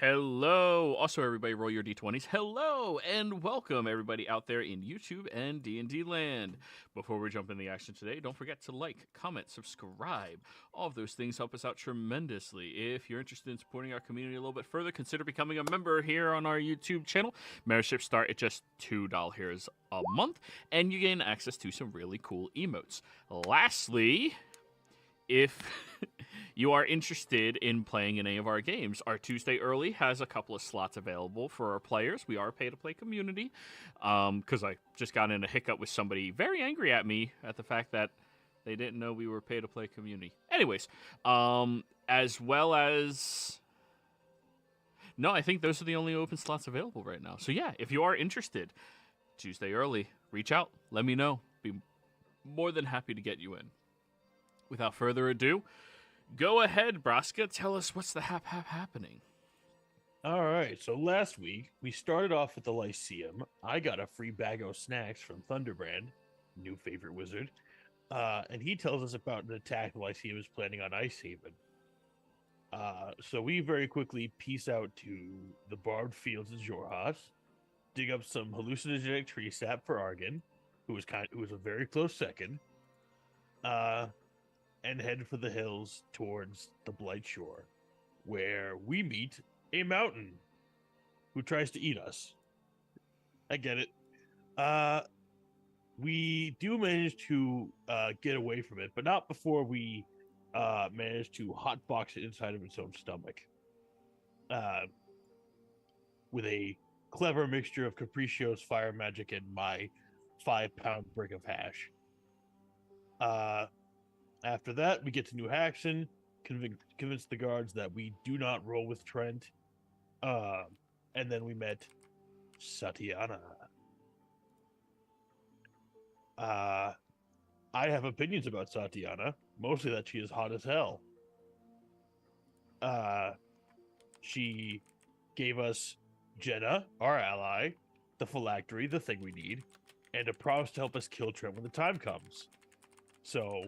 Hello. Also, everybody, roll your d20s. Hello, and welcome everybody out there in YouTube and D&D land. Before we jump in the action today, don't forget to like, comment, subscribe. All of those things help us out tremendously. If you're interested in supporting our community a little bit further, consider becoming a member here on our YouTube channel. Memberships start at just $2 a month, and you gain access to some really cool emotes. Lastly, if you are interested in playing in any of our games, our Tuesday Early has a couple of slots available for our players. We are a pay-to-play community, because I just got in a hiccup with somebody very angry at me at the fact that they didn't know we were a pay-to-play community. Anyways, as well as... No, I think those are the only open slots available right now. So yeah, if you are interested, Tuesday Early, reach out. Let me know. Be more than happy to get you in. Without further ado, go ahead, Braska. Tell us what's the happening. All right. So last week we started off with the Lyceum. I got a free bag of snacks from Thunderbrand, new favorite wizard, and he tells us about an attack the Lyceum is planning on Icehaven. So we very quickly piece out to the barbed fields of Jorhas, dig up some hallucinogenic tree sap for Argon, who was a very close second. And head for the hills towards the Blight Shore, where we meet a mountain who tries to eat us. I get it. We do manage to get away from it, but not before we manage to hotbox it inside of its own stomach. With a clever mixture of Capriccio's fire magic and my 5-pound brick of hash. After that, we get to New Haxon, convince the guards that we do not roll with Trent, and then we met Satiana. I have opinions about Satiana, mostly that she is hot as hell. She gave us Jenna, our ally, the phylactery, the thing we need, and a promise to help us kill Trent when the time comes. So,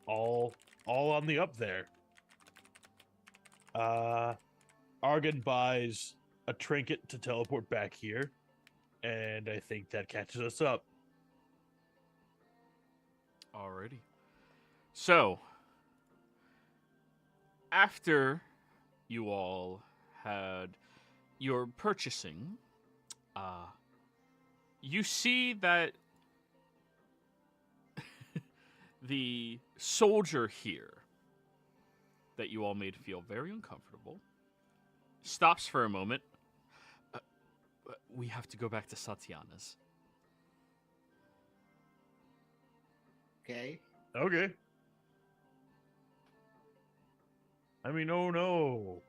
all on the up there. Argon buys a trinket to teleport back here, and I think that catches us up. Alrighty. So, after you all had your purchasing, you see that the soldier here that you all made feel very uncomfortable stops for a moment. We have to go back to Satiana's. Okay. Okay. I mean, oh no.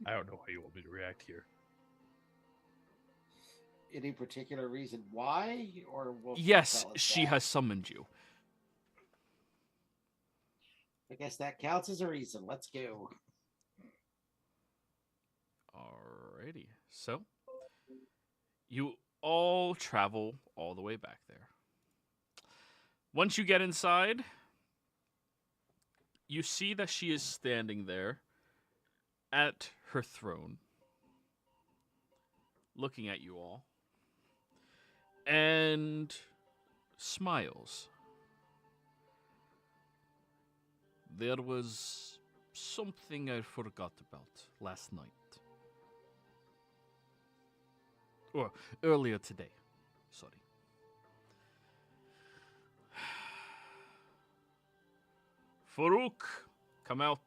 I don't know how you want me to react here. Any particular reason why, or will Yes, she has summoned you. I guess that counts as a reason. Let's go. Alrighty. So, you all travel all the way back there. Once you get inside, you see that she is standing there at her throne, looking at you all, and smiles. There was something I forgot about last night. Or earlier today. Sorry. Farouk, come out.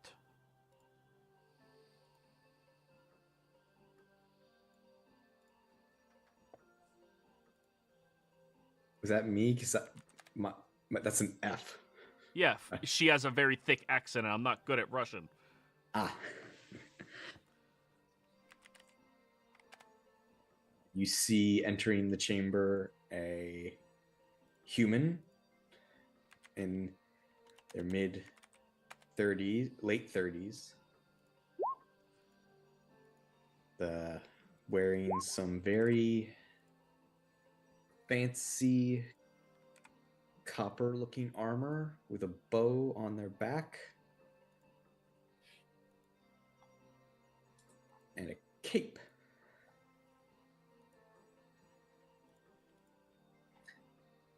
Was that me? Because that's an F. Yeah, she has a very thick accent, and I'm not good at Russian. Ah. You see entering the chamber a human in their mid-30s, late 30s. Wearing some very fancy copper-looking armor with a bow on their back.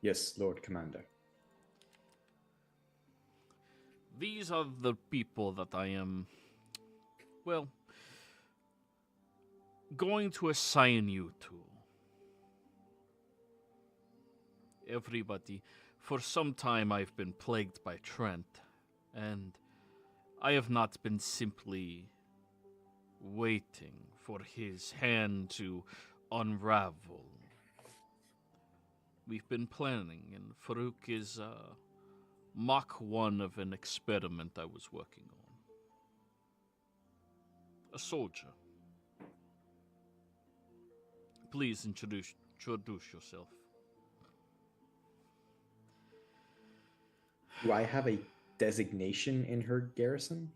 Yes, Lord Commander. These are the people that I am, well, going to assign you to. Everybody, for some time I've been plagued by Trent, and I have not been simply waiting for his hand to unravel. We've been planning, and Farouk is Mach 1 of an experiment I was working on. A soldier. Please introduce yourself. Do I have a designation in her garrison?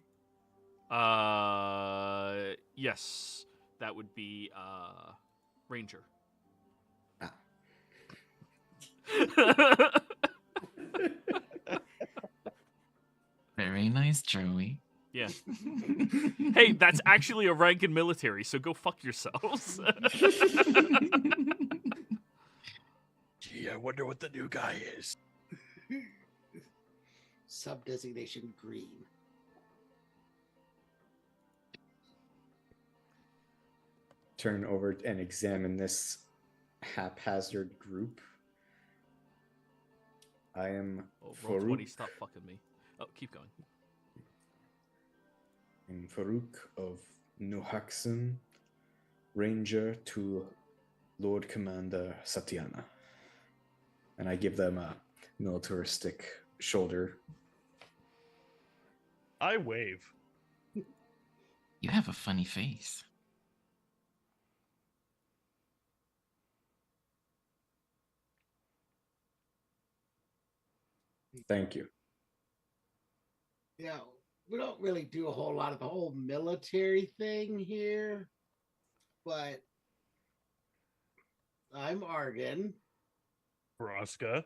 Yes. That would be, Ranger. Ah. Very nice, Joey. Yeah. Hey, that's actually a rank in military, so go fuck yourselves. Gee, I wonder what the new guy is. Sub-designation green. Turn over and examine this haphazard group. I am Roll 20, Farouk. stop fucking me. Oh, keep going. I'm Farouk of Nuhaxen, Ranger to Lord Commander Satyana. And I give them a militaristic shoulder. I wave. You have a funny face. Thank you. Yeah, we don't really do a whole lot of the whole military thing here, but I'm Argon. Vraska.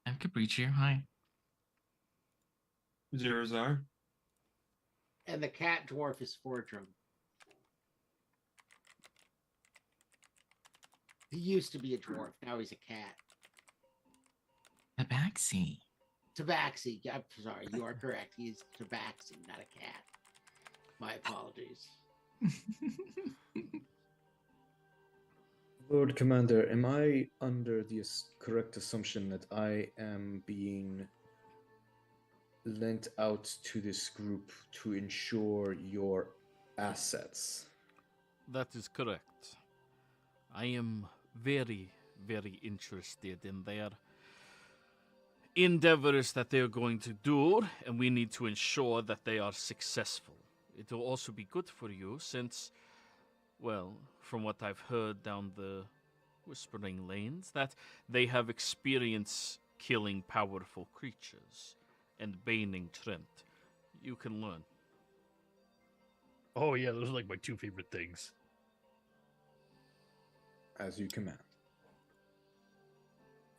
I'm Capriccio. Hi. Zerazar. And the cat dwarf is Fortrum. He used to be a dwarf. Now he's a cat. Tabaxi. Tabaxi. I'm sorry. You are correct. He's Tabaxi, not a cat. My apologies. Lord Commander, am I under the correct assumption that I am being lent out to this group to ensure your assets? That is correct. I am very, very interested in their endeavors that they are going to do, and we need to ensure that they are successful. It will also be good for you since, well, from what I've heard down the Whispering Lanes, that they have experience killing powerful creatures and baning Trent. You can learn. Oh yeah, those are like my two favorite things. As you command.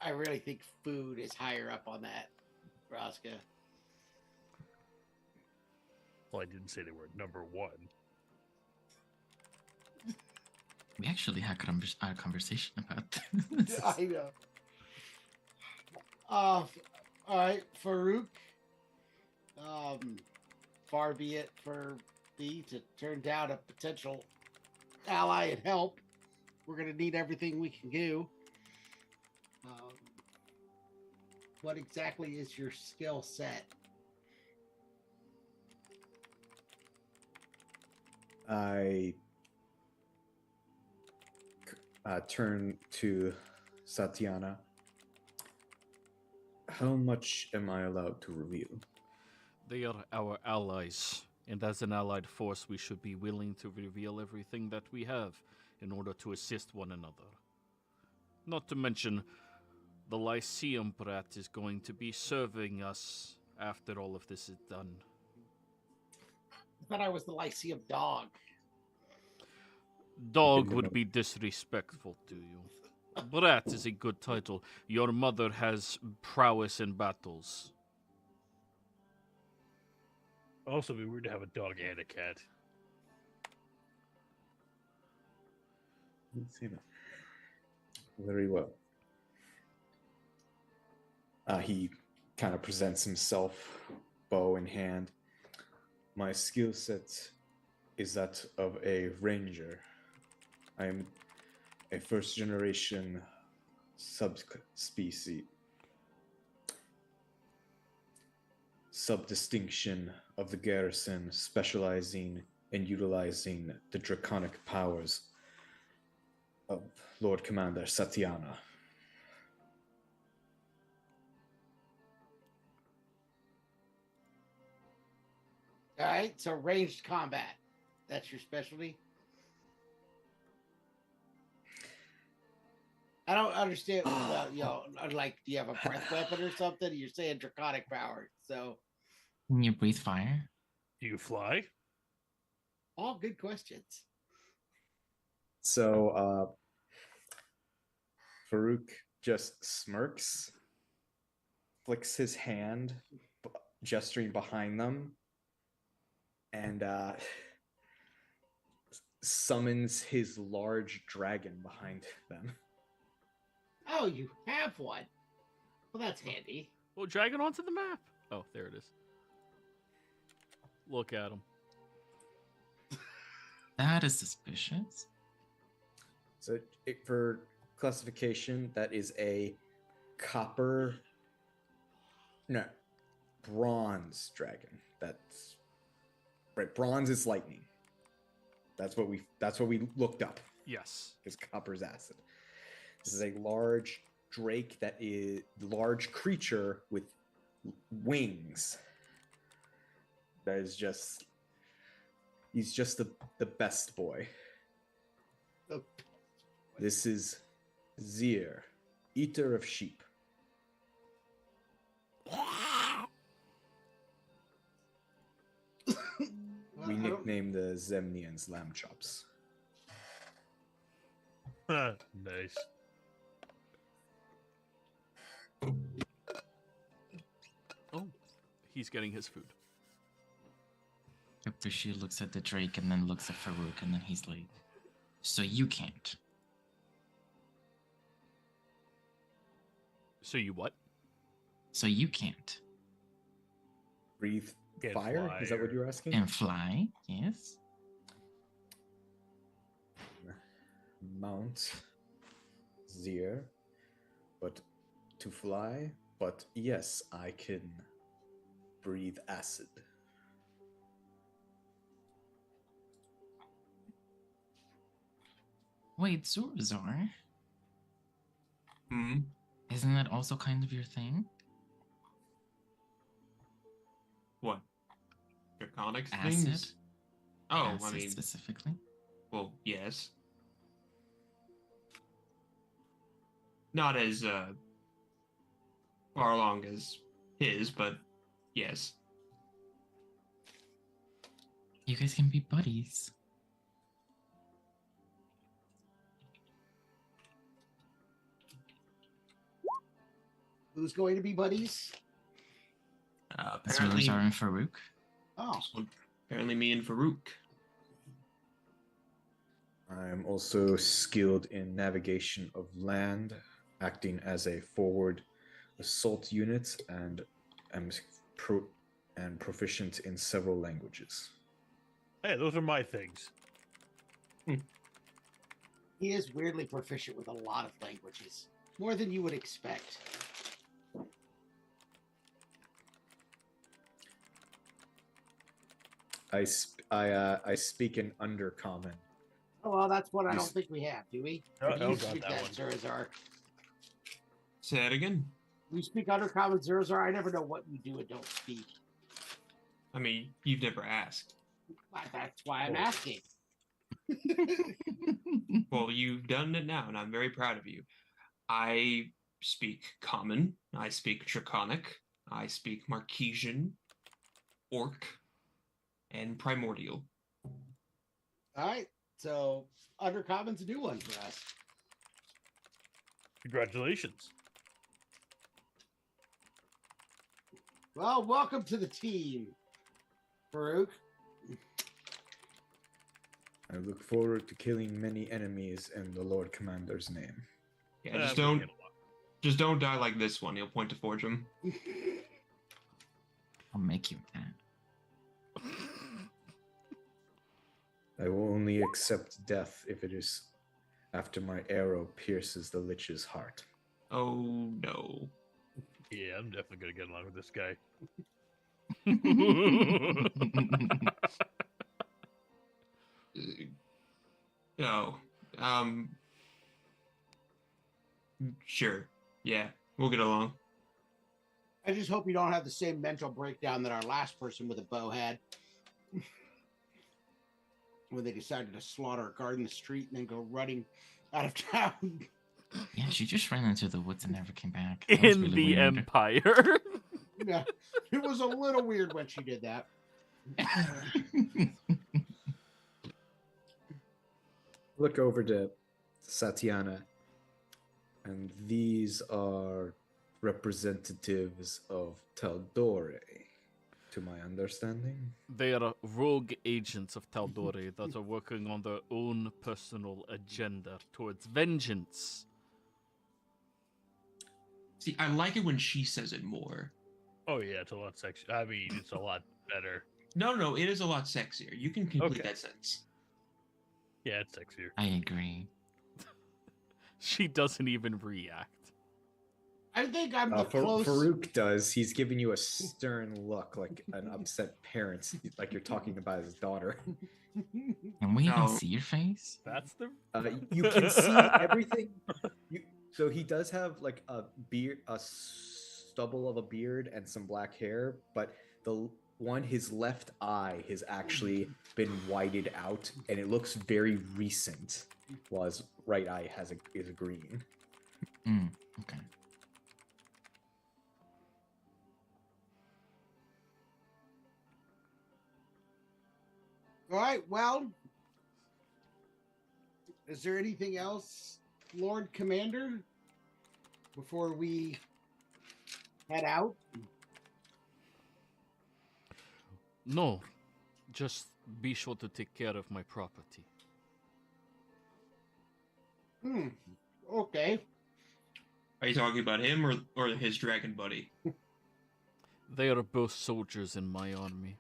I really think food is higher up on that, Vraska. Well, I didn't say they were number one. We actually had a conversation about this. I know. All right, Farouk. Far be it for thee to turn down a potential ally and help. We're gonna need everything we can do. What exactly is your skill set? I turn to Satyana. How much am I allowed to reveal? They are our allies, and as an allied force, we should be willing to reveal everything that we have in order to assist one another. Not to mention, the Lyceum brat is going to be serving us after all of this is done. I thought I was the Lyceum dog. Dog would be disrespectful to you. Brat is a good title. Your mother has prowess in battles. Also, it'd be weird to have a dog and a cat. Let's see that. Very well. He kind of presents himself, bow in hand. My skill set is that of a ranger. I am a first generation subdistinction of the garrison, specializing in utilizing the draconic powers of Lord Commander Satyana. All right, so ranged combat. That's your specialty? I don't understand. Well, like, do you have a breath weapon or something? You're saying draconic power. So, Can you breathe fire? Do you fly? all good questions. So, Farouk just smirks, flicks his hand, gesturing behind them, and summons his large dragon behind them. Oh, you have one. Well, that's handy. Well, drag it onto the map. Oh, there it is. Look at him. That is suspicious. So, for classification, that is a bronze dragon. That's right. Bronze is lightning. That's what we looked up. Yes. Because copper's acid. This is a large drake that is large creature with wings. That is just he's just the best boy. This is Zir, eater of sheep. We nickname the Zemnians lamb chops. Nice. Oh, he's getting his food. Bashir looks at the Drake and then looks at Farouk and then he's like, so you can't. So you what? So you can't. Breathe Can't fire? fly Is that what or- you were asking? And fly, yes. Mount Zir, but to fly. But yes, I can breathe acid. Wait, Zorzor, Hmm. isn't that also kind of your thing? What? Draconic Acid? things? Oh, Acid I mean, specifically. well, yes. Not as far along as his, but yes. You guys can be buddies. Who's going to be buddies? Apparently, Zorzor and Farouk. Oh, apparently, me and Farouk. I'm also skilled in navigation of land, acting as a forward assault unit, and am proficient in several languages. Hey, those are my things. he is weirdly proficient with a lot of languages, more than you would expect. I speak in Undercommon. Oh, well, that's what I You don't s- think we have, do we? Oh, Or do oh, you got speak that that, one. Zurazar? Say that again. You speak Undercommon, Zurazar? I never know what you do and don't speak. I mean, you've never asked. That's why I'm Oh. asking. Well, you've done it now, and I'm very proud of you. I speak Common. I speak Draconic. I speak Marquesian, Orc, and Primordial. All right, so Undercommon's a new one for us. Congratulations. Well, welcome to the team, Farouk. I look forward to killing many enemies in the Lord Commander's name. Yeah, we just get don't a lot. Just don't die like this one. He'll point to Fortune. I'll make you that. I will only accept death if it is after my arrow pierces the Lich's heart. Oh no. Yeah, I'm definitely gonna get along with this guy. No. Sure. Yeah, we'll get along. I just hope you don't have the same mental breakdown that our last person with a bow had. When they decided to slaughter a guard in the street and then go running out of town. Yeah, she just ran into the woods and never came back. That was In really the weird. Empire. Yeah, it was a little weird when she did that. Look over to Satiana, and these are representatives of Tal'Dorei, to my understanding. They are rogue agents of Tal'Dorei that are working on their own personal agenda towards vengeance. See, I like it when she says it more. Oh yeah, it's a lot sexy. I mean, it's a lot better. No, it is a lot sexier. You can complete Okay. that sentence. Yeah, it's sexier. I agree. She doesn't even react. I think I'm the close. Farouk does. He's giving you a stern look, like an upset parent, like you're talking about his daughter. Can we even No. see your face? That's the You can see everything. So he does have like a beard, a stubble of a beard, and some black hair. But his left eye has actually been whited out, and it looks very recent. While his right eye is green. Okay. All right, well, is there anything else, Lord Commander, before we head out? No. Just be sure to take care of my property. Okay. Are you talking about him or his dragon buddy? They are both soldiers in my army.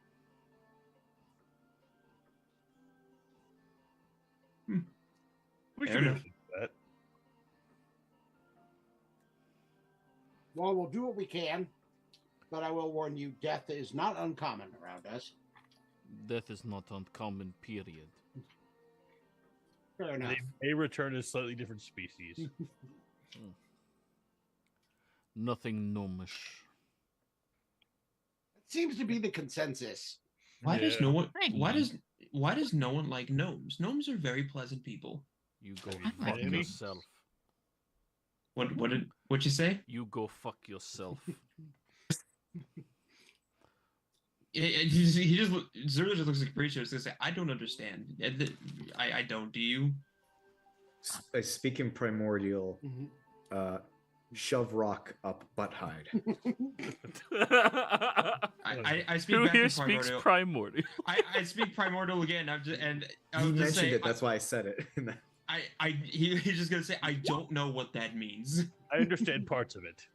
We Fair should enough. do that. Well, we'll do what we can, but I will warn you, death is not uncommon around us. Death is not uncommon, period. Fair enough. They return as slightly different species. Nothing gnomish. It seems to be the consensus. Why does Yeah. no one? Right. Why does no one like gnomes? Gnomes are very pleasant people. You go I fuck like yourself. What'd you say? You go fuck yourself. Zerler just looks like a preacher. He's gonna say, "I don't understand. I don't. Do you?" I speak in primordial. Mhm. Shove rock up butt hide. I speak Who back here in speaks primordial. primordial? I speak primordial again. I He was just mentioned saying, it. That's why I said it. he's just gonna say, I don't know what that means. I understand parts of it.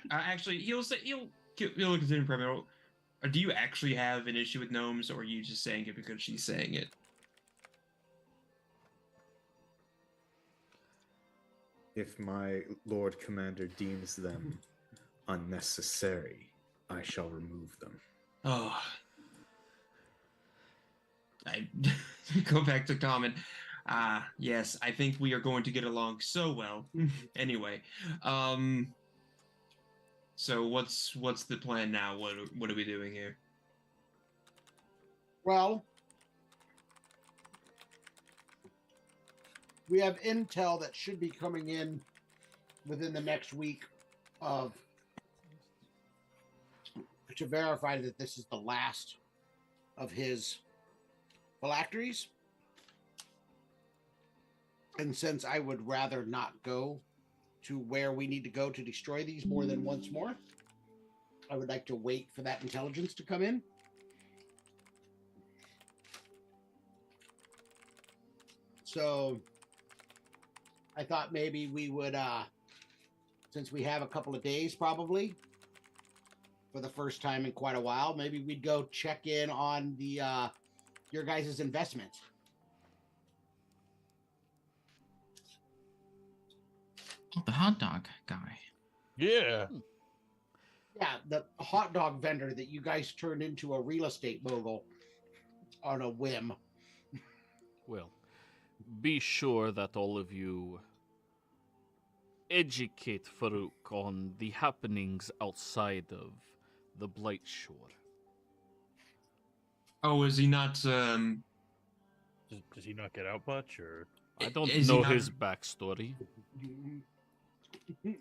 Actually, he'll consider primordial. Or do you actually have an issue with gnomes, or are you just saying it because she's saying it? If my Lord Commander deems them unnecessary, I shall remove them. Oh. I go back to common. Yes, I think we are going to get along so well. Anyway, so what's the plan now? What are we doing here? Well, we have intel that should be coming in within the next week to verify that this is the last of his phylacteries. And since I would rather not go to where we need to go to destroy these more than once more, I would like to wait for that intelligence to come in. So I thought maybe we would, since we have a couple of days probably, for the first time in quite a while, maybe we'd go check in on the your guys' investments. Oh, the hot dog guy. Yeah. Yeah, the hot dog vendor that you guys turned into a real estate mogul on a whim. Well, be sure that all of you educate Farouk on the happenings outside of the Blight Shore. Oh, is he not? Does he not get out much, or I don't Is he know not- his backstory.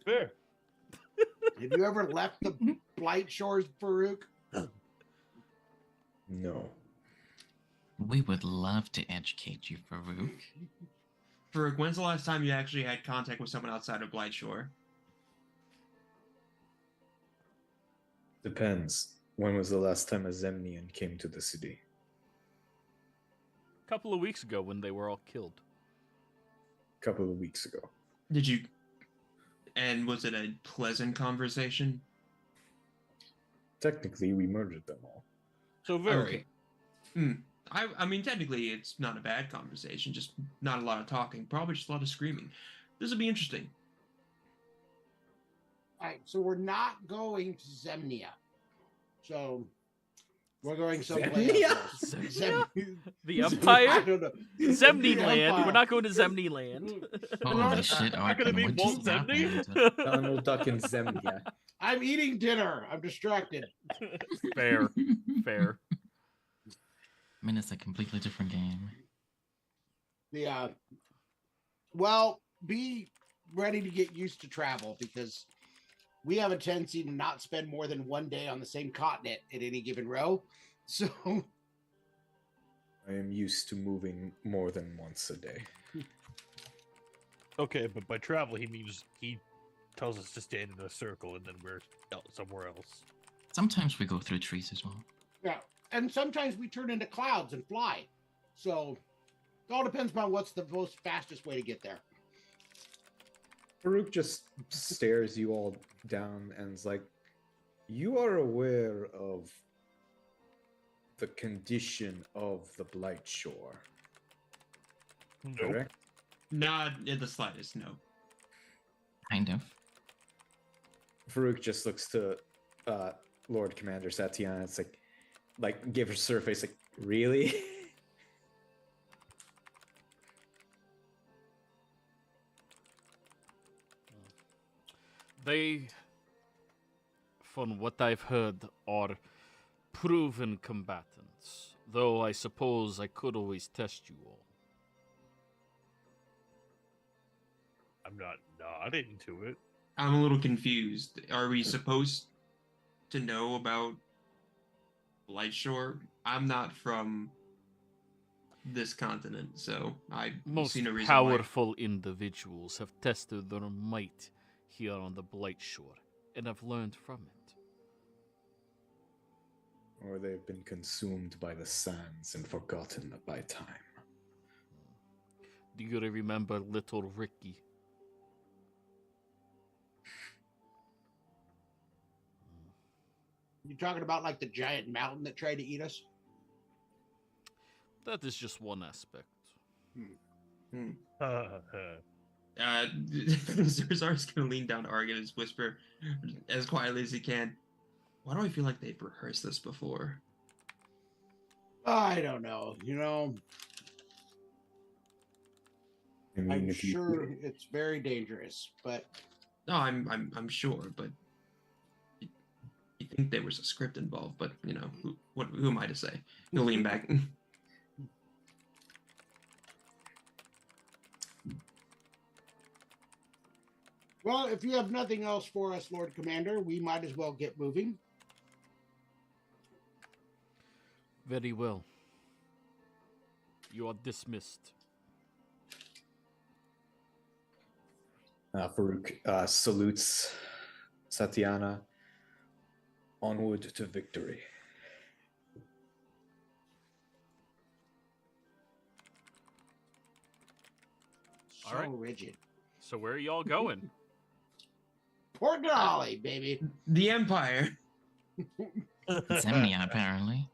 fair? Have you ever left the Blight Shores, Farouk? No. We would love to educate you, Farouk. Farouk, when's the last time you actually had contact with someone outside of Blightshore? Depends. When was the last time a Zemnian came to the city? A couple of weeks ago when they were all killed. A couple of weeks ago. Did you? And was it a pleasant conversation? Technically, we murdered them all. So very. Okay. I mean, technically, it's not a bad conversation. Just not a lot of talking. Probably just a lot of screaming. This will be interesting. All right, so we're not going to Zemnia. So we're going someplace Zemnia? else. The I Empire? don't know. Zemni The Land. Empire. We're not going to Zemni Land. Holy shit, not gonna Arkham, be what Walt just happened? Donald Duck and Zemnia. I'm eating dinner. I'm distracted. Fair. Fair. I mean, it's a completely different game. Well, be ready to get used to travel because we have a tendency to not spend more than one day on the same continent at any given row. So I am used to moving more than once a day. Okay, but by travel he means he tells us to stand in a circle and then we're somewhere else. Sometimes we go through trees as well. yeah, and sometimes we turn into clouds and fly. So it all depends upon what's the most fastest way to get there. Farouk just stares you all down and is like, you are aware of the condition of the Blight Shore, Nope. correct? Not in the slightest, no. Kind of. Farouk just looks to Lord Commander Satiana. It's like give her surface, like, really? They, from what I've heard, are proven combatants. Though I suppose I could always test you all. I'm not into it. I'm a little confused. Are we supposed to know about Lightshore? I'm not from this continent, so I Most see no reason why. powerful individuals have tested their might here on the Blight Shore and have learned from it. Or they've been consumed by the sands and forgotten by time. Do you remember little Ricky? You talking about like the giant mountain that tried to eat us? That is just one aspect. Zerzar's gonna lean down to Argon and whisper as quietly as he can. Why do I feel like they've rehearsed this before? I don't know. I mean, I'm if you- sure it's very dangerous, but No, I'm sure, but you think there was a script involved, but who am I to say? He'll lean back. well, if you have nothing else for us, Lord Commander, we might as well get moving. Very well. You are dismissed. Farouk salutes Satiana. Onward to victory. So All right. rigid. So where are y'all going? Port Denali, baby. The Empire. Zemnia, apparently.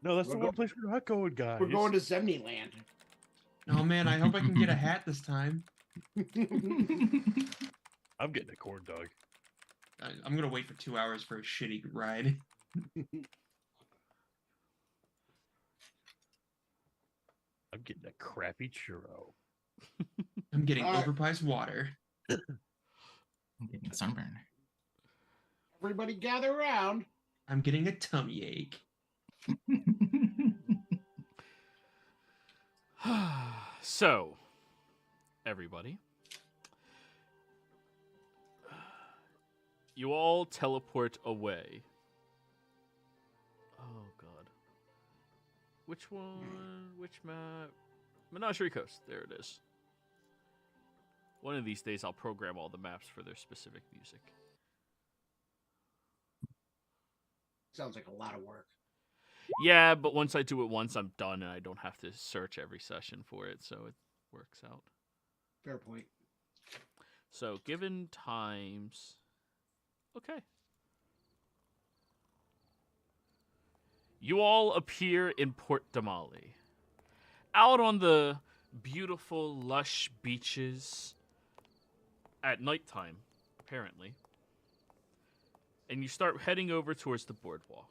No, that's We're the go- one place we're not going, guys. We're going to Zemni Land. Oh man, I hope I can get a hat this time. I'm getting a corn dog. I'm gonna wait for 2 hours for a shitty ride. I'm getting a crappy churro. I'm getting All right. overpriced water. I'm getting sunburn. Everybody gather around. I'm getting a tummy ache. So, everybody, you all teleport away. Oh God, which one? Which map? Menagerie Coast. There it is. One of these days, I'll program all the maps for their specific music. Sounds like a lot of work. Yeah, but once I do it once, I'm done, and I don't have to search every session for it, so it works out. Fair point. So, given times... Okay. You all appear in Port Damali. Out on the beautiful, lush beaches at nighttime, apparently. And you start heading over towards the boardwalk.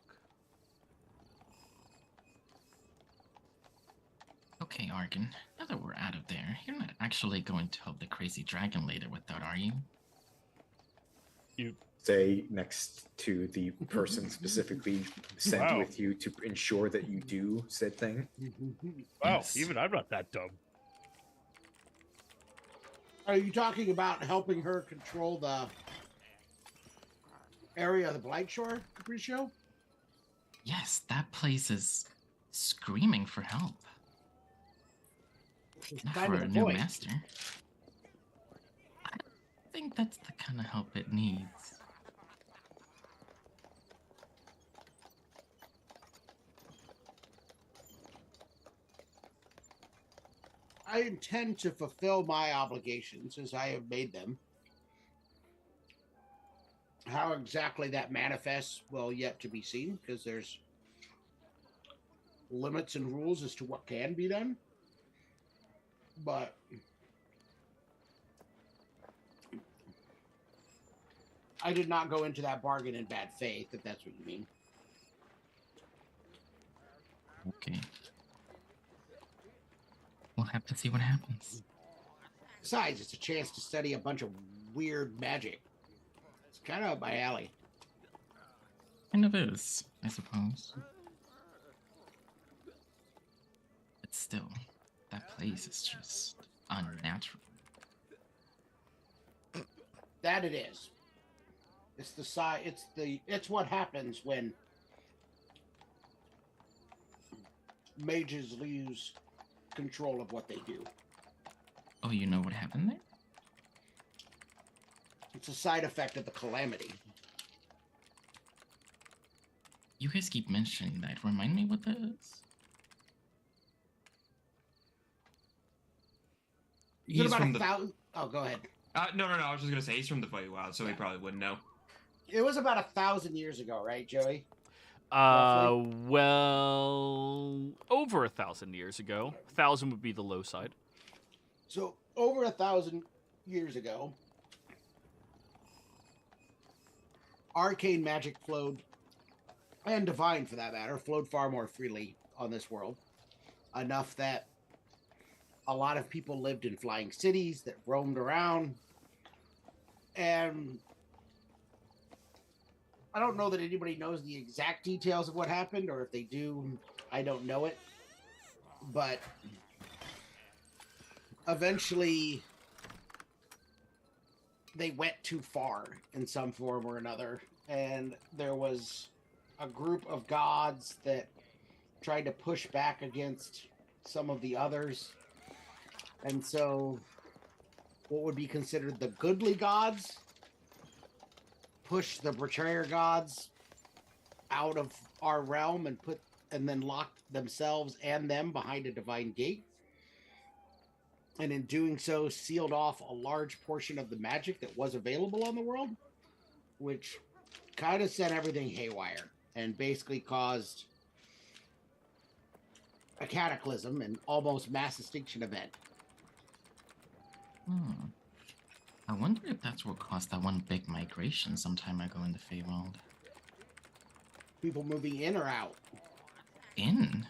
Okay, Argon, now that we're out of there, you're not actually going to help the crazy dragon later with that, are you? You say next to the person specifically sent Wow. with you to ensure that you do said thing. Wow, Yes. even I'm not that dumb. Are you talking about helping her control the area of the Blight Shore, Capriccio? Yes, that place is screaming for help. It's Not kind for of a the new point. master. I think that's the kind of help it needs. I intend to fulfill my obligations as I have made them. How exactly that manifests will yet to be seen, because there's limits and rules as to what can be done. But I did not go into that bargain in bad faith, if that's what you mean. Okay. We'll have to see what happens. Besides, it's a chance to study a bunch of weird magic. It's kind of up my alley. Kind of is, I suppose. But still, that place is just unnatural. That it is. It's the side. It's what happens when mages lose control of what they do. Oh, you know what happened there? It's a side effect of the calamity. You guys keep mentioning that. Remind me what that is. Is it He's about from a the. thousand? Oh, go ahead. No. I was just gonna say he's from the Feywild, so he probably wouldn't know. It was about 1,000 years ago, right, Joey? Well, over 1,000 years ago. 1,000 would be the low side. So over 1,000 years ago, arcane magic flowed, and divine for that matter, flowed far more freely on this world. Enough that a lot of people lived in flying cities that roamed around. And I don't know that anybody knows the exact details of what happened, or if they do, I don't know it. But eventually, they went too far in some form or another, and there was a group of gods that tried to push back against some of the others. And so what would be considered the goodly gods push the betrayer gods out of our realm and then lock themselves and them behind a divine gate. and in doing so sealed off a large portion of the magic that was available on the world, which kind of sent everything haywire and basically caused a cataclysm and almost mass extinction event. I wonder if that's what caused that one big migration some time ago in the Feywild. People moving in or out? In?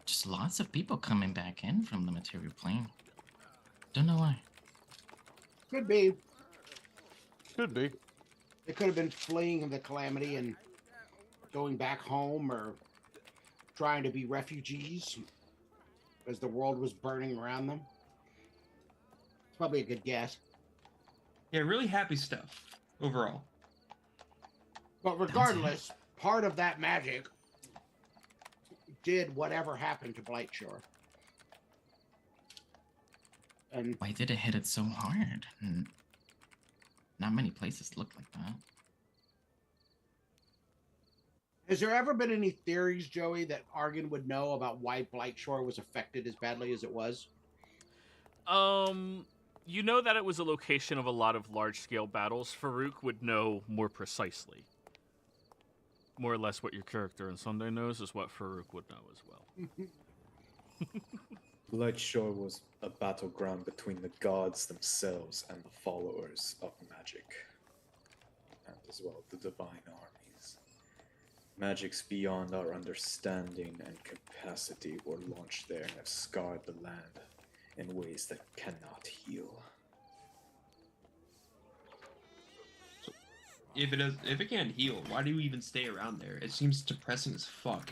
Just lots of people coming back in from the material plane. Don't know why. Could be. Could be. They could have been fleeing the calamity and going back home, or trying to be refugees as the world was burning around them. It's probably a good guess. Yeah, really happy stuff overall. But regardless, part of that magic did whatever happened to Blightshore. And Why did it hit it so hard? Not many places look like that. has there ever been any theories, Joey, that Argon would know about why Blightshore was affected as badly as it was? You know that it was a location of a lot of large-scale battles. Farouk would know more precisely. More or less what your character in Sunday knows is what Farouk would know as well. Lightshore was a battleground between the gods themselves and the followers of magic, and as well the divine armies. Magics beyond our understanding and capacity were launched there and have scarred the land in ways that cannot heal. If it can't heal, why do you even stay around there? It seems depressing as fuck.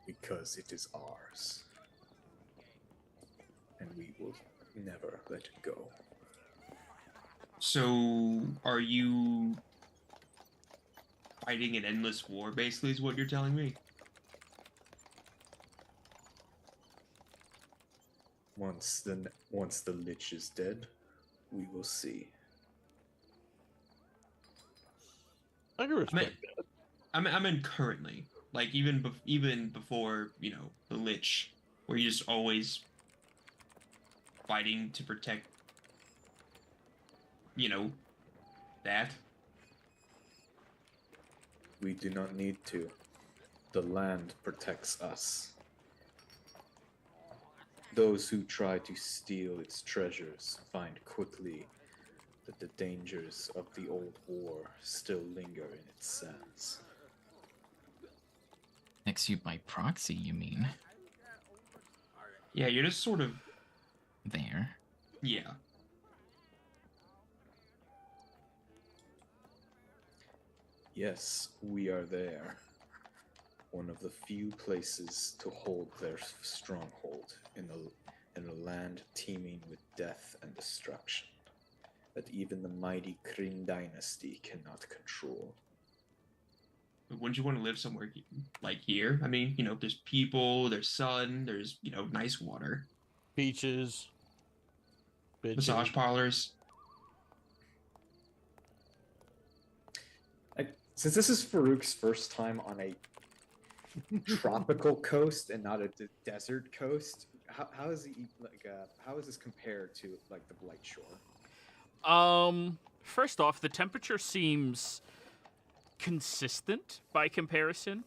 Because it is ours. And we will never let it go. So, are you fighting an endless war, basically, is what you're telling me? Once the Lich is dead, we will see. I can respect that. I mean currently, like even before, you know, the Lich, where you're just always fighting to protect, you know, that. We do not need to. The land protects us. Those who try to steal its treasures find quickly that the dangers of the old war still linger in its sands. Protects you by proxy, you mean? Yeah, you're just sort of There. yeah. Yes, we are there. One of the few places to hold their stronghold in a land teeming with death and destruction that even the mighty Kryn dynasty cannot control. But wouldn't you want to live somewhere like here? I mean, you know, there's people, there's sun, there's, you know, nice water, Peaches. Bitches. massage parlors. Since this is Farouk's first time on a tropical coast and not a desert coast, how is he how is this compared to like the Blight Shore? First off, the temperature seems consistent by comparison.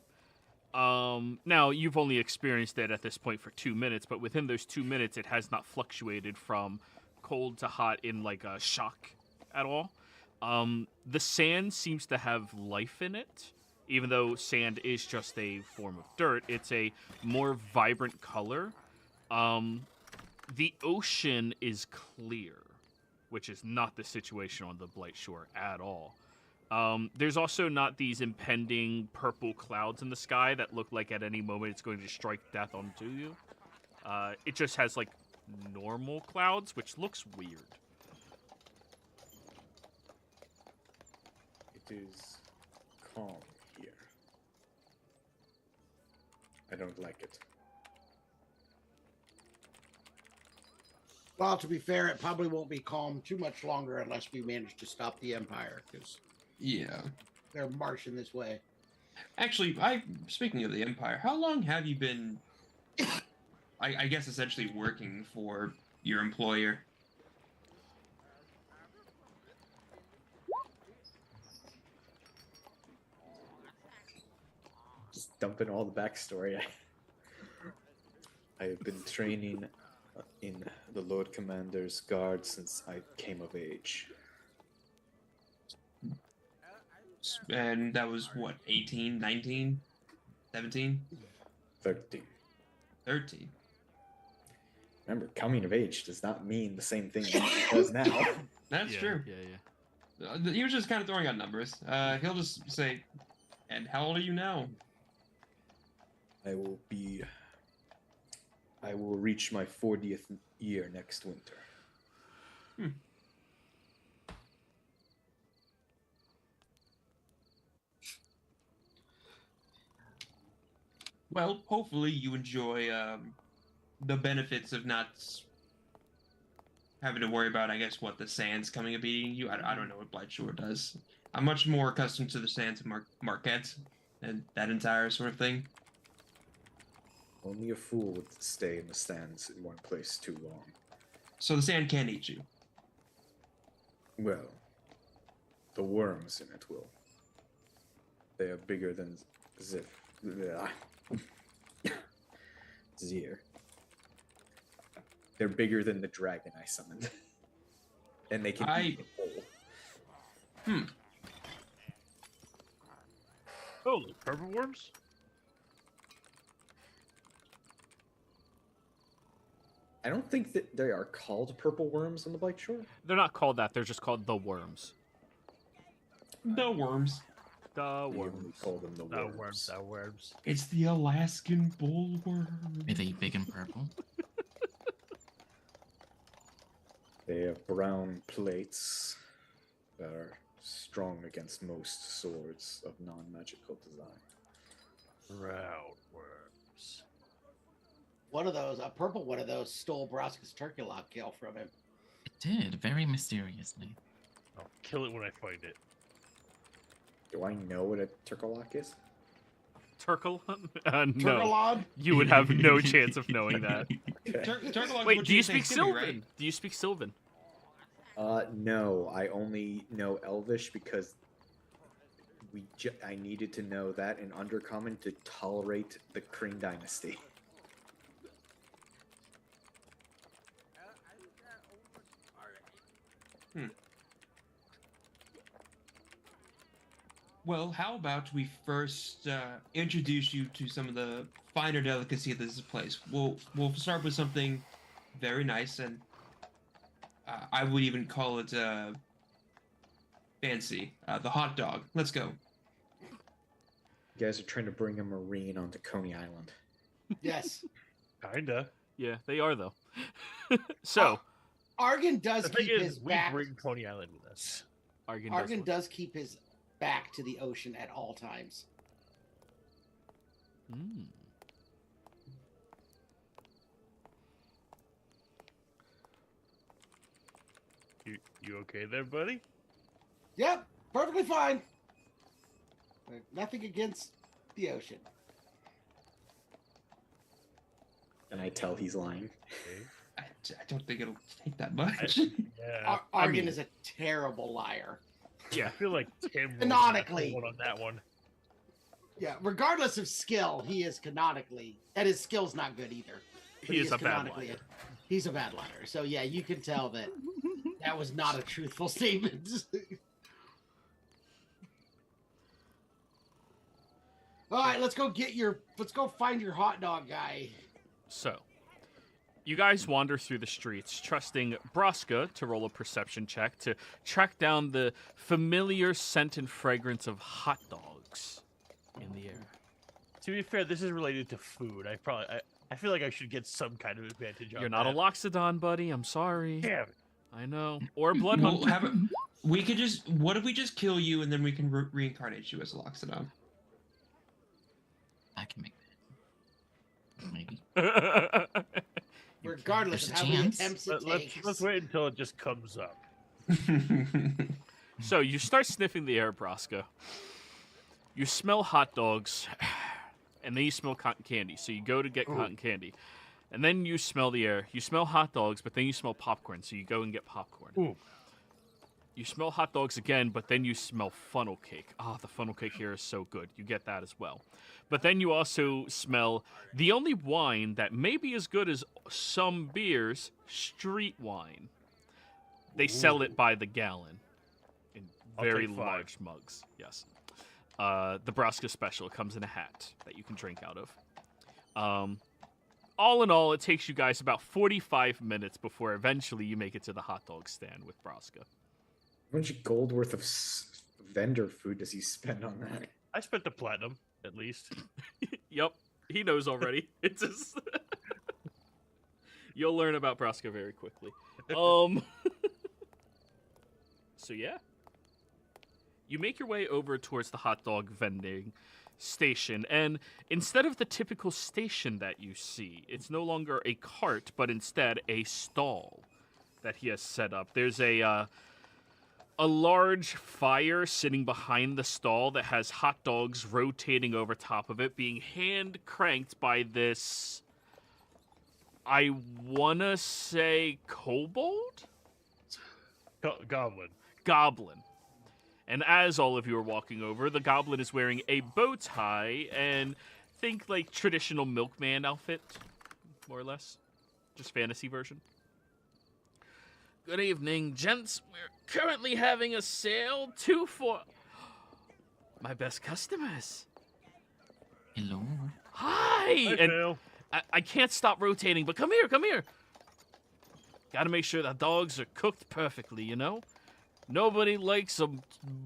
Now you've only experienced it at this point for 2 minutes, but within those 2 minutes, it has not fluctuated from cold to hot in like a shock at all. The sand seems to have life in it. Even though sand is just a form of dirt, it's a more vibrant color. The ocean is clear, which is not the situation on the Blight Shore at all. There's also not these impending purple clouds in the sky that look like at any moment it's going to strike death onto you. It just has like normal clouds, which looks weird. It is calm here. I don't like it. Well, to be fair, it probably won't be calm too much longer unless we manage to stop the Empire, because Yeah. they're marching this way. Actually, speaking of the Empire, how long have you been, I guess, essentially working for your employer? Just dumping all the backstory. I have been training in the Lord Commander's guard since I came of age. And that was, what, 18, 19, 17? 13. 13. Remember, coming of age does not mean the same thing that it does now. That's true. Yeah. He was just kind of throwing out numbers. He'll just say, and how old are you now? I will reach my 40th year next winter. Well, hopefully you enjoy the benefits of not having to worry about, I guess, what the sands coming and beating you. I don't know what Blightshore does. I'm much more accustomed to the sands of Marquette and that entire sort of thing. Only a fool would stay in the stands in one place too long. So the sand can eat you. Well, the worms in it will. They are bigger than Zir. They're bigger than the dragon I summoned. And they can eat the whole. Oh, the purple worms? I don't think that they are called purple worms on the Bike Shore. They're not called that. They're just called the worms. The worms. The We only worms. call them the worms. The worms. It's the Alaskan bullworm. Are they big and purple? They have brown plates that are strong against most swords of non-magical design. Round worms. One of those, a purple one of those, stole Broska's turkey lock kill from him. It did, very mysteriously. I'll kill it when I find it. Do I know what a Turkolak is? Turkle? No. Turkalon? You would have no chance of knowing that. Okay. Wait, do you speak Sylvan? Do you speak Sylvan? No, I only know Elvish because I needed to know that in Undercommon to tolerate the Kryn Dynasty. Well, how about we first introduce you to some of the finer delicacy of this place? We'll start with something very nice, and I would even call it fancy. The hot dog. Let's go. You guys are trying to bring a Marine onto Coney Island. Yes. Kinda. Yeah, they are though. So, Argon does The thing keep is, his we back. bring Coney Island with us. Argon does keep his back to the ocean at all times. Mm. You okay there, buddy? Yep, perfectly fine. Nothing against the ocean. And I tell he's lying. Okay. I don't think it'll take that much. Yeah. Argon is a terrible liar. Yeah. I feel like Tim was Canonically. one on that one. Yeah, regardless of skill, he is canonically, and his skill's not good either. But He is a bad canonically liar. He's a bad liar. So yeah, you can tell that that was not a truthful statement. All right, let's go find your hot dog guy. So, you guys wander through the streets, trusting Broska to roll a perception check to track down the familiar scent and fragrance of hot dogs in the air. To be fair, this is related to food. I feel like I should get some kind of advantage on You're not a that. Loxodon, buddy. I'm sorry. Damn it. I know. Or a blood We'll hunter. we could just. What if we just kill you and then we can reincarnate you as a Loxodon? I can make that. Maybe. Regardless There's of a how many chance. attempts it takes. Let's wait until it just comes up. So you start sniffing the air, Broska. You smell hot dogs, and then you smell cotton candy. So you go to get cotton candy, and then you smell the air. You smell hot dogs, but then you smell popcorn. So you go and get popcorn. Ooh. You smell hot dogs again, but then you smell funnel cake. Ah, the funnel cake here is so good. You get that as well. But then you also smell the only wine that may be as good as some beers, street wine. They sell it by the gallon in I'll very take 5. large mugs. Yes. The Brasca Special comes in a hat that you can drink out of. All in all, it takes you guys about 45 minutes before eventually you make it to the hot dog stand with Brasca. How much gold worth of vendor food does he spend on that? I spent the platinum, at least. Yep, he knows already. It's just... You'll learn about Brasca very quickly. So yeah. You make your way over towards the hot dog vending station, and instead of the typical station that you see, it's no longer a cart, but instead a stall that he has set up. There's a large fire sitting behind the stall that has hot dogs rotating over top of it, being hand cranked by this, I wanna say, kobold? Goblin. Goblin. And as all of you are walking over, the goblin is wearing a bow tie and think like traditional milkman outfit, more or less. Just fantasy version. Good evening, gents. We're currently having a sale. 2 for my best customers. Hello. Hi! Hi, And Phil. I can't stop rotating, but come here. Gotta make sure the dogs are cooked perfectly, you know? Nobody likes a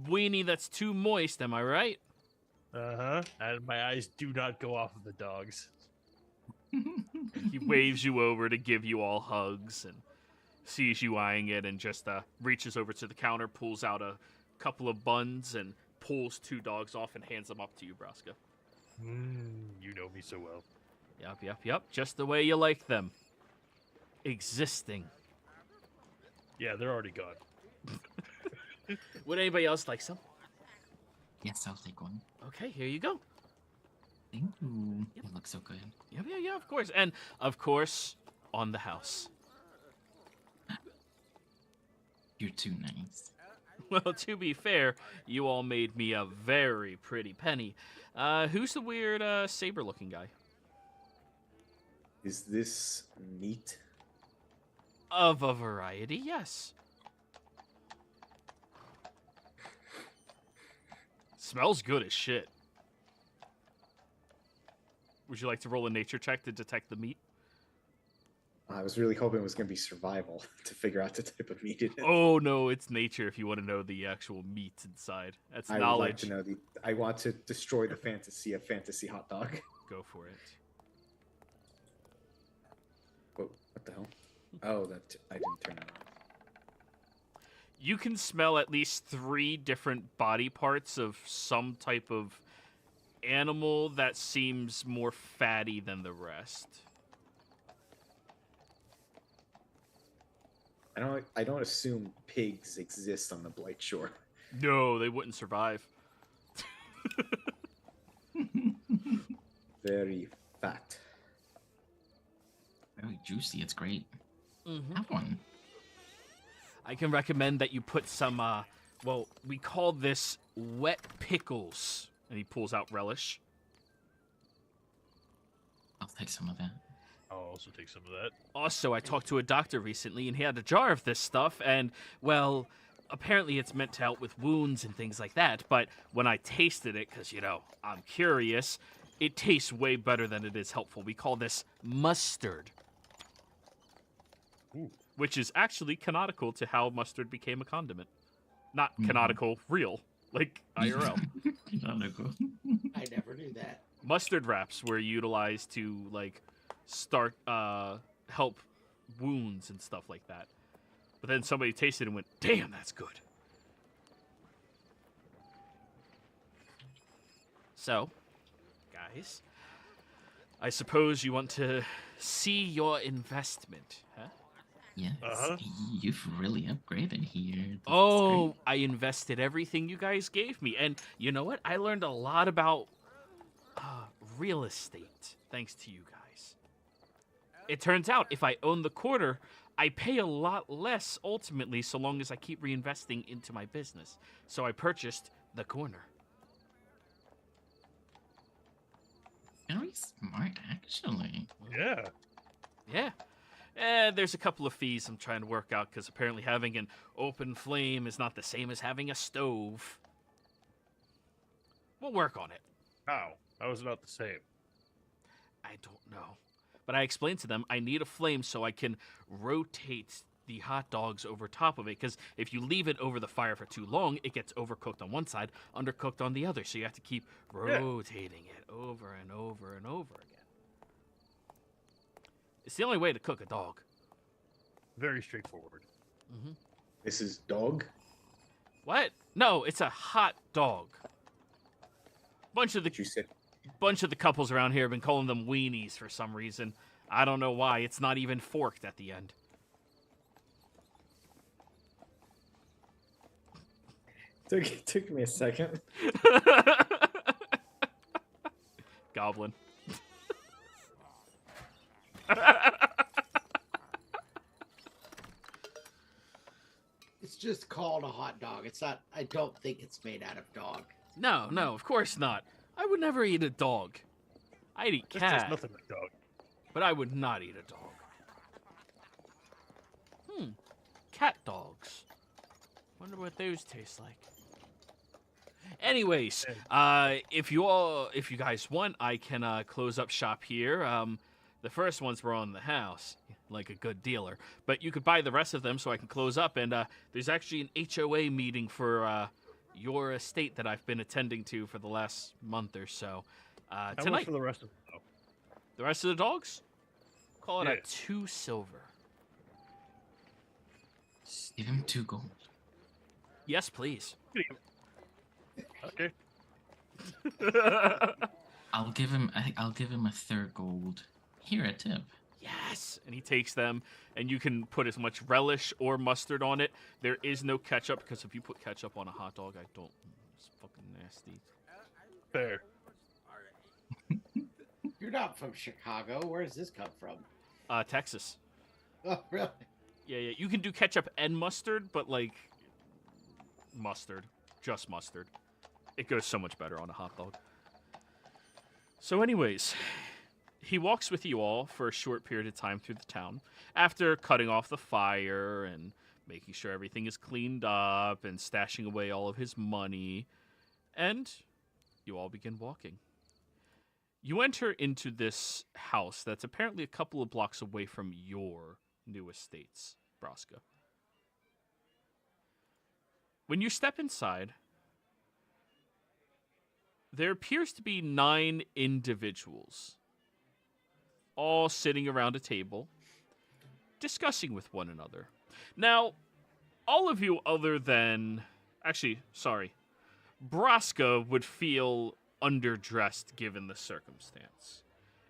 weenie that's too moist, am I right? Uh-huh. And my eyes do not go off of the dogs. He waves you over to give you all hugs and sees you eyeing it and just reaches over to the counter, pulls out a couple of buns and pulls 2 dogs off and hands them up to you, Brasca. You know me so well. Yep. Just the way you like them. Existing. Yeah, they're already gone. Would anybody else like some? Yes, I'll take one. Okay, here you go. Thank you. Yep. It looks so good. Yeah, of course. And, of course, on the house. You're too nice. Well, to be fair, you all made me a very pretty penny. Who's the weird, saber-looking guy? Is this meat? Of a variety, yes. Smells good as shit. Would you like to roll a nature check to detect the meat? I was really hoping it was going to be survival to figure out the type of meat it is. Oh no, it's nature if you want to know the actual meat inside. That's I knowledge. would like to know the. I want to destroy the fantasy of fantasy hot dog. Go for it. Whoa, what the hell? Oh, that I didn't turn it on. You can smell at least 3 different body parts of some type of animal that seems more fatty than the rest. I don't assume pigs exist on the Blight Shore. No, they wouldn't survive. Very fat. Very juicy. It's great. Mm-hmm. Have one. I can recommend that you put some, well, we call this wet pickles. And he pulls out relish. I'll take some of that. I'll also take some of that. Also, I talked to a doctor recently, and he had a jar of this stuff, and, well, apparently it's meant to help with wounds and things like that, but when I tasted it, because, you know, I'm curious, it tastes way better than it is helpful. We call this mustard. Ooh. Which is actually canonical to how mustard became a condiment. Not canonical, real, like IRL. Canonical. I never knew that. Mustard wraps were utilized to, like, start, help wounds and stuff like that. But then somebody tasted it and went, damn, that's good. So, guys, I suppose you want to see your investment, huh? Yes, Uh-huh. you've really upgraded here. This is Oh, great. I invested everything you guys gave me. And you know what? I learned a lot about uh, real estate thanks to you guys. It turns out if I own the quarter, I pay a lot less ultimately so long as I keep reinvesting into my business. So I purchased the corner. Very smart, actually. Yeah. Yeah. There's a couple of fees I'm trying to work out because apparently having an open flame is not the same as having a stove. We'll work on it. How? How is it not the same? I don't know. But I explained to them I need a flame so I can rotate the hot dogs over top of it. Because if you leave it over the fire for too long, it gets overcooked on one side, undercooked on the other. So you have to keep rotating it over and over and over again. It's the only way to cook a dog. Very straightforward. This is dog. What? No, it's a hot dog. Bunch of You said the couples around here have been calling them weenies for some reason. I don't know why. It's not even forked at the end. took me a second. Goblin. It's just called a hot dog. It's not. I don't think it's made out of dog. No, of course not. I would never eat a dog. I'd eat This cat, tastes nothing like dog. but I would not eat a dog. Cat dogs. Wonder what those taste like. Anyways, if you guys want, I can close up shop here. The first ones were on the house, like a good dealer. But you could buy the rest of them so I can close up. And there's actually an HOA meeting for your estate that I've been attending to for the last month or so. How much Tonight, for the rest of them, though? the rest of the dogs, call it Yeah. a 2 silver. Give him 2 gold. Yes, please. Okay. I'll give him a third gold. Here, a tip. Yes, and he takes them, and you can put as much relish or mustard on it. There is no ketchup because if you put ketchup on a hot dog, I don't. It's fucking nasty. Fair. You're not from Chicago. Where does this come from? Texas. Oh, really? Yeah. You can do ketchup and mustard, but like mustard, just mustard. It goes so much better on a hot dog. So, anyways, he walks with you all for a short period of time through the town after cutting off the fire and making sure everything is cleaned up and stashing away all of his money. And you all begin walking. You enter into this house that's apparently a couple of blocks away from your new estates, Braska. When you step inside, there appears to be 9 individuals, all sitting around a table, discussing with one another. Now, all of you other than... Actually, sorry. Braska would feel underdressed given the circumstance.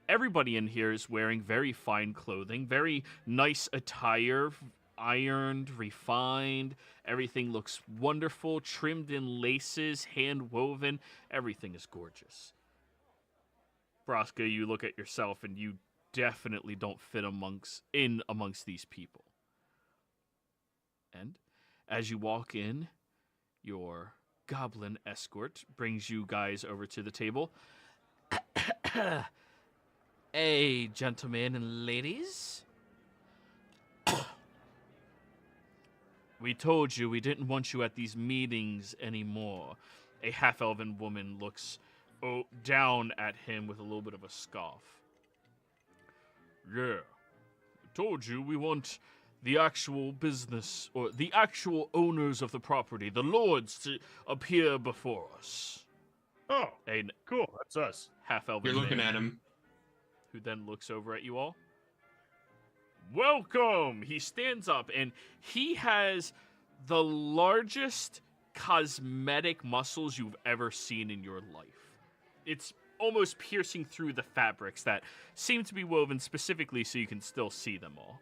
Everybody in here is wearing very fine clothing, very nice attire, ironed, refined. Everything looks wonderful, trimmed in laces, hand woven. Everything is gorgeous. Braska, you look at yourself and you definitely don't fit amongst these people. And as you walk in, your goblin escort brings you guys over to the table. Hey, gentlemen and ladies. We told you we didn't want you at these meetings anymore. A half-elven woman looks down at him with a little bit of a scoff. Yeah, I told you we want the actual business, or the actual owners of the property, the lords, to appear before us. Oh, A cool. That's us. half-elven You're looking man, at him. who then looks over at you all. Welcome! He stands up, and he has the largest cosmetic muscles you've ever seen in your life. It's almost piercing through the fabrics that seem to be woven specifically so you can still see them all.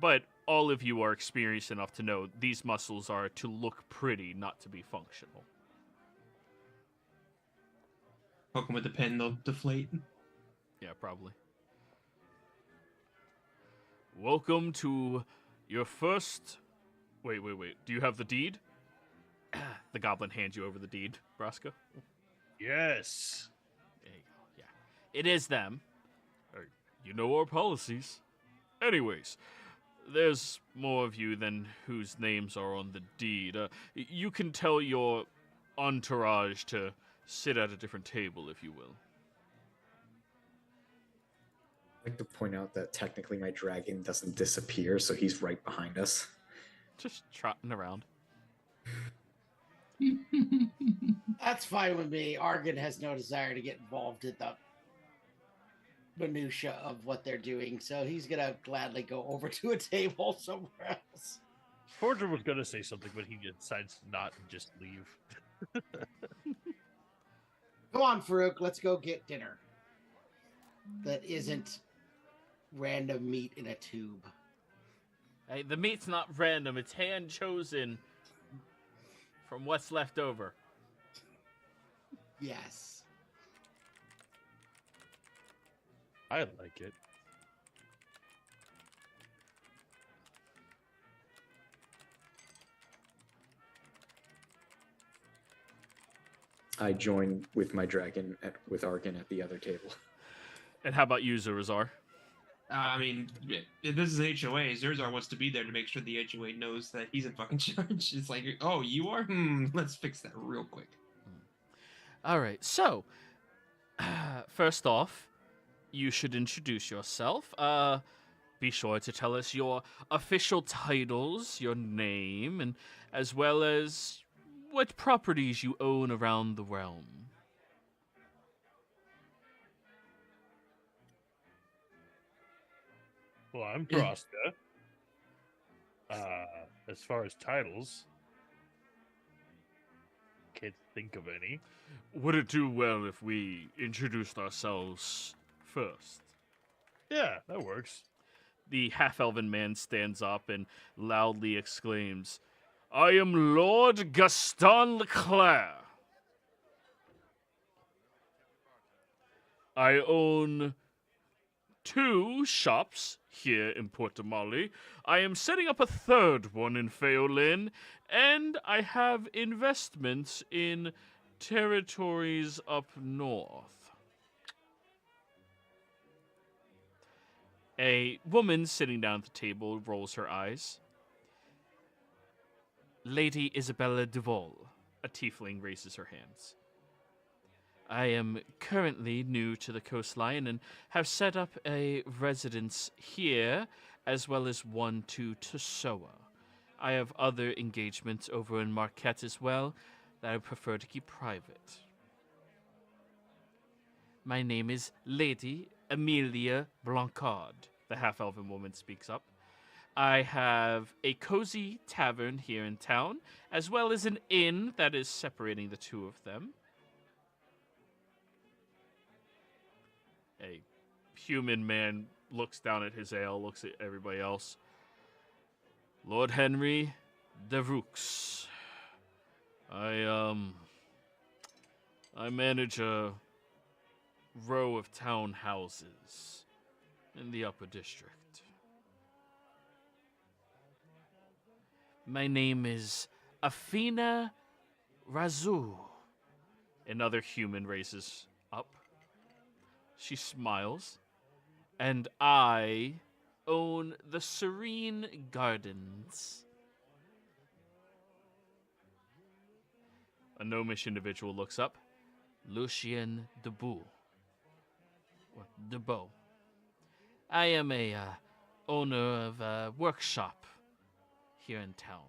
But all of you are experienced enough to know these muscles are to look pretty, not to be functional. Poke him with a pen, they'll deflate. Yeah, probably. Welcome to your first... Wait. Do you have the deed? The goblin hands you over the deed, Braska. Yes. There you go. Yeah. It is them. You know our policies. Anyways, there's more of you than whose names are on the deed. You can tell your entourage to sit at a different table, if you will. I'd like to point out that technically my dragon doesn't disappear, so he's right behind us. Just trotting around. That's fine with me. Argon has no desire to get involved in the minutia of what they're doing, so he's gonna gladly go over to a table somewhere else. Forger was gonna say something, but he decides to not and just leave. Come on, Farouk, let's go get dinner. That isn't random meat in a tube. Hey, the meat's not random. It's hand-chosen from what's left over. Yes. I like it. I join with my dragon with Argon at the other table. And how about you, Zurazar? I mean, if this is an HOA, Zerzar wants to be there to make sure the HOA knows that he's in fucking charge. It's like, oh, you are? Let's fix that real quick. All right, so, first off, you should introduce yourself. Be sure to tell us your official titles, your name, and as well as what properties you own around the realm. Well, I'm Braska. As far as titles, can't think of any. Would it do well if we introduced ourselves first? Yeah, that works. The half-elven man stands up and loudly exclaims, I am Lord Gaston Leclerc. I own 2 shops here in Portamali. I am setting up a 3rd one in Feolin, and I have investments in territories up north. A woman sitting down at the table rolls her eyes. Lady Isabella Duval, a tiefling, raises her hands. I am currently new to the coastline and have set up a residence here, as well as one to Tosoa. I have other engagements over in Marquette as well that I prefer to keep private. My name is Lady Amelia Blancard, the half-elven woman speaks up. I have a cozy tavern here in town, as well as an inn that is separating the two of them. A human man looks down at his ale, looks at everybody else. Lord Henry de Roux. I manage a row of townhouses in the Upper District. My name is Afina Razou. Another human raises up. She smiles. And I own the Serene Gardens. A gnomish individual looks up. Lucien Debeau. Or Debeau. I am a owner of a workshop here in town.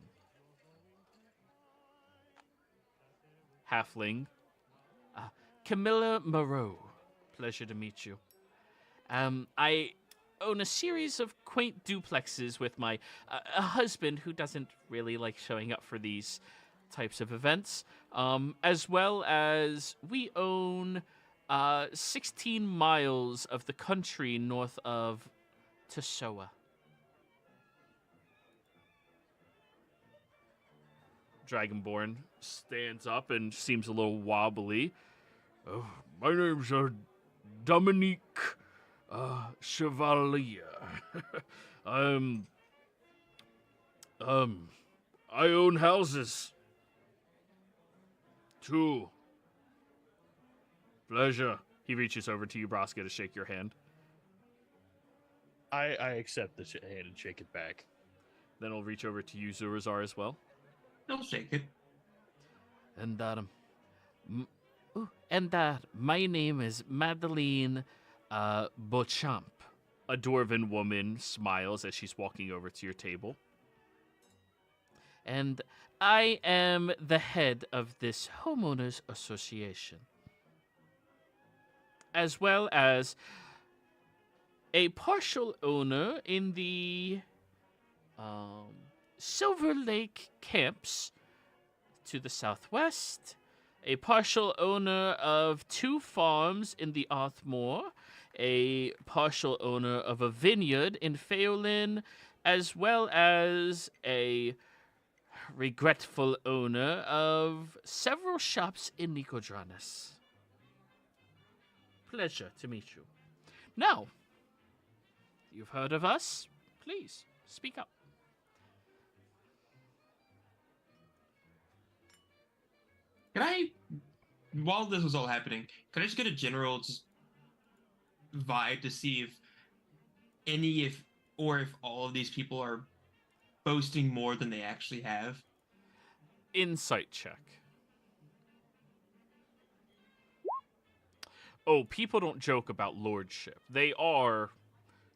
Halfling. Camilla Moreau. Pleasure to meet you. I own a series of quaint duplexes with my a husband who doesn't really like showing up for these types of events, as well as we own 16 miles of the country north of Tosoa. Dragonborn stands up and seems a little wobbly. My name's Dominique Chevalier. I own houses. 2. Pleasure. He reaches over to you, Braska, to shake your hand. I accept the hand and shake it back. Then he'll reach over to you, Zurazar, as well. I'll shake it. And my name is Madeline Beauchamp. A dwarven woman smiles as she's walking over to your table. And I am the head of this homeowners association, as well as a partial owner in the Silver Lake camps to the southwest, a partial owner of 2 farms in the Arthmore, a partial owner of a vineyard in Pheolin, as well as a regretful owner of several shops in Nicodranas. Pleasure to meet you. Now, you've heard of us? Please, speak up. Can I, while this was all happening, can I just get a general just vibe to see if any, if all of these people are boasting more than they actually have? Insight check. Oh, people don't joke about lordship. They are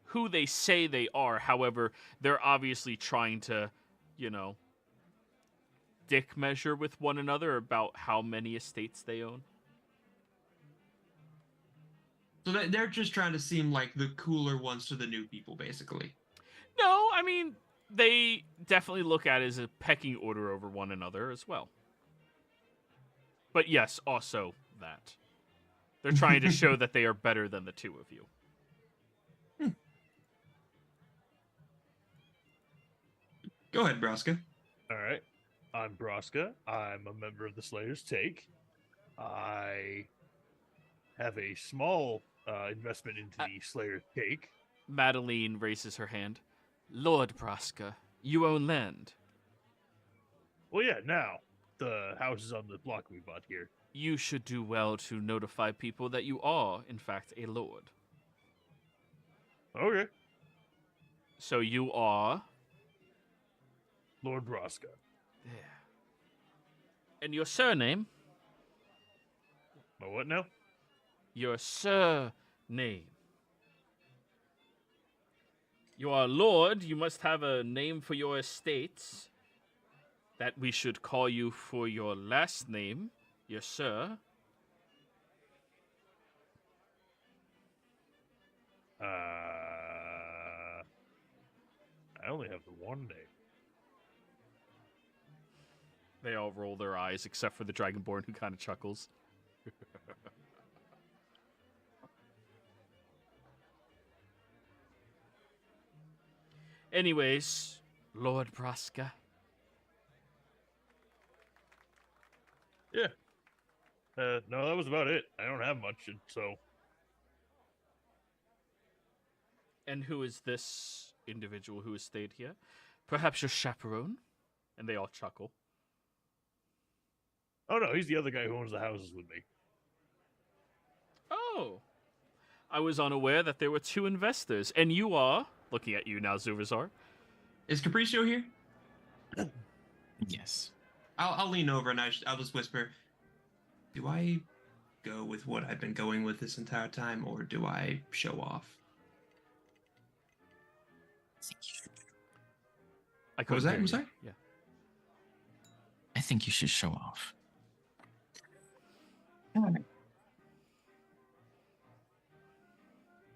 who they say they are. However, they're obviously trying to, dick measure with one another about how many estates they own. So they're just trying to seem like the cooler ones to the new people, basically. No, I mean, they definitely look at it as a pecking order over one another as well. But yes, also that. They're trying to show that they are better than the 2 of you. Go ahead, Braska. All right. I'm Braska. I'm a member of the Slayer's Take. I have a small investment into the Slayer's Take. Madeline raises her hand. Lord Braska, you own land. Well, yeah, now. The house is on the block we bought here. You should do well to notify people that you are, in fact, a lord. Okay. So you are... Lord Braska. There. And your surname? My what now? Your surname. You are a lord. You must have a name for your estates. That we should call you for your last name. Yes, sir. I only have the one name. They all roll their eyes, except for the Dragonborn, who kind of chuckles. Anyways, Lord Braska. Yeah. No, that was about it. I don't have much, so... And who is this individual who has stayed here? Perhaps your chaperone? And they all chuckle. Oh, no, he's the other guy who owns the houses with me. Oh. I was unaware that there were 2 investors. And you are, looking at you now, Zurazar. Is Capriccio here? Yes. I'll lean over and I'll just whisper, do I go with what I've been going with this entire time, or do I show off? I What was that? couldn't I'm hear sorry? you. Yeah. I think you should show off.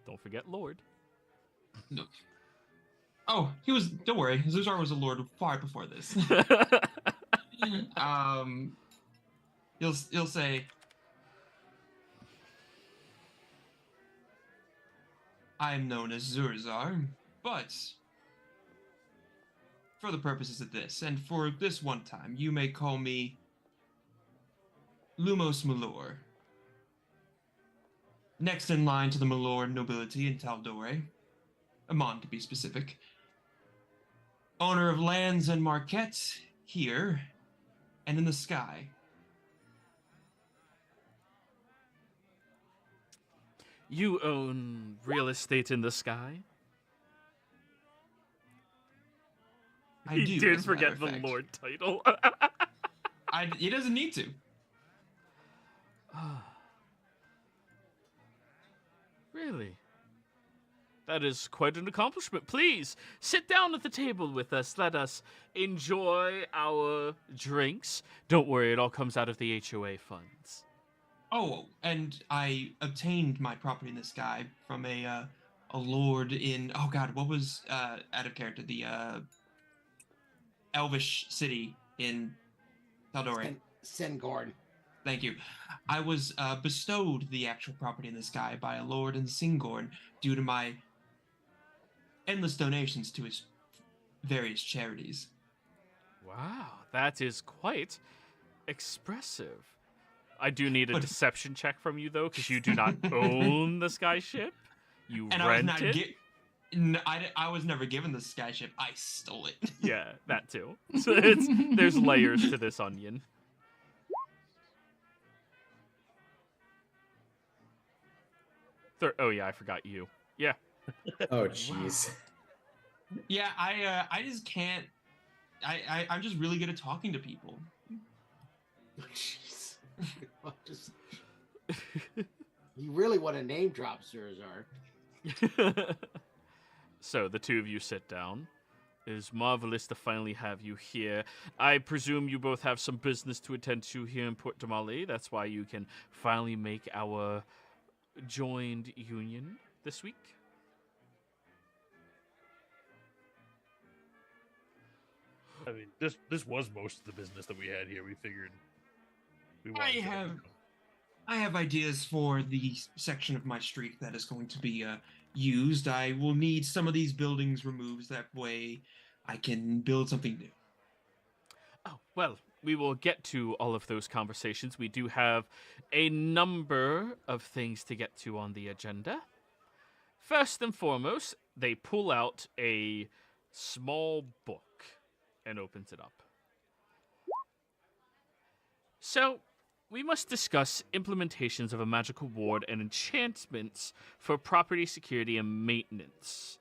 Don't forget Lord. No. Oh, don't worry, Zuzar was a lord far before this. You'll say, I am known as Zurzar, but for the purposes of this, and for this one time, you may call me Lumos Malor. Next in line to the Malor nobility in Tal'Dorei, Amon to be specific. Owner of lands and marquettes here and in the sky. You own real estate in the sky? I He do, did as a matter forget of the fact. Lord title. He doesn't need to. Really? That is quite an accomplishment. Please, sit down at the table with us. Let us enjoy our drinks. Don't worry, it all comes out of the HOA funds. Oh, and I obtained my property in the sky from a lord in, oh god, what was, out of character, the elvish city in Tal'Dorei. Sengorn. Thank you. I was bestowed the actual property in the sky by a lord in Singorn due to my endless donations to his various charities. Wow, that is quite expressive. I do need a But- deception check from you, though, because you do not own the skyship. You And rent I was not I was never given the skyship. I stole it. Yeah, that too. So there's layers to this onion. Oh yeah, I forgot you. Yeah. Oh, jeez. Yeah, I just can't. I'm just really good at talking to people. Jeez. Just- You really want to name drop, Surazar. So the two of you sit down. It is marvelous to finally have you here. I presume you both have some business to attend to here in Port Damali. That's why you can finally make our joined union this week. I mean, this was most of the business that we had here. We figured we I wanted to have ideas for the section of my street that is going to be used. I will need some of these buildings removed. That way, I can build something new. Oh, well, we will get to all of those conversations. We do have a number of things to get to on the agenda. First and foremost, they pull out a small book and opens it up. So, we must discuss implementations of a magical ward and enchantments for property security and maintenance.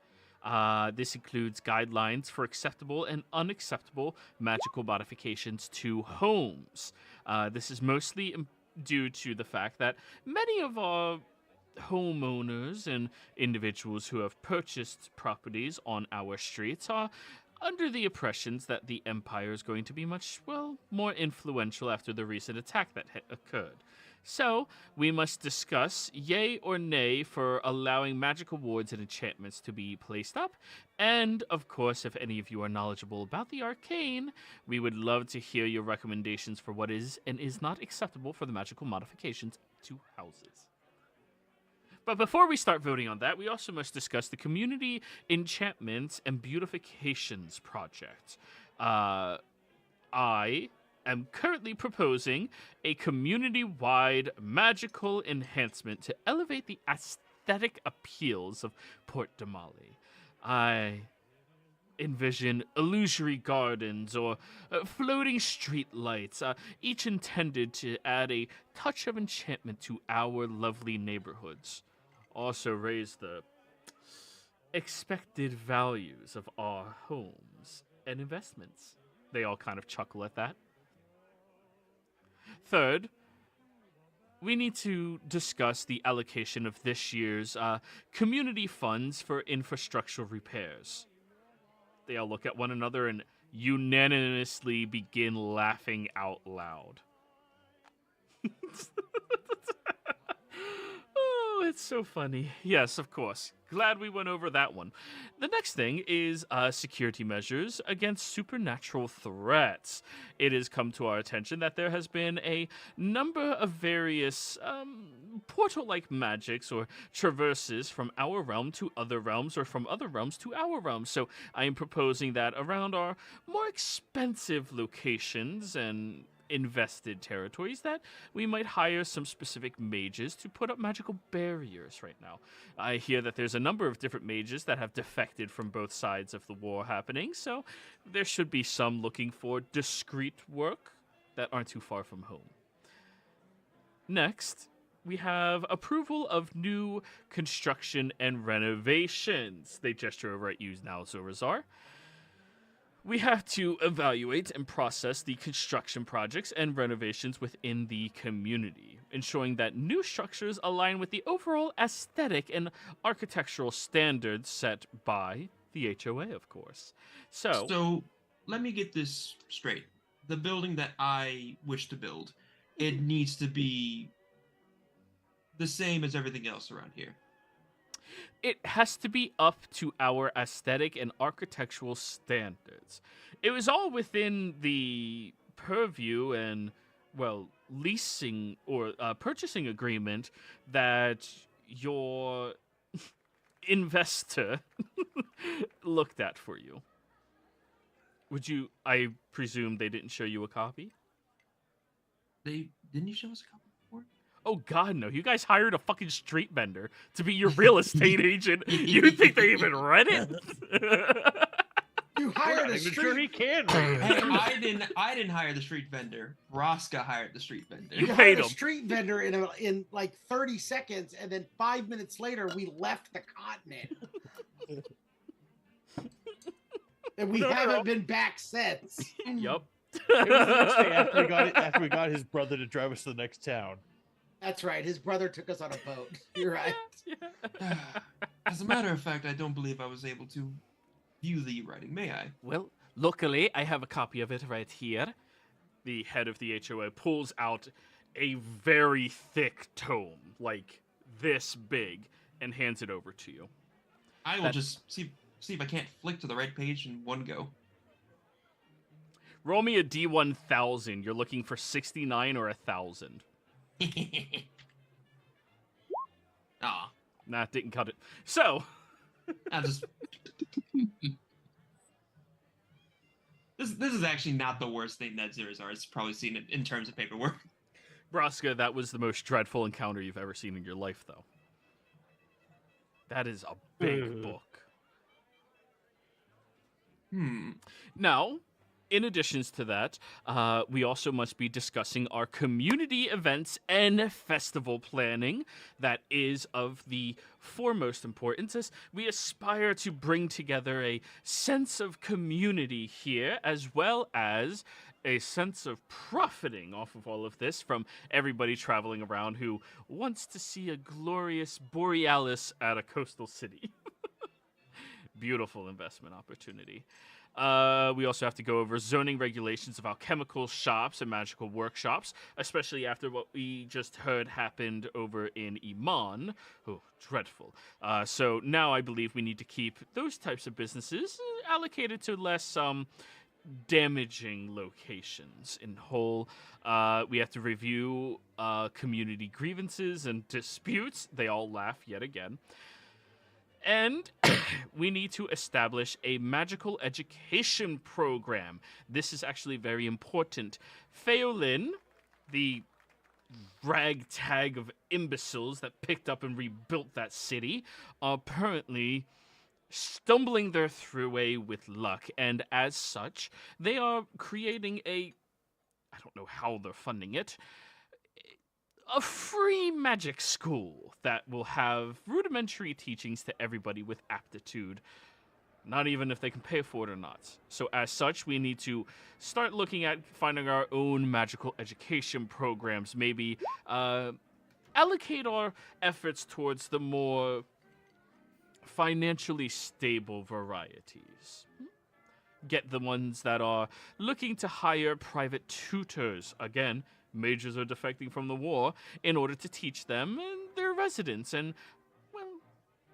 This includes guidelines for acceptable and unacceptable magical modifications to homes. This is mostly due to the fact that many of our homeowners and individuals who have purchased properties on our streets are under the impressions that the Empire is going to be much, well, more influential after the recent attack that occurred. So, we must discuss yay or nay for allowing magical wards and enchantments to be placed up. And, of course, if any of you are knowledgeable about the arcane, we would love to hear your recommendations for what is and is not acceptable for the magical modifications to houses. But before we start voting on that, we also must discuss the Community Enchantments and Beautifications Project. I am currently proposing a community-wide magical enhancement to elevate the aesthetic appeals of Port Damali. I envision illusory gardens or floating street lights, each intended to add a touch of enchantment to our lovely neighborhoods. Also raise the expected values of our homes and investments. They all kind of chuckle at that. Third, we need to discuss the allocation of this year's community funds for infrastructural repairs. They all look at one another and unanimously begin laughing out loud. Oh, it's so funny. Yes, of course. Glad we went over that one. The next thing is security measures against supernatural threats. It has come to our attention that there has been a number of various portal-like magics or traverses from our realm to other realms or from other realms to our realm. So I am proposing that around our more expensive locations and invested territories that we might hire some specific mages to put up magical barriers right now. I hear that there's a number of different mages that have defected from both sides of the war happening, so there should be some looking for discreet work that aren't too far from home. Next, we have approval of new construction and renovations. They gesture over at you now, Zorazar. We have to evaluate and process the construction projects and renovations within the community, ensuring that new structures align with the overall aesthetic and architectural standards set by the HOA, of course. So let me get this straight. The building that I wish to build, it needs to be the same as everything else around here. It has to be up to our aesthetic and architectural standards. It was all within the purview and, well, leasing or purchasing agreement that your investor looked at for you. I presume they didn't show you a copy? Didn't you show us a copy before? Oh, God, no. You guys hired a fucking street vendor to be your real estate agent. You think they even read it? You hired a I'm sure he street. can. Hey, I didn't hire the street vendor. Rosca hired the street vendor. You You paid hired a him. street vendor in like 30 seconds, and then 5 minutes later, we left the continent. And we No, haven't been back since. Yup. It was the next day after we got his brother to drive us to the next town. That's right. His brother took us on a boat. You're right. As a matter of fact, I don't believe I was able to view the writing. May I? Well, luckily, I have a copy of it right here. The head of the HOA pulls out a very thick tome, like this big, and hands it over to you. I will just see if I can't flick to the right page in one go. Roll me a D1000. You're looking for 69 or 1,000. Ah, Nah, didn't cut it. So, I'll just. This is actually not the worst thing that Zorazar has probably seen in terms of paperwork. Braska, that was the most dreadful encounter you've ever seen in your life, though. That is a big book. Now, in addition to that, we also must be discussing our community events and festival planning. That is of the foremost importance, as we aspire to bring together a sense of community here, as well as a sense of profiting off of all of this from everybody traveling around who wants to see a glorious borealis at a coastal city. Beautiful investment opportunity. We also have to go over zoning regulations of alchemical shops and magical workshops, especially after what we just heard happened over in Iman. Oh, dreadful. So now I believe we need to keep those types of businesses allocated to less damaging locations in whole. We have to review community grievances and disputes. They all laugh yet again. And we need to establish a magical education program. This is actually very important. Pheolin, the ragtag of imbeciles that picked up and rebuilt that city, are apparently stumbling their throughway with luck. And as such, they are creating I don't know how they're funding it, a free magic school that will have rudimentary teachings to everybody with aptitude, not even if they can pay for it or not. So as such, we need to start looking at finding our own magical education programs, maybe allocate our efforts towards the more financially stable varieties. Get the ones that are looking to hire private tutors. Again, mages are defecting from the war in order to teach them and their residents and, well,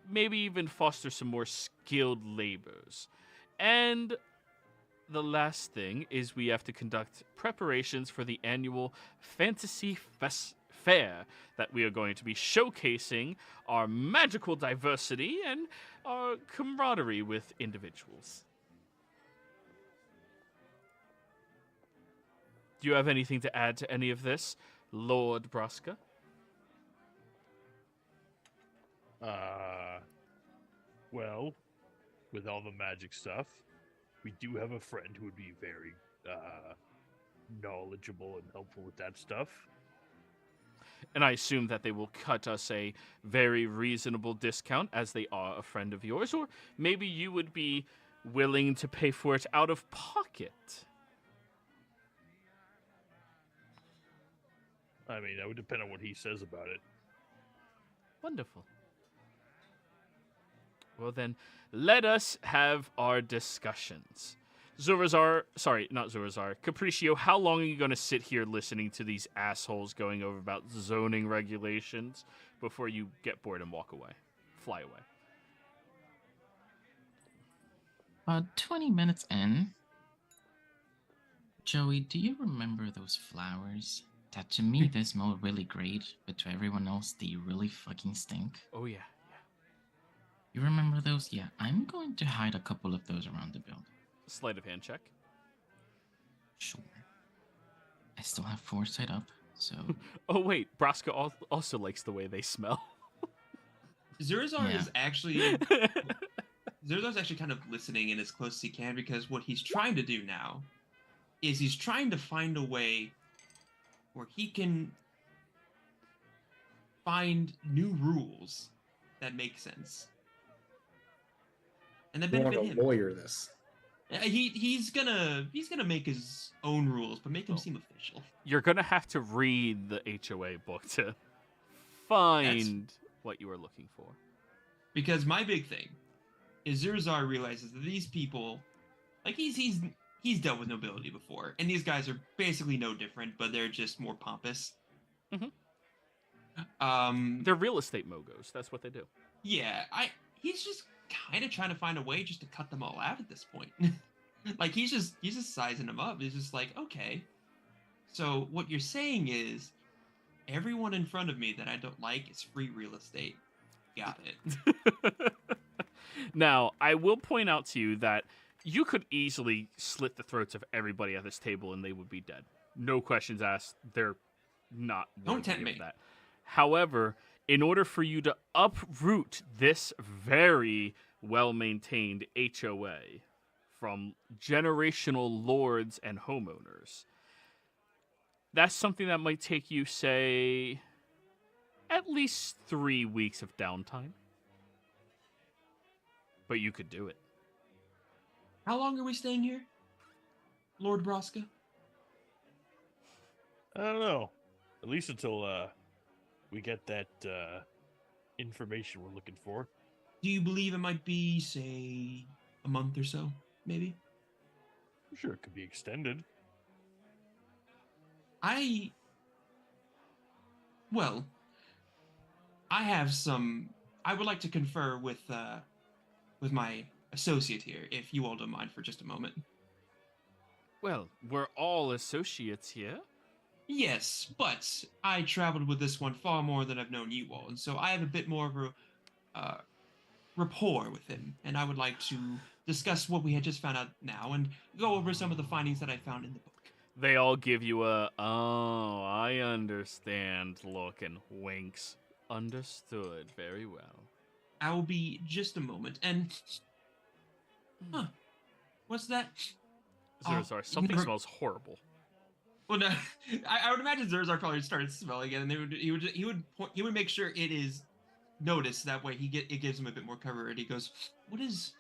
maybe even foster some more skilled labors. And the last thing is we have to conduct preparations for the annual Fantasy fair that we are going to be showcasing our magical diversity and our camaraderie with individuals. Do you have anything to add to any of this, Lord Braska? Well, with all the magic stuff, we do have a friend who would be very knowledgeable and helpful with that stuff. And I assume that they will cut us a very reasonable discount as they are a friend of yours, or maybe you would be willing to pay for it out of pocket. I mean, that would depend on what he says about it. Wonderful. Well then, let us have our discussions. Capriccio, how long are you going to sit here listening to these assholes going over about zoning regulations before you get bored and walk away? Fly away. 20 minutes in. Joey, do you remember those flowers? That to me they smell really great, but to everyone else they really fucking stink. Oh yeah. You remember those? Yeah, I'm going to hide a couple of those around the building. Sleight of hand check. Sure. I still have foresight up, so... Oh wait, Braska also likes the way they smell. Zurazar is actually... Zurazar's actually kind of listening in as close as he can, because what he's trying to do now is he's trying to find a way where he can find new rules that make sense. And that You want benefit to him. lawyer this. He's gonna make his own rules, but make them seem official. You're gonna have to read the HOA book to find what you are looking for. Because my big thing is Zurazar realizes that these people, like he's dealt with nobility before, and these guys are basically no different, but they're just more pompous. Mm-hmm. They're real estate mogos. That's what they do. Yeah, he's just kind of trying to find a way just to cut them all out at this point. Like he's just sizing them up. He's just like, okay, so what you're saying is everyone in front of me that I don't like is free real estate. Got it. Now, I will point out to you that you could easily slit the throats of everybody at this table and they would be dead. No questions asked. They're not Don't tempt worthy me. of that. However, in order for you to uproot this very well-maintained HOA from generational lords and homeowners, that's something that might take you, say, at least 3 weeks of downtime. But you could do it. How long are we staying here, Lord Braska? I don't know. At least until we get that information we're looking for. Do you believe it might be, say, a month or so, maybe? I'm sure it could be extended. I would like to confer with my associate here, if you all don't mind for just a moment. Well, we're all associates here. Yes, but I traveled with this one far more than I've known you all, and so I have a bit more of a rapport with him, and I would like to discuss what we had just found out now and go over some of the findings that I found in the book. They all give you a, oh, I understand look and winks. Understood very well. I will be just a moment, and... Huh. What's that? Zurazar, something smells horrible. Well, no, I would imagine Zurazar probably started smelling it, and he would make sure it is noticed. That way, it gives him a bit more cover, and he goes, "What is?"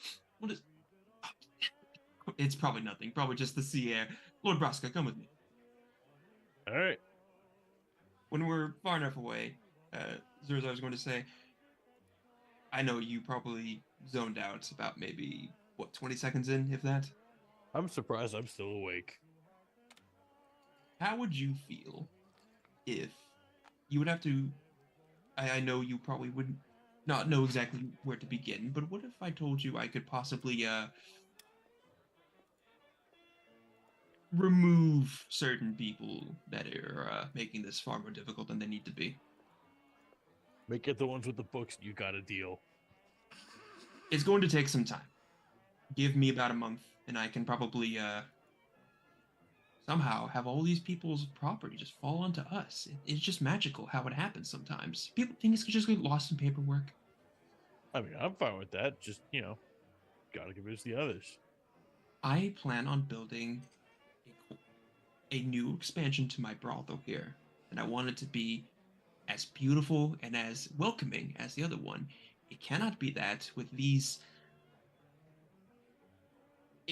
It's probably nothing. Probably just the sea air. Lord Braska, come with me. All right. When we're far enough away, Zurazar was going to say, "I know you probably zoned out about maybe 20 seconds in, if that." I'm surprised I'm still awake. How would you feel if you would have to... I know you probably would not know exactly where to begin, but what if I told you I could possibly remove certain people that are making this far more difficult than they need to be. Make it the ones with the books. You got a deal. It's going to take some time. Give me about a month, and I can probably somehow have all these people's property just fall onto us. It's just magical how it happens sometimes. People things could just get lost in paperwork. I mean, I'm fine with that. Just, gotta convince the others. I plan on building a new expansion to my brothel here, and I want it to be as beautiful and as welcoming as the other one. It cannot be that with these.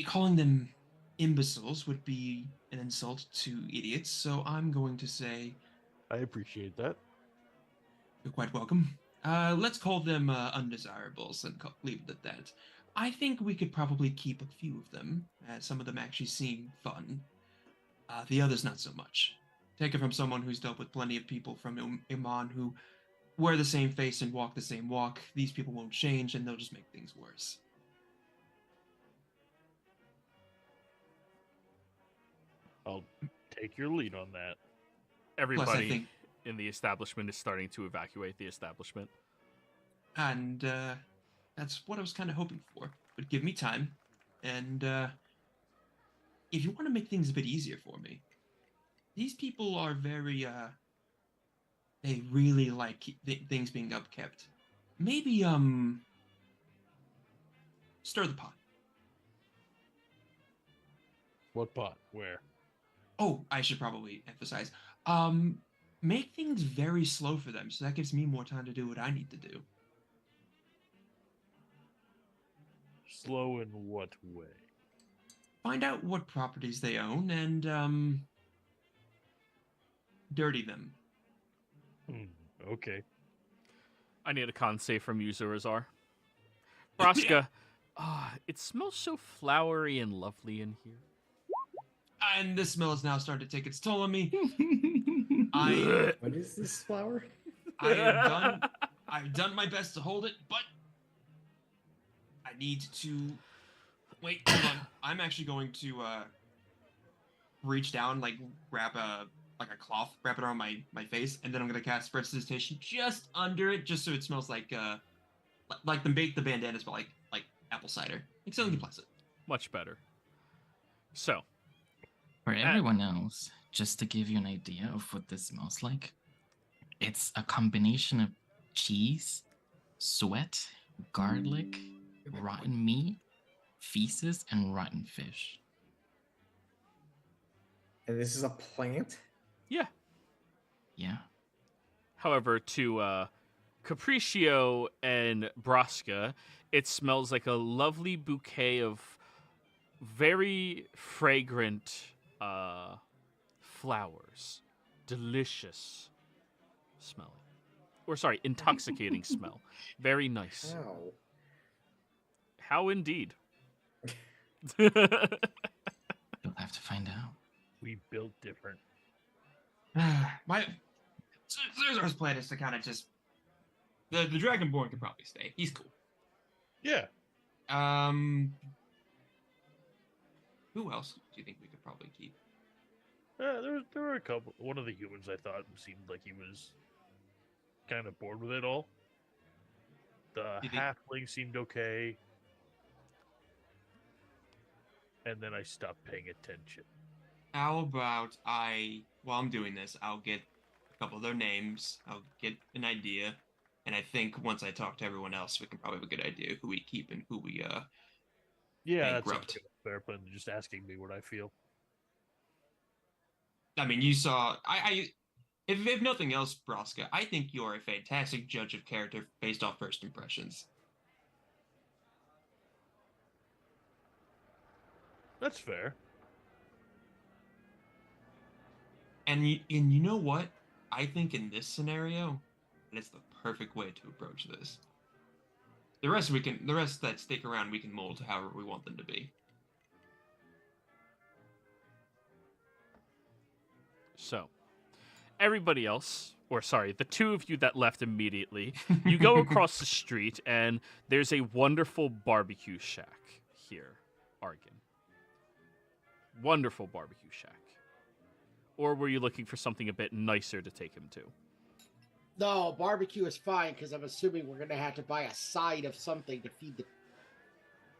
Calling them imbeciles would be an insult to idiots, so I'm going to say I appreciate that. you're quite welcome. Let's call them undesirables and leave it at that. I think we could probably keep a few of them, as some of them actually seem fun. The others not so much. Take it from someone who's dealt with plenty of people from Iman who wear the same face and walk the same walk. These people won't change, and they'll just make things worse. I'll take your lead on that. Everybody think- in the establishment is starting to evacuate the establishment. And that's what I was kind of hoping for. But give me time, and if you want to make things a bit easier for me, these people are very they really like things being upkept. Maybe stir the pot. What pot? Where? Oh, I should probably emphasize. Make things very slow for them, so that gives me more time to do what I need to do. Slow in what way? Find out what properties they own and dirty them. Okay. I need a con save from you, Zurazar. Braska, it smells so flowery and lovely in here. And this smell is now starting to take its toll on me. What is this flower? I've done my best to hold it, but I need to wait. Hold on. I'm actually going to reach down, like grab a cloth, wrap it around my face, and then I'm gonna cast prestidigitation just under it, just so it smells like the bandana smell like apple cider. Like something pleasant. Much better. So, For everyone else, just to give you an idea of what this smells like, it's a combination of cheese, sweat, garlic, rotten meat, feces, and rotten fish. And this is a plant? yeah. Yeah. However, to Capriccio and Braska, it smells like a lovely bouquet of very fragrant flowers. Delicious smelling. Or sorry, intoxicating smell. Very nice. Wow. How indeed. You'll have to find out. We built different. My Zuzar's plan is to kind of just the Dragonborn could probably stay. He's cool. Yeah. Who else do you think we could probably keep? There were a couple. One of the humans I thought seemed like he was kind of bored with it all. The You think- halfling seemed okay. And then I stopped paying attention. How about while I'm doing this, I'll get a couple of their names, I'll get an idea, and I think once I talk to everyone else, we can probably have a good idea who we keep and who we Yeah, that's bankrupt. fair, but just asking me what I feel. I mean, you saw. If nothing else, Braska, I think you're a fantastic judge of character based off first impressions. That's fair. And you know what? I think in this scenario, it's the perfect way to approach this. The rest that stick around, we can mold however we want them to be. So, everybody else, or sorry, the two of you that left immediately, you go across the street and there's a wonderful barbecue shack here, Argon. wonderful barbecue shack? Or were you looking for something a bit nicer to take him to? No, barbecue is fine because I'm assuming we're gonna have to buy a side of something to feed the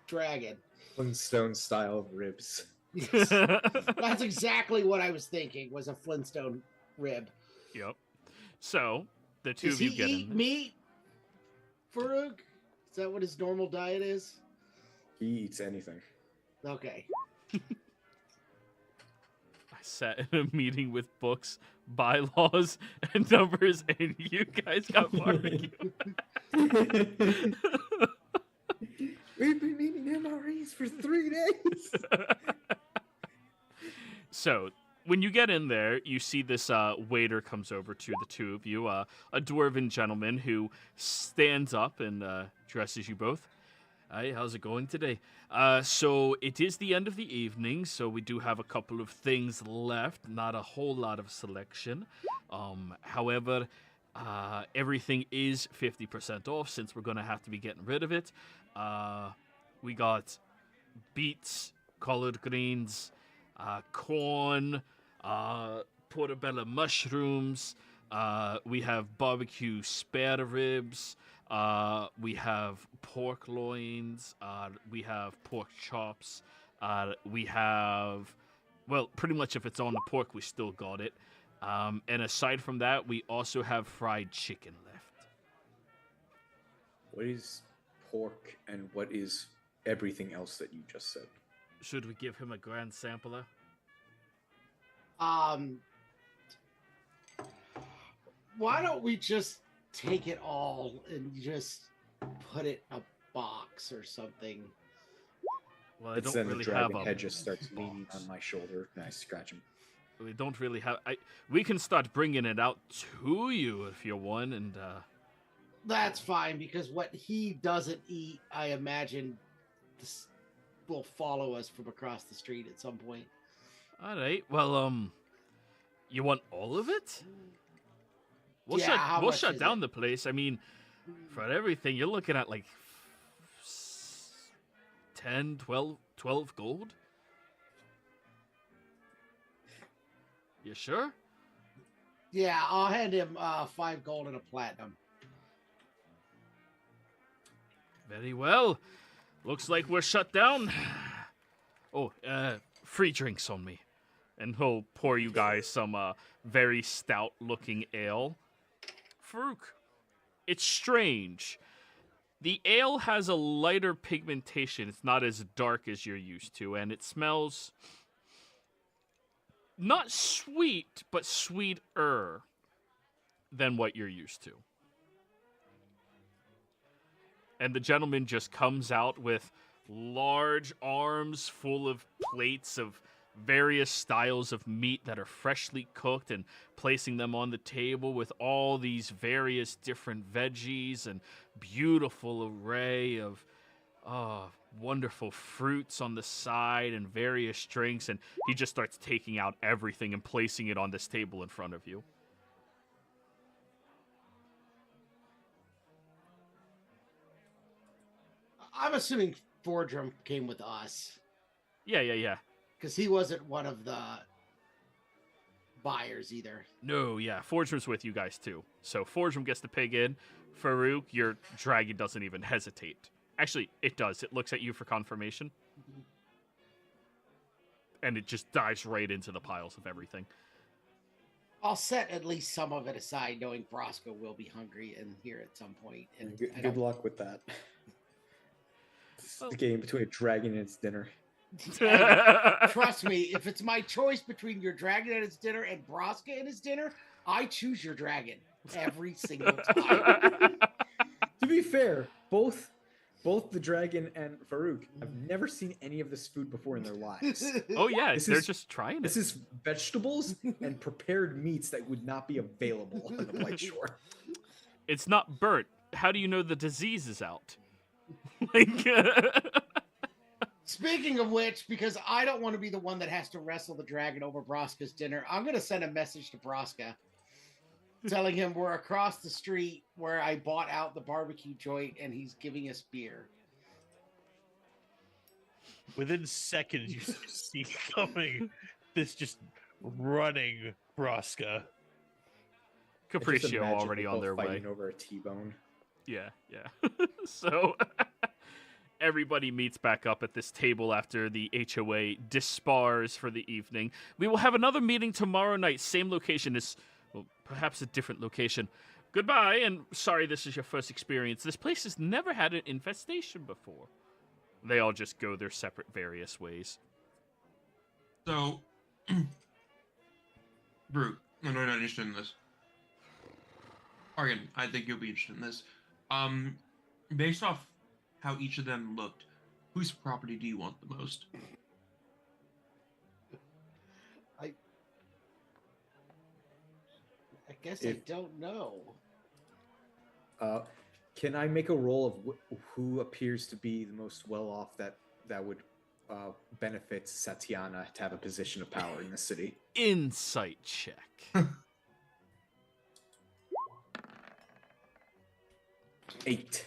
dragon. Flintstone style ribs. Yes. That's exactly what I was thinking. Was a Flintstone rib. Yep. So the two Does of he you get eat in. meat, Farouk? Is that what his normal diet is? He eats anything. Okay. I sat in a meeting with books, bylaws, and numbers, and you guys got barbecue. We've been eating MREs for 3 days. So when you get in there, you see this waiter comes over to the two of you, a dwarven gentleman who stands up and dresses you both. Hi, how's it going today? So it is the end of the evening, so we do have a couple of things left, not a whole lot of selection. However, everything is 50% off since we're going to have to be getting rid of it. We got beets, collard greens, corn, portobello mushrooms. We have barbecue spare ribs. We have pork loins. We have pork chops. We have, well, pretty much if it's on the pork, we still got it. And aside from that, we also have fried chicken left. What is pork and what is everything else that you just said? Should we give him a grand sampler? Why don't we just take it all and just put it in a box or something? Well, I It's don't then the really have dragon a head just starts box. leaning on my shoulder, and I scratch him. We don't really have. We can start bringing it out to you if you want, and That's fine because what he doesn't eat, I imagine, this will follow us from across the street at some point. all right. Well, you want all of it? We'll Yeah, how we'll much shut is down it? the place. I mean, for everything, you're looking at like 10, 12 gold. You sure? Yeah, I'll hand him 5 gold and a platinum. Very well. Looks like we're shut down. Oh, free drinks on me. And he'll pour you guys some very stout-looking ale. Farouk, it's strange. The ale has a lighter pigmentation. It's not as dark as you're used to, and it smells not sweet, but sweeter than what you're used to. And the gentleman just comes out with large arms full of plates of various styles of meat that are freshly cooked and placing them on the table with all these various different veggies and beautiful array of wonderful fruits on the side and various drinks. And he just starts taking out everything and placing it on this table in front of you. I'm assuming Fordrum came with us Yeah. because he wasn't one of the buyers either. No, yeah, Forgeman's with you guys too. So Forgeman gets the pig in. Farouk, your dragon doesn't even hesitate. Actually, it does. It looks at you for confirmation. And it just dives right into the piles of everything. I'll set at least some of it aside, knowing Brosco will be hungry and here at some point. And I Good don't- luck with that. It's Well- the game between a dragon and its dinner. Hey, trust me, if it's my choice between your dragon and its dinner and Brosca and his dinner, I choose your dragon every single time. To be fair, both the dragon and Farouk have never seen any of this food before in their lives. Oh yeah, This they're is- just trying This it. is vegetables and prepared meats that would not be available on the Blight Shore. It's not burnt. How do you know the disease is out? Like, Speaking of which, because I don't want to be the one that has to wrestle the dragon over Brosca's dinner, I'm going to send a message to Brosca telling him we're across the street where I bought out the barbecue joint and he's giving us beer. Within seconds, you see coming this just running Braska. I just Capriccio imagine already they're on both their fighting way. over a T-bone. Yeah. So everybody meets back up at this table after the HOA dispars for the evening. We will have another meeting tomorrow night, same location as, well, perhaps a different location. Goodbye, and sorry this is your first experience. This place has never had an infestation before. They all just go their separate various ways. So, Brute, I know you're not interested in this. Argan, I think you'll be interested in this. Based off how each of them looked, whose property do you want the most? I guess I don't know. Can I make a roll of who appears to be the most well-off that would benefit Satiana to have a position of power in the city? Insight check. 8.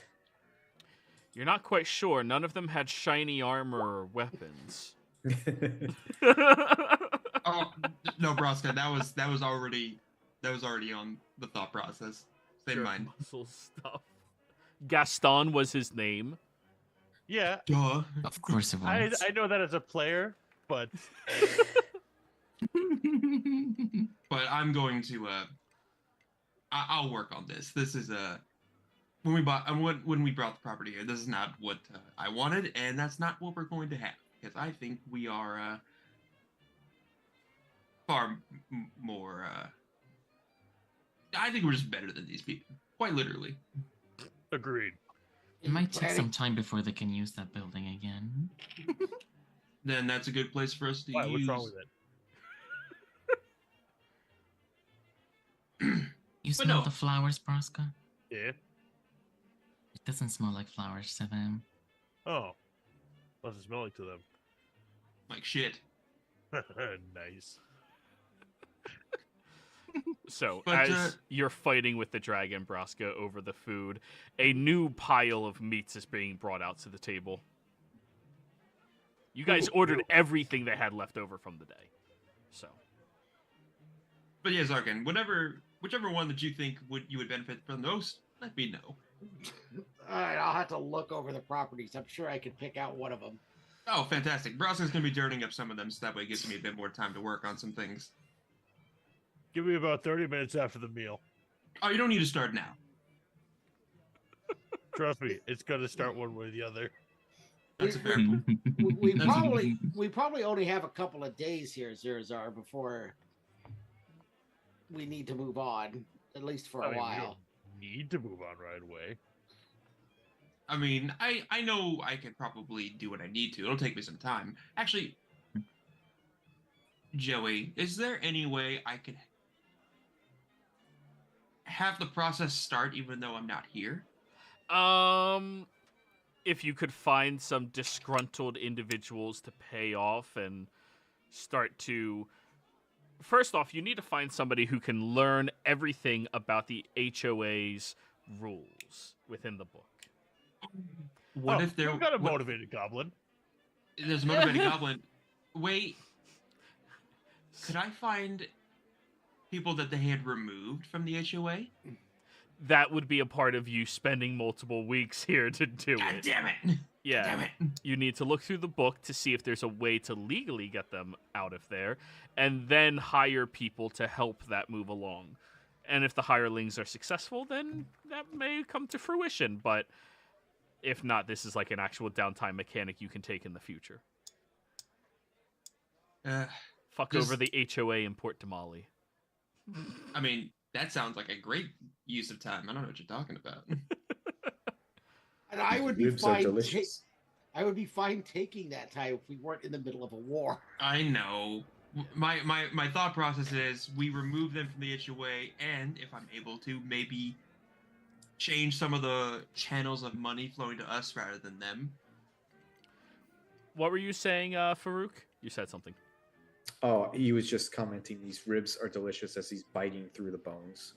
You're not quite sure. None of them had shiny armor or weapons. Oh no, Braska, that was already on the thought process. Same Sure, mind. muscle stuff. Gaston was his name. Yeah, Duh. Of course it was. I know that as a player, but But I'm going to I'll work on this. This is when we brought the property here, this is not what I wanted, and that's not what we're going to have, because I think we are far more I think we're just better than these people, quite literally. agreed. It might take some time before they can use that building again. Then that's a good place for us to Why? use. What's wrong with it? You But smell no. the flowers, Braska? Yeah. It doesn't smell like flowers to them. Oh, what's it smell like to them? Like shit. Nice. So, But, as you're fighting with the dragon, Braska, over the food, a new pile of meats is being brought out to the table. You guys ordered everything they had left over from the day. So, But yeah, Zarkin, whichever one that you think you would benefit from the most, let me know. All right, I'll have to look over the properties. I'm sure I could pick out one of them. Oh, fantastic. Braska's going to be dirtying up some of them, so that way it gives me a bit more time to work on some things. Give me about 30 minutes after the meal. Oh, you don't need to start now. Trust me, it's gonna start one way or the other. That's a fair point. We probably only have a couple of days here, Zirzar, before we need to move on, at least for I a mean, we while. don't need to move on right away. I mean, I know I could probably do what I need to. It'll take me some time. Actually, Joey, is there any way I could have the process start even though I'm not here? if you could find some disgruntled individuals to pay off and start to... First off, you need to find somebody who can learn everything about the HOA's rules within the book. What if there... We've got a what- motivated goblin. There's a motivated goblin. Wait. Could I find people that they had removed from the HOA? That would be a part of you spending multiple weeks here to do God it. damn it! Yeah. Damn it! You need to look through the book to see if there's a way to legally get them out of there, and then hire people to help that move along. And if the hirelings are successful, then that may come to fruition. But if not, this is like an actual downtime mechanic you can take in the future. Fuck Just- over the HOA in Port Damali. I mean, that sounds like a great use of time. I don't know what you're talking about. And I would be Ribs are fine. delicious. I would be fine taking that time if we weren't in the middle of a war. I know. My thought process is we remove them from the HOA, and if I'm able to, maybe change some of the channels of money flowing to us rather than them. What were you saying, Farouk? You said something. Oh, he was just commenting these ribs are delicious as he's biting through the bones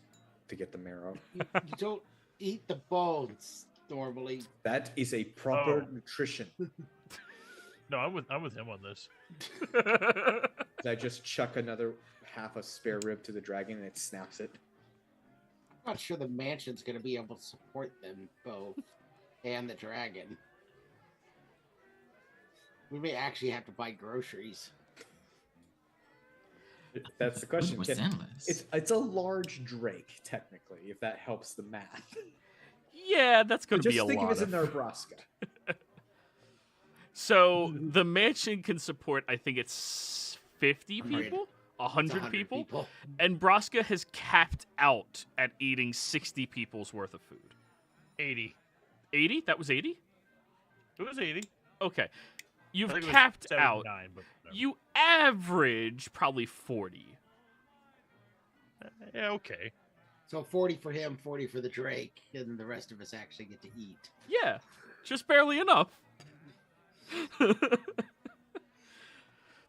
to get the marrow. You don't eat the bones normally. That is a proper Oh. nutrition. No, I'm with him on this. I just chuck another half a spare rib to the dragon and it snaps it. I'm not sure the mansion's going to be able to support them both and the dragon. We may actually have to buy groceries. That's the question. It was endless. It's a large drake, technically, if that helps the math. Yeah, that's going to be a Just think lot of it as in Nebraska. So the mansion can support, I think it's 50 100. people? It's 100 people? And Braska has capped out at eating 60 people's worth of food. 80. 80? That was 80? It was 80. Okay. You've I think it was capped out. 79, but whatever. You average probably 40. Yeah, okay. So 40 for him, 40 for the Drake, and the rest of us actually get to eat. Yeah, just barely enough.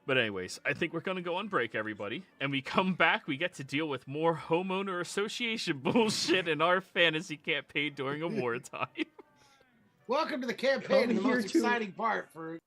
But anyways, I think we're going to go on break, everybody. And we come back, we get to deal with more homeowner association bullshit in our fantasy campaign during a wartime. Welcome to the campaign, Come the here most to- exciting part for...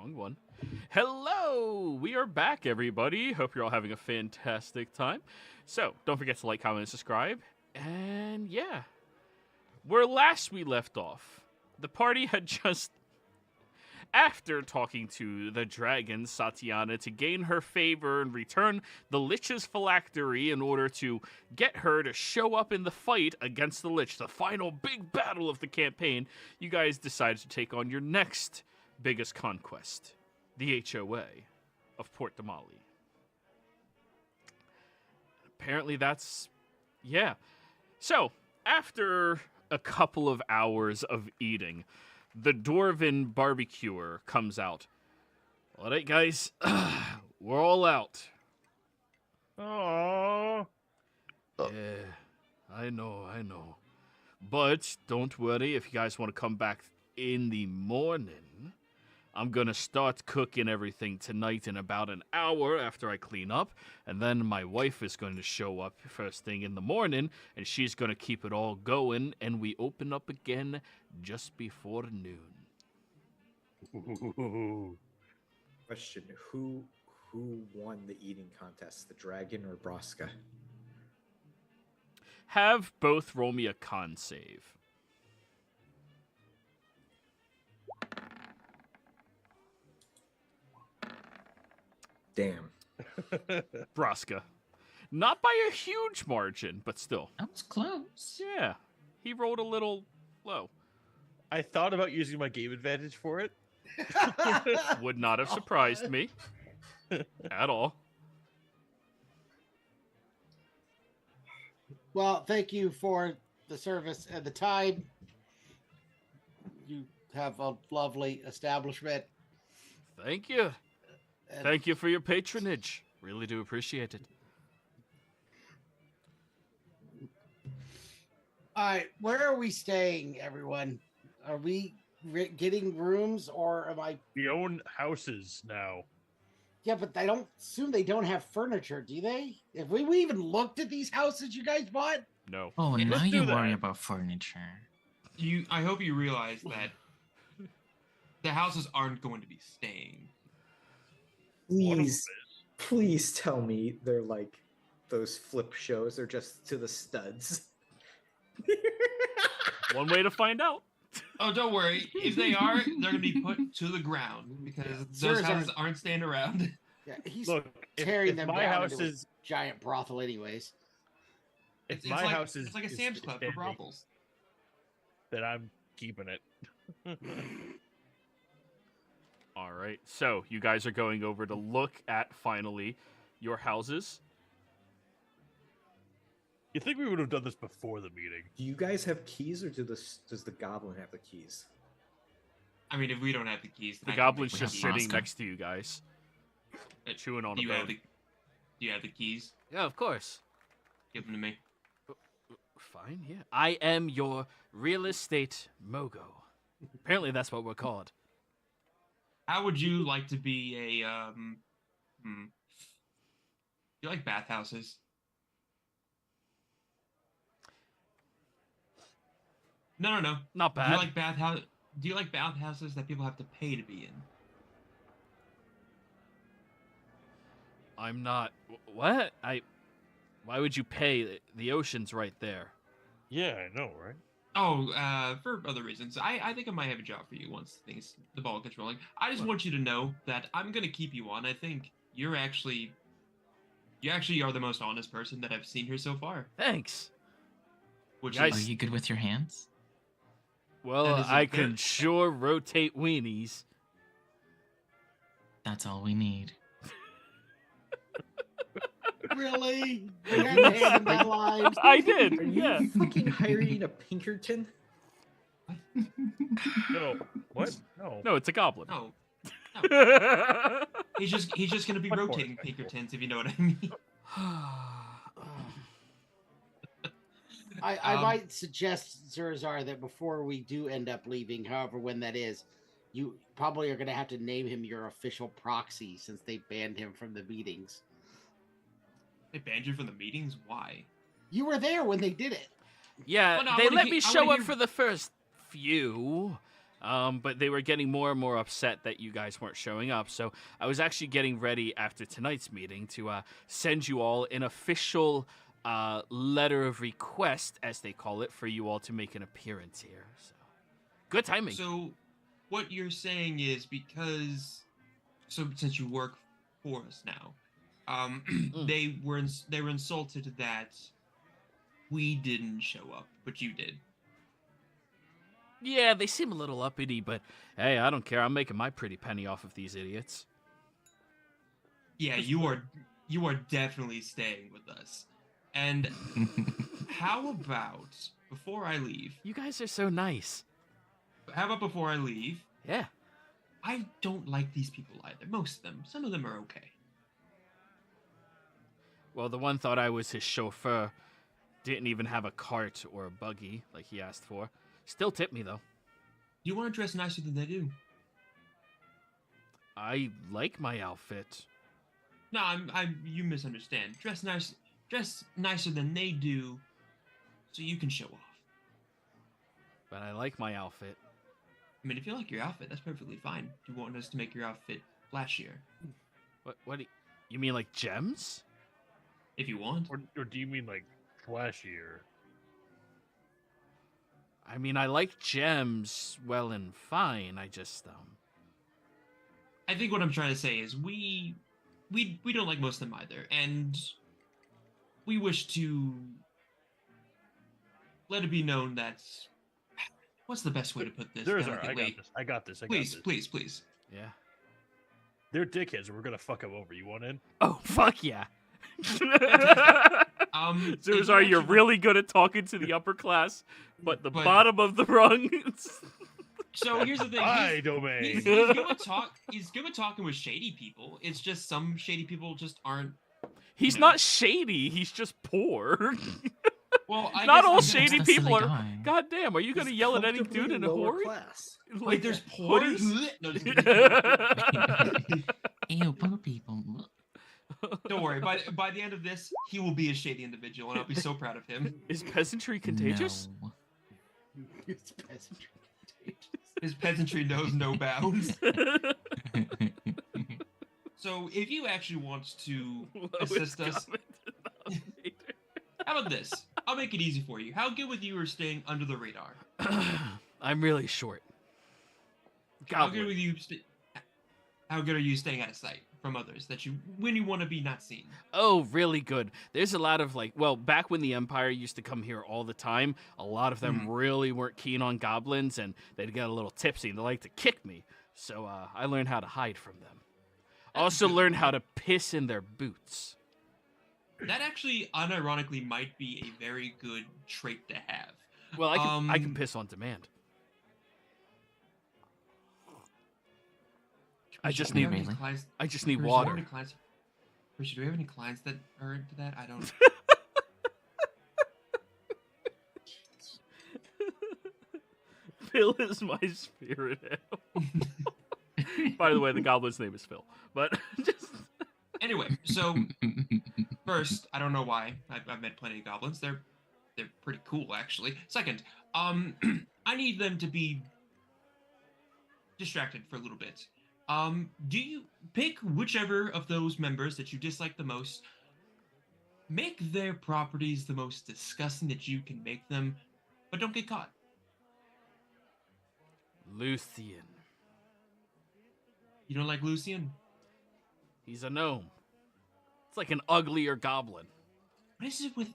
Wrong one. Hello! We are back, everybody. Hope you're all having a fantastic time. So, don't forget to like, comment, and subscribe. And yeah, where last we left off, the party had just... After talking to the dragon Satyana to gain her favor and return the Lich's phylactery in order to get her to show up in the fight against the Lich, the final big battle of the campaign, you guys decided to take on your next biggest conquest, the HOA of Port Damali. Apparently that's... yeah. So, after a couple of hours of eating, the Dwarven barbecuer comes out. All right, guys, we're all out. Aww. Yeah, I know. But don't worry, if you guys want to come back in the morning, I'm going to start cooking everything tonight in about an hour after I clean up, and then my wife is going to show up first thing in the morning, and she's going to keep it all going, and we open up again just before noon. Ooh. Question: Who won the eating contest, the dragon or Braska? Have both roll me a con save. Damn. Braska. Not by a huge margin, but still. That was close. Yeah, he rolled a little low. I thought about using my game advantage for it. Would not have surprised me at all. Well, thank you for the service and the time. You have a lovely establishment. Thank you. And Thank you for your patronage. Really do appreciate it. All right, where are we staying, everyone? Are we getting rooms, or am I? We own houses now. Yeah, but I don't assume they don't have furniture, do they? Have we even looked at these houses you guys bought? No. Oh, Let's now do you worry that. about furniture. I hope you realize that the houses aren't going to be staying. One of Please, them please tell me they're like those flip shows. They're just to the studs. One way to find out. Oh, don't worry. If they are, they're going to be put to the ground because those Sirs houses aren't staying around. Yeah, he's Look, tearing if them my down house into a is giant brothel, anyways. if It's my like, house is it's like a is Sam's Club for standing, brothels. then I'm keeping it. All right. So, you guys are going over to look at, finally, your houses. You think we would have done this before the meeting? Do you guys have keys, or does the goblin have the keys? I mean, if we don't have the keys, The then goblin's we just have sitting Braska. next to you guys, chewing on Do a you have bone. do you have the keys? Yeah, of course. Give them to me. Fine, yeah. I am your real estate mogo. Apparently that's what we're called. How would you like to be a do you like bathhouses? No. Not Do bad. you like Do you like bathhouses that people have to pay to be in? I'm not... What? Why would you pay? The ocean's right there. Yeah, I know, right? Oh, for other reasons. I think I might have a job for you once the ball gets rolling. I just want you to know that I'm gonna keep you on. I think you actually are the most honest person that I've seen here so far. Thanks. Which Guys- Are is you good with your hands? Well, That is a I bit- can sure rotate weenies. That's all we need. Really? You had to hand in that line. I did. Are you Yeah. fucking hiring a Pinkerton? No. What? No. No, it's a goblin. no. I He's just gonna be Much more rotating respectful. Pinkertons, if you know what I mean. I Um, might suggest, Zurzar, that before we do end up leaving, however, when that is, you probably are going to have to name him your official proxy since they banned him from the meetings. They banned you from the meetings? Why? You were there when they did it. Yeah, Well, no, I they wanna let hear- me I show wanna up hear- for the first few, But they were getting more and more upset that you guys weren't showing up. So I was actually getting ready after tonight's meeting to send you all an official letter of request, as they call it, for you all to make an appearance here. So good timing. So, what you're saying is since you work for us now, they were insulted that we didn't show up, but you did. Yeah, they seem a little uppity, but hey, I don't care. I'm making my pretty penny off of these idiots. Yeah, you are definitely staying with us. And how about before I leave? You guys are so nice. How about before I leave? Yeah. I don't like these people either. Most of them. Some of them are okay. Well, the one thought I was his chauffeur. Didn't even have a cart or a buggy like he asked for. Still tipped me, though. You want to dress nicer than they do? I like my outfit. No, you misunderstand. Dress nicer than they do, so you can show off. But I like my outfit. I mean, if you like your outfit, that's perfectly fine. Do you want us to make your outfit flashier? What you mean, like gems? If you want. Or do you mean like flashier? I mean, I like gems well and fine. I just I think what I'm trying to say is we don't like most of them either, and we wish to let it be known that what's the best way to put this? I got this. Please. yeah. They're dickheads, and we're gonna fuck them over. You want in? Oh fuck yeah. Sorry, you're really good at talking to the upper class, but the bottom of the rung. So here's the thing. Hi, domain. He's good at talking with shady people. It's just some shady people just aren't. He's not shady. He's just poor. Well, not all That's shady the people silly are. guy. God damn! Are you gonna yell at any dude in a hurry? class. Wait, there's poor. hoodies? No, just kidding. Ew, poor people. Don't worry. By the end of this, he will be a shady individual, and I'll be so proud of him. Is peasantry contagious? No. It's peasantry. His peasantry knows no bounds. So, if you actually want to assist us, how about this? I'll make it easy for you. How good with you are staying under the radar? I'm really short. How Goblin. good How good are you staying out of sight from others when you want to be not seen? Oh, really good. There's a lot of back when the Empire used to come here all the time, a lot of them really weren't keen on goblins, and they'd get a little tipsy and they like to kick me. So I learned how to hide from them. Also learned how to piss in their boots. That actually, unironically, might be a very good trait to have. Well, I can piss on demand. I just need water. Do we have any clients that are into that? I don't. Phil is my spirit animal. By the way, the goblin's name is Phil. But just Anyway, so first, I don't know why. I've met plenty of goblins. They're pretty cool, actually. Second, I need them to be distracted for a little bit. Do you pick whichever of those members that you dislike the most? Make their properties the most disgusting that you can make them, but don't get caught. Lucian. You don't like Lucian? He's a gnome. It's like an uglier goblin. What is it with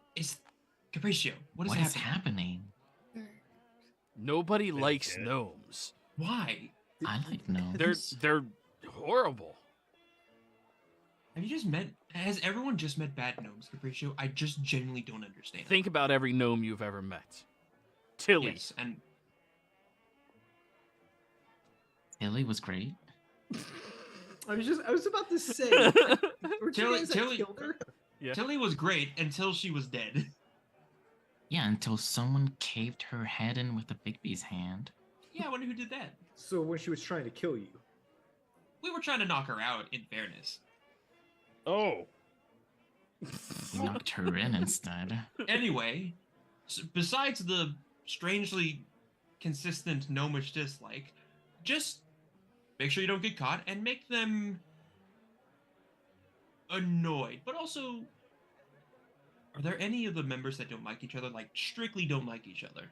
Capriccio? What is happening? Nobody likes gnomes. Why? I like gnomes. They're horrible. Has everyone just met bad gnomes, Capriccio? I just genuinely don't understand. Think about every gnome you've ever met. Tilly. Yes, and Tilly was great. I was about to say. Tilly Yeah. Tilly was great until she was dead. Yeah, until someone caved her head in with a Bigby's hand. Yeah, I wonder who did that. So when she was trying to kill you. We were trying to knock her out, in fairness. Oh. You knocked her in instead. Anyway, besides the strangely consistent, no much dislike. Just make sure you don't get caught and make them annoyed. But also, are there any of the members that don't like each other, like strictly don't like each other?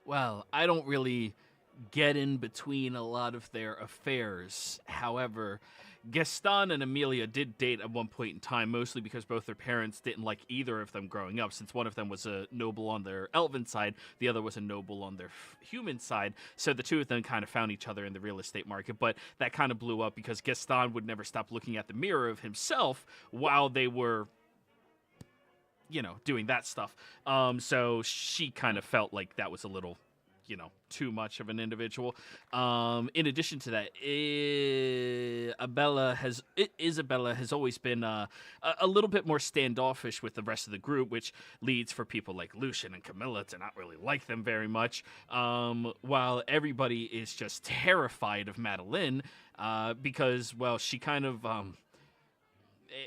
Well, I don't really get in between a lot of their affairs. However, Gaston and Amelia did date at one point in time, mostly because both their parents didn't like either of them growing up, since one of them was a noble on their elven side, the other was a noble on their human side. So the two of them kind of found each other in the real estate market, but that kind of blew up because Gaston would never stop looking at the mirror of himself while they were, you know, doing that stuff. So she kind of felt like that was a little, you know, too much of an individual. In addition to that, Isabella has always been a little bit more standoffish with the rest of the group, which leads for people like Lucian and Camilla to not really like them very much. While everybody is just terrified of Madeline because, well, she kind of,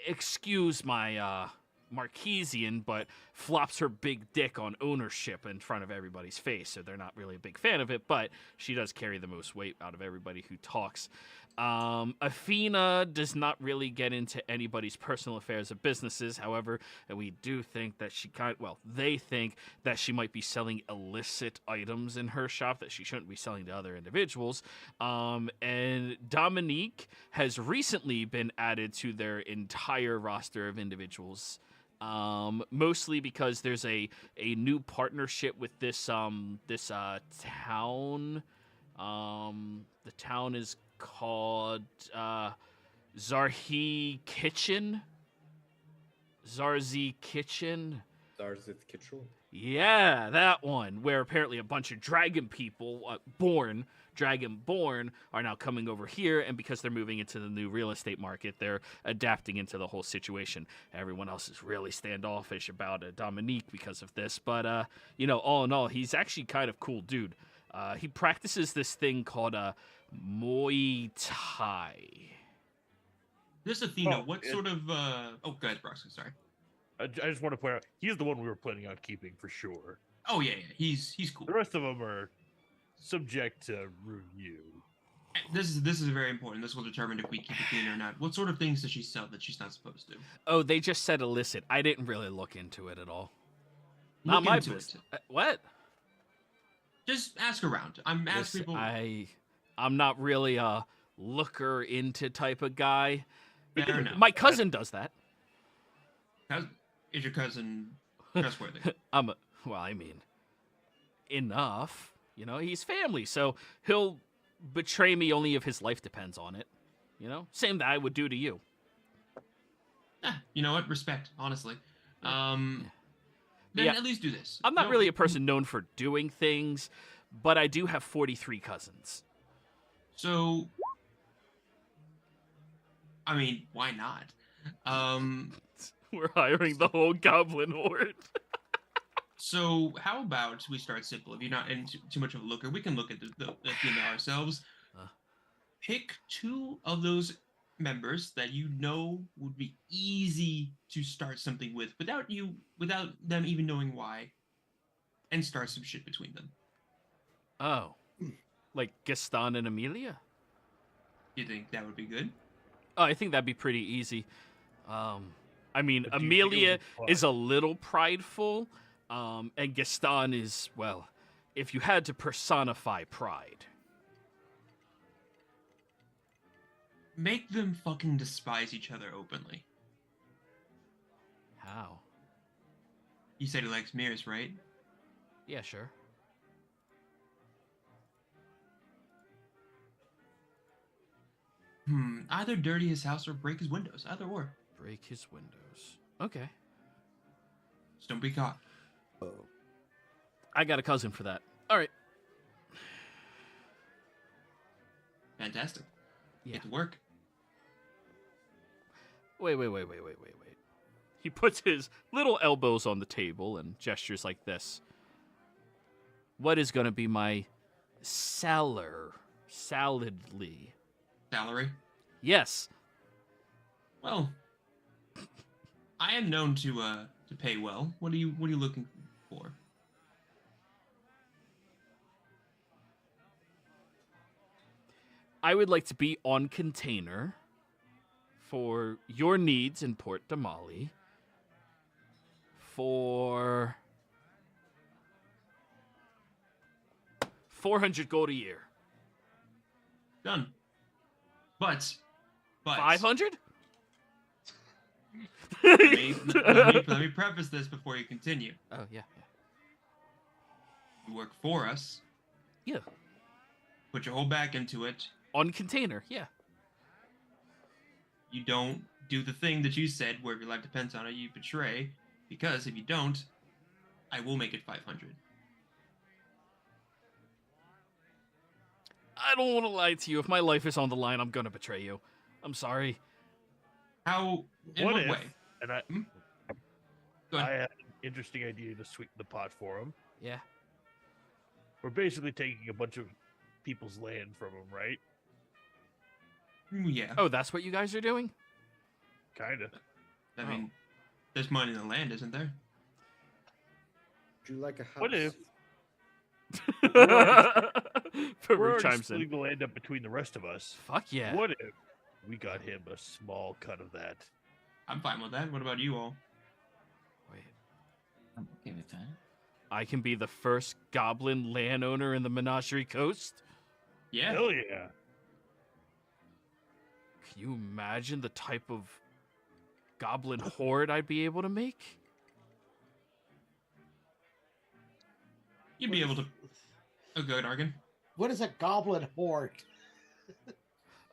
excuse my Marquesian, but flops her big dick on ownership in front of everybody's face, so they're not really a big fan of it, but she does carry the most weight out of everybody who talks. Athena does not really get into anybody's personal affairs or businesses. However, we do think that they think that she might be selling illicit items in her shop that she shouldn't be selling to other individuals. And Dominique has recently been added to their entire roster of individuals. Mostly because there's a new partnership with this town. The town is called Zarhi Kitchen. Zarzhi Kitchen. Zarzith Kitchell. Yeah, that one, where apparently a bunch of dragon people, dragon-born, are now coming over here, and because they're moving into the new real estate market, they're adapting into the whole situation. Everyone else is really standoffish about Dominique because of this, but, you know, all in all, he's actually kind of cool dude. He practices this thing called Muay Thai. This Athena, what sort of, oh, go ahead, Broxy, sorry. I just want to point out, he's the one we were planning on keeping for sure. Oh, yeah, he's cool. The rest of them are subject to review. This is very important. This will determine if we keep Athena or not. What sort of things does she sell that she's not supposed to? Oh, they just said illicit. I didn't really look into it at all. Look Not my into business. it. What? Just ask around. I'm asking people. I'm not really a looker into type of guy. Fair enough. My cousin does that. Is your cousin trustworthy? Enough. You know, he's family, so he'll betray me only if his life depends on it. You know, same that I would do to you. You know what? Respect, honestly. Then Yeah. at least do this. I'm not really a person known for doing things, but I do have 43 cousins. So, I mean, why not? We're hiring the whole goblin horde. So how about we start simple? If you're not into too much of a looker, we can look at the Athena ourselves. Pick two of those members that you know would be easy to start something with without them even knowing why, and start some shit between them. Oh, like Gaston and Amelia? You think that would be good? Oh, I think that'd be pretty easy. I mean, But do you think it Amelia would be is a little prideful, and Gaston is, well, if you had to personify pride. Make them fucking despise each other openly. How? You said he likes mirrors, right? Yeah, sure. Either dirty his house or break his windows. Either or. Break his windows. Okay. Just don't be caught. I got a cousin for that. All right. Fantastic. Yeah. Get to work. Wait. He puts his little elbows on the table and gestures like this. What is going to be my salary? Salary? Yes. Well, I am known to pay well. What are you looking for? I would like to be on container for your needs in Port Damali for 400 gold a year. Done. But 500? let me preface this before you continue. Oh, yeah. You work for us. Yeah. Put your whole back into it. On container, yeah. You don't do the thing that you said where if your life depends on it, you betray. Because if you don't, I will make it 500. I don't want to lie to you. If my life is on the line, I'm going to betray you. I'm sorry. How? In what way? And I, Go I ahead. had an interesting idea to sweeten the pot for him. Yeah. We're basically taking a bunch of people's land from them, right? Yeah. Oh, that's what you guys are doing? Kind of. I mean, there's money in the land, isn't there? Would you like a house? What if Farouk we're already chimes in. splitting the land up between the rest of us? Fuck yeah. What if we got him a small cut of that? I'm fine with that. What about you all? Wait. I'm okay with that. I can be the first goblin landowner in the Menagerie Coast? Yeah. Hell yeah! Can you imagine the type of goblin horde I'd be able to make? You'd be able to. Oh, good, Argon. What is a goblin horde?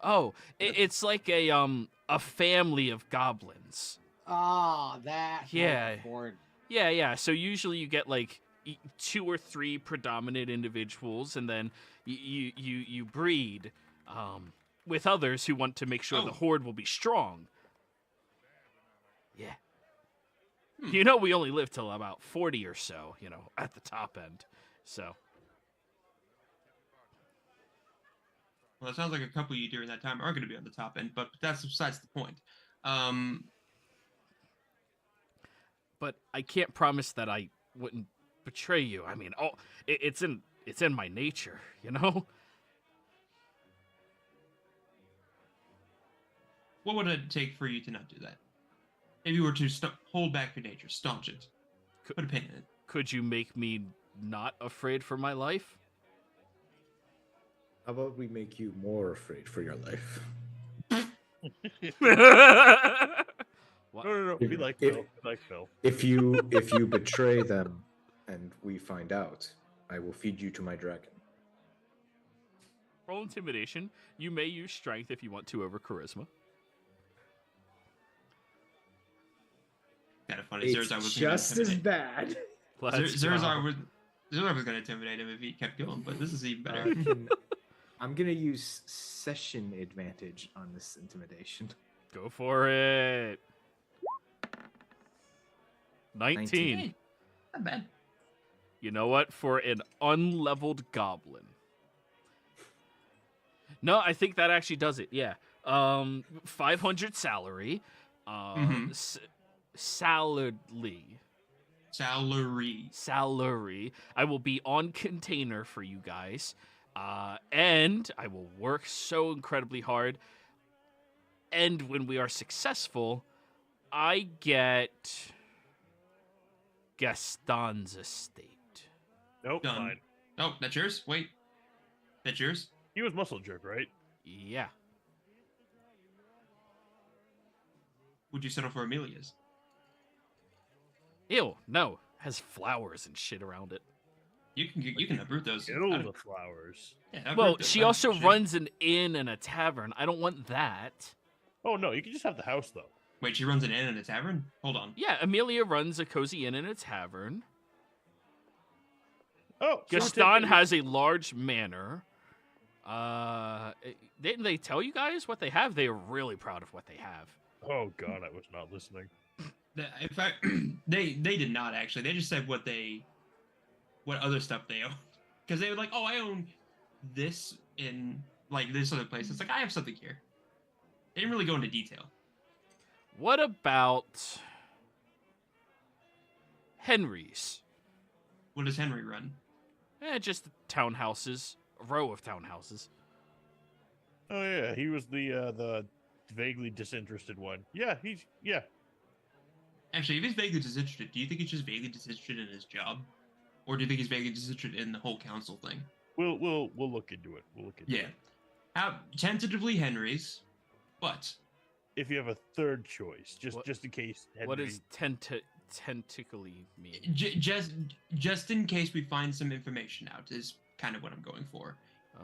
Oh, it's like a family of goblins. Ah, that Yeah. horde. Yeah. So usually you get like 2 or 3 predominant individuals, and then you breed with others who want to make sure the Oh. horde will be strong. Yeah. Hmm. You know, we only live till about 40 or so, at the top end. So, Well, it sounds like a couple of you during that time are going to be on the top end, but that's besides the point. but I can't promise that I wouldn't betray you. I mean, it's in my nature, What would it take for you to not do that? If you were to hold back your nature, staunch it, put a pin in it. Could you make me not afraid for my life? How about we make you more afraid for your life? What? No. If- We like if- Phil. We like Phil. If you betray them and we find out, I will feed you to my dragon. Roll intimidation. You may use strength if you want to over charisma. Kind of funny. It's Zerzar was just as bad. Zerzar was going to intimidate him if he kept going, but this is even better. I'm gonna use session advantage on this intimidation. Go for it. 19. Hey, not bad. You know what? For an unleveled goblin. No, I think that actually does it. Yeah. 500 salary. Mhm. Salary. Salary. I will be on container for you guys. And I will work so incredibly hard. And when we are successful, I get Gaston's estate. Nope, Done. fine. Oh, that's yours? Wait. That's yours? He was muscle jerk, right? Yeah. Would you settle for Amelia's? Ew, no. Has flowers and shit around it. You can uproot those. Kill the flowers. Yeah, uproot Well, those. she That's also shit. runs an inn and a tavern. I don't want that. Oh no, you can just have the house though. Wait, she runs an inn and a tavern? Hold on. Yeah, Amelia runs a cozy inn and a tavern. Oh, so we're Gaston taking- has a large manor. Didn't they tell you guys what they have? They are really proud of what they have. Oh god, I was not listening. In fact, they did not actually. They just said what other stuff they own. Because they were like, oh, I own this in like this other place. It's like I have something here. They didn't really go into detail. What about Henry's? What does Henry run? Just townhouses, a row of townhouses. Oh yeah, he was the vaguely disinterested one. Yeah, yeah. Actually, if he's vaguely disinterested, do you think he's just vaguely disinterested in his job, or do you think he's vaguely disinterested in the whole council thing? We'll look into it. We'll look into Yeah. it. Tentatively Henry's, but If you have a third choice, just in case. Henry... What does tentacly mean? just in case we find some information out is kind of what I'm going for.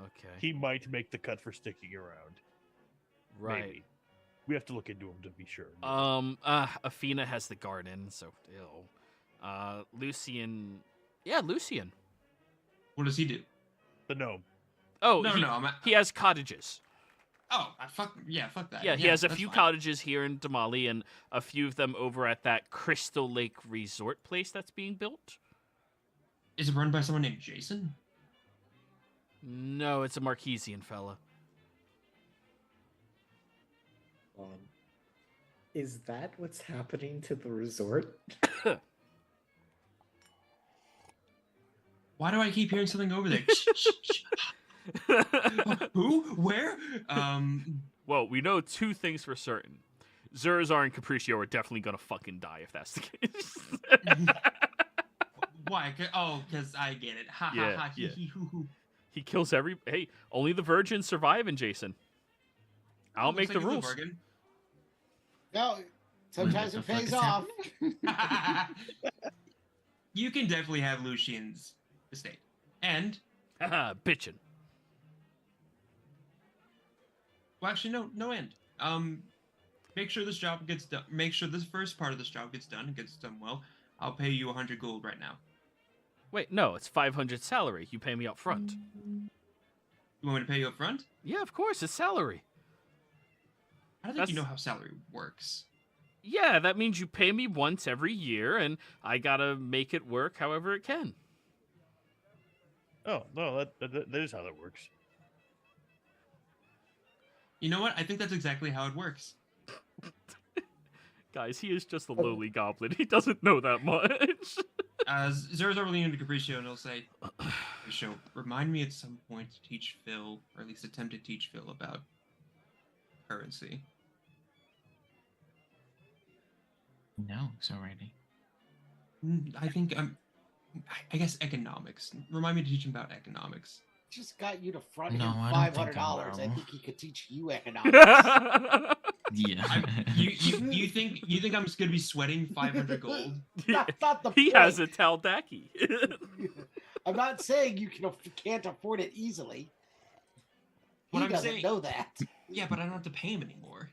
Okay. He might make the cut for sticking around. Right. Maybe. We have to look into him to be sure. Athena has the garden, so ew. Lucian. Yeah, Lucian. What does he do? The gnome. Oh, No. He has cottages. Fuck that. Yeah, he has a that's few fine. cottages here in Damali and a few of them over at that Crystal Lake resort place that's being built. Is it run by someone named Jason? No, it's a Marquesian fella. Is that what's happening to the resort? Why do I keep hearing something over there? Who? Where? Well, we know two things for certain. Zurazar and Capriccio are definitely gonna fucking die if that's the case. Why? Because I get it. Ha Yeah, ha ha. yeah. Hee, hoo, hoo. He kills every. Hey, only the virgins survive in Jason. I'll Looks make like the a good rules. bargain. No, sometimes What it the fuck pays is off. You can definitely have Lucian's estate. And, Haha, bitchin'. well, actually, no end. Make sure this job gets done. Make sure this first part of this job gets done and gets done well. I'll pay you 100 gold right now. Wait, no, it's 500 salary. You pay me up front. You want me to pay you up front? Yeah, of course, it's salary. I don't think you know how salary works. Yeah, that means you pay me once every year, and I gotta make it work however it can. Oh no, that is how that works. You know what? I think that's exactly how it works. Guys, he is just a lowly goblin. He doesn't know that much. Zurazar will lean into Capriccio and he'll say, Capriccio, remind me at some point to teach Phil, or at least attempt to teach Phil about currency. No, already. I think I guess economics. Remind me to teach him about economics. Just got you to front No, him I don't think $500. I I will. think he could teach you economics. Yeah. You think I'm just gonna be sweating 500 gold? That's not the He point. has a Tal'Dorei. I'm not saying you can't afford it easily. What He I'm doesn't saying- know that. Yeah, but I don't have to pay him anymore.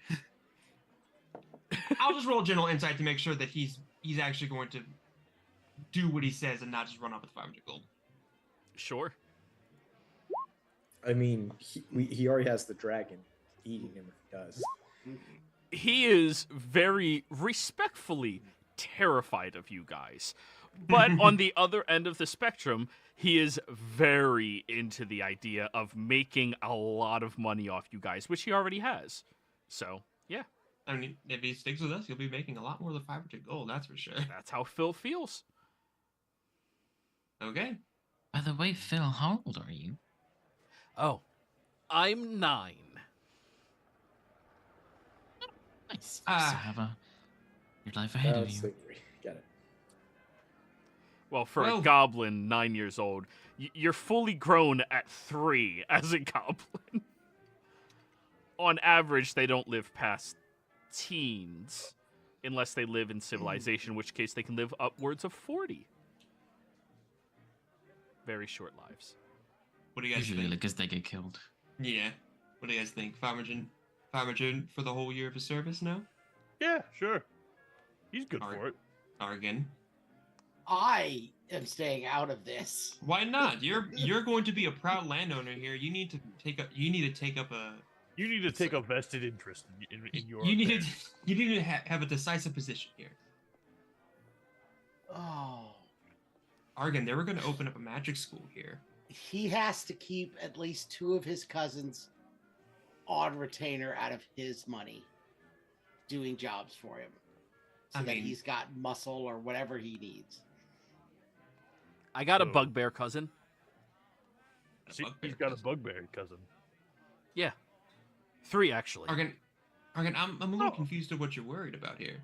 I'll just roll general insight to make sure that he's actually going to do what he says and not just run off with 500 gold. Sure. I mean, he already has the dragon eating him if he does. He is very respectfully terrified of you guys. But on the other end of the spectrum, he is very into the idea of making a lot of money off you guys, which he already has. So, yeah, I mean, if he sticks with us, he'll be making a lot more than 500 gold, that's for sure. that's how Phil feels. Okay. By the way, Phil, how old are you? Oh, I'm 9. Nice. Ah. So have your life ahead of you. Slavery. Got it. Well, for Well- a goblin 9 years old, you're fully grown at 3 as a goblin. On average, they don't live past teens, unless they live in civilization, in which case they can live upwards of 40. Very short lives. What do you guys Usually, think? because they get killed. Yeah. What do you guys think? 500 for the whole year of his service now? Yeah, sure. He's good Alright. for it. Argan. I am staying out of this. Why not? You're going to be a proud landowner here. You need to take up a You need to take a vested interest in your. you need affairs. to have a decisive position here. Oh, Argan, they were going to open up a magic school here. he has to keep at least 2 of his cousins on retainer out of his money, doing jobs for him, so I that mean- he's got muscle or whatever he needs. I got a So- bugbear cousin. See, he's got a bugbear cousin. Yeah. 3 actually. Argan, I'm a little confused of what you're worried about here.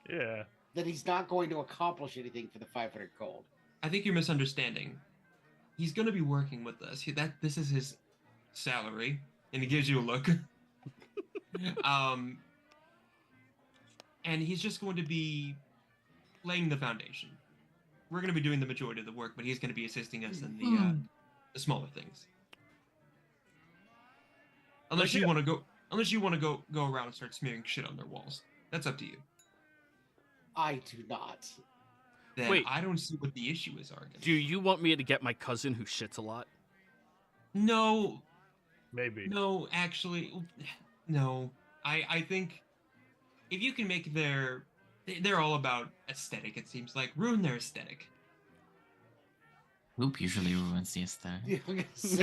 Yeah. That he's not going to accomplish anything for the 500 gold. I think you're misunderstanding. He's going to be working with us. This is his salary, and he gives you a look. And he's just going to be laying the foundation. We're going to be doing the majority of the work, but he's going to be assisting us in the smaller things. Unless you want to go around and start smearing shit on their walls. That's up to you. I do not. Then Wait. I don't see what the issue is, Argan. Do you want me to get my cousin who shits a lot? No, Maybe. no, actually, no. I think if you can make they're all about aesthetic, it seems like. Ruin their aesthetic. Poop usually ruins the aesthetic. Yeah, I'm gonna say,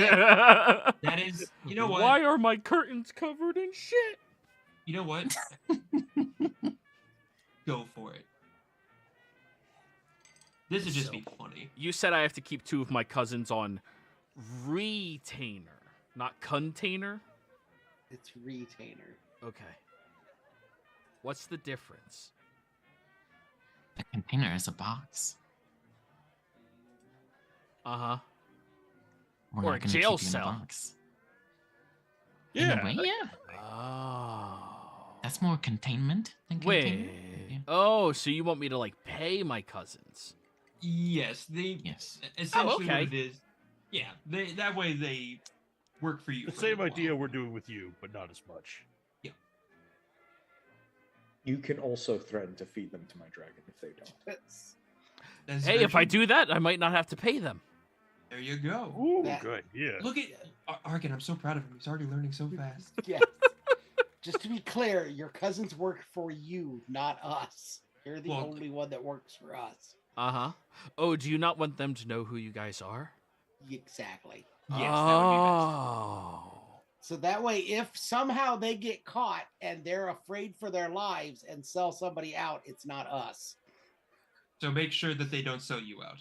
That is, you know what? Why are my curtains covered in shit? You know what? Go for it. This would just be funny. You said I have to keep 2 of my cousins on retainer, not container? it's retainer. Okay. What's the difference? A container is a box. Uh-huh. We're Or not a gonna jail keep you in cell. a box. Yeah. In a way, yeah. Oh. That's more containment than containment. Wait. Yeah. Oh, so you want me to, like, pay my cousins? Yes, they Yes. essentially okay. what it is. Yeah, that way they work for you. The for a same little idea while. we're doing with you, but not as much. You can also threaten to feed them to my dragon if they don't. That's Hey, very if I true. do that, I might not have to pay them. There you go. Ooh, That- good. Yeah. Look at Argan. I'm so proud of him. He's already learning so fast. Yes. Just to be clear, your cousins work for you, not us. You're the Well, only one that works for us. Uh-huh. Oh, do you not want them to know who you guys are? Exactly. Yes, that would be best. Oh. So that way, if somehow they get caught and they're afraid for their lives and sell somebody out, it's not us. So make sure that they don't sell you out.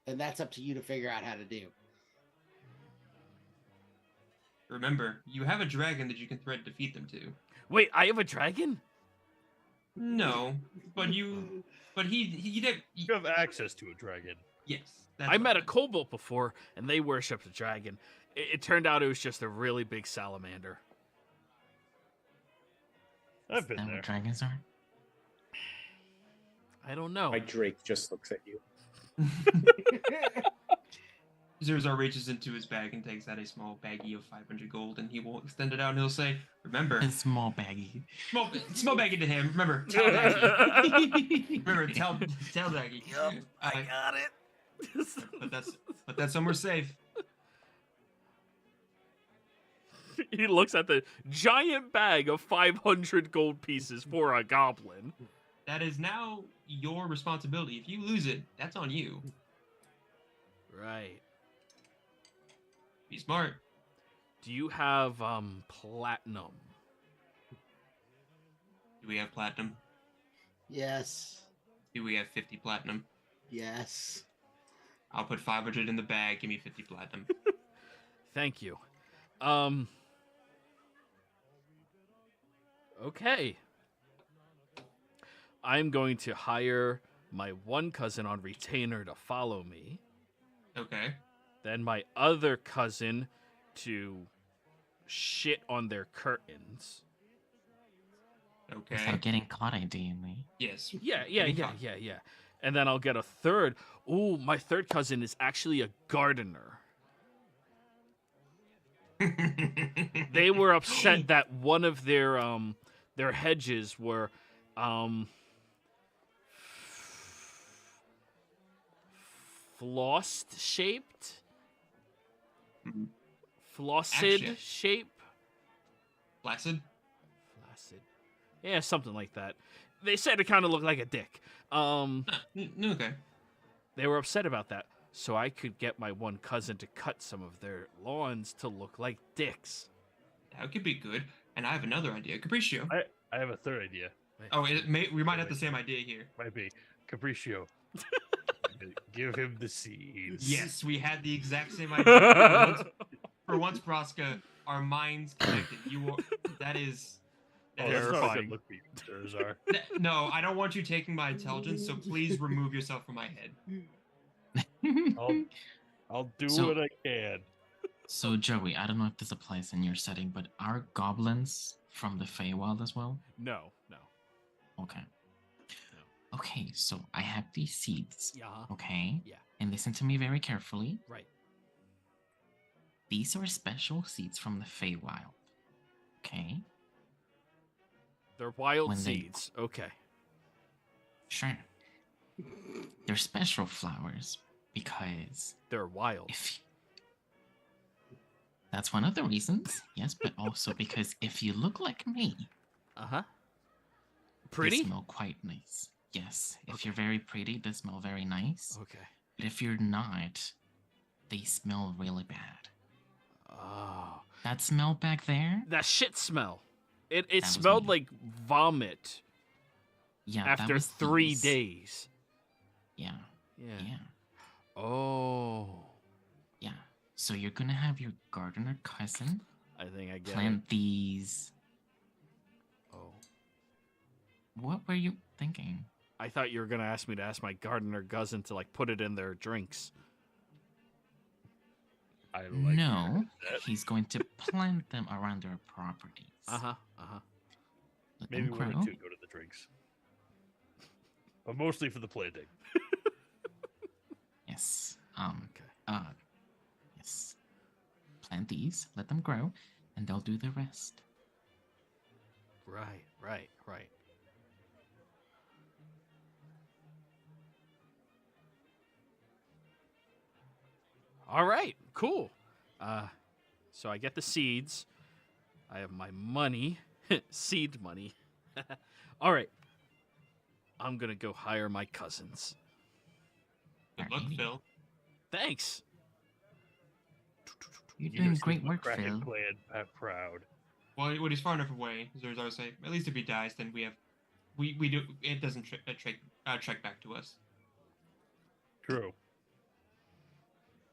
And that's up to you to figure out how to do. Remember, you have a dragon that you can threaten to feed them to. Wait, I have a dragon? No, but he did. You have access to a dragon. Yes. That's I what met a meant. kobold before, and they worshipped a dragon. It turned out it was just a really big salamander. I've Is been that there. what dragons are? I don't know. My Drake just looks at you. Zerzar reaches into his bag and takes out a small baggie of 500 gold, and he will extend it out and he'll say, "Remember, A small baggie. small baggie to him. Remember, Tal'Dorei. Remember, Tal'Dorei. Yup, I got it. But that's somewhere safe." He looks at the giant bag of 500 gold pieces for a goblin. That is now your responsibility. If you lose it, that's on you. Right. Be smart. Do you have platinum? Do we have platinum? Yes. Do we have 50 platinum? Yes. I'll put 500 in the bag. Give me 50 platinum. Thank you. Okay. I'm going to hire my one cousin on retainer to follow me. Okay. Then my other cousin to shit on their curtains. Okay. Without getting caught, ideally. Yes. Yeah. Getting And then I'll get a third. Ooh, my third cousin is actually a gardener. They were upset that one of their hedges were flossed shaped. Mhm. Flossed Action. shape. Flaccid? Flaccid. Yeah, something like that. They said it kind of looked like a dick. Okay. They were upset about that, so I could get my one cousin to cut some of their lawns to look like dicks. That could be good. And I have another idea. Capriccio. I have a third idea. Oh, we might have the same idea here. Might be Capriccio. Give him the seeds. Yes, we had the exact same idea. For once, Braska, our minds connected. You are. That is. Oh, That that's is not a Terrifying. good look for you, Sir Azar. no, I don't want you taking my intelligence. So please remove yourself from my head. I'll do So- what I can. So, Joey, I don't know if this applies in your setting, but are goblins from the Feywild as well? No. Okay. Okay, so I have these seeds. Yeah. Okay? Yeah. And listen to me very carefully. Right. These are special seeds from the Feywild. Okay? They're wild When they- seeds. Okay. Sure. They're special flowers because They're wild. if that's one of the reasons, yes, but also because if you look like me, Uh-huh. they Pretty? smell quite nice. Yes, if you're very pretty, they smell very nice. Okay. But if you're not, they smell really bad. Oh. That smell back there? That shit smell. It That was smelled me. like vomit Yeah. that after was 3 these. days. Yeah. Yeah. Yeah. Oh. Yeah. So you're gonna have your gardener cousin I think I get plant these. it. Oh. What were you thinking? I thought you were gonna ask me to ask my gardener cousin to like put it in their drinks. I like No, that. he's going to plant them around their properties. Uh-huh. Let Maybe them one grow. or two go to the drinks. But mostly for the planting. Yes. Okay. Yes. Plant these, let them grow, and they'll do the rest. Right. All right, cool. So I get the seeds. I have my money, seed money. All right. I'm gonna go hire my cousins. Good luck, Alrighty. Phil. Thanks. You're You doing guys great keep the work, Kraken Phil. clan proud. Well, when he's far enough away, as I would say, at least if he dies, then we do. It doesn't trek back to us. True.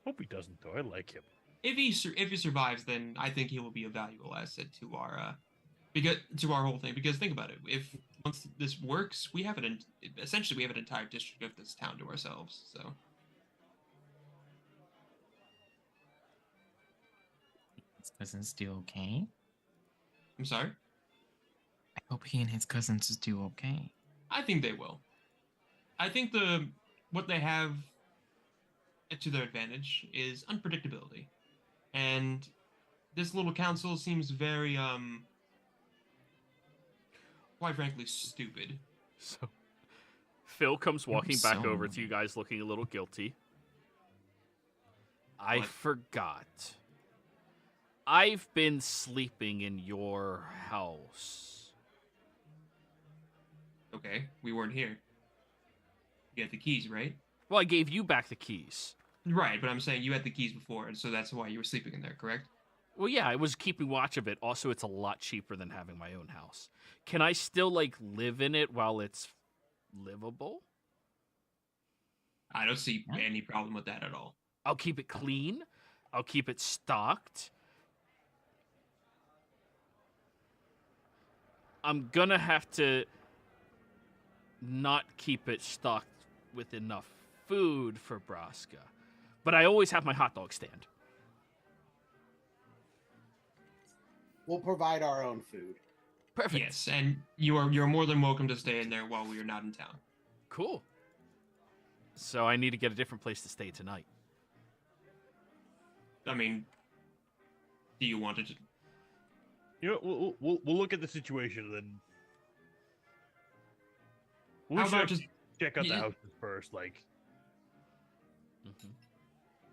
Hope he doesn't though. I like him. If he survives, then I think he will be a valuable asset to our whole thing. Because think about it, if once this works, we have essentially we have an entire district of this town to ourselves. So His cousins do okay. I'm sorry. I hope he and his cousins do okay. I think they will. I think what they have to their advantage is unpredictability, and this little council seems very quite frankly stupid. So Phil comes walking back so over to you guys looking a little guilty. I What? forgot. I've been sleeping in your house. Okay, we weren't here. You had the keys, right? Well, I gave you back the keys. Right, but I'm saying you had the keys before, and so that's why you were sleeping in there, correct? Well, yeah, I was keeping watch of it. Also, it's a lot cheaper than having my own house. Can I still, like, live in it while it's livable? I don't see Yeah. any problem with that at all. I'll keep it clean. I'll keep it stocked. I'm gonna have to not keep it stocked with enough food for Braska. But I always have my hot dog stand. We'll provide our own food. Perfect. Yes, and you're more than welcome to stay in there while we are not in town. Cool. So I need to get a different place to stay tonight. I mean, do you want to? You know, we'll look at the situation and then we How should about just? check out the Yeah. houses first. Like, Mm-hmm.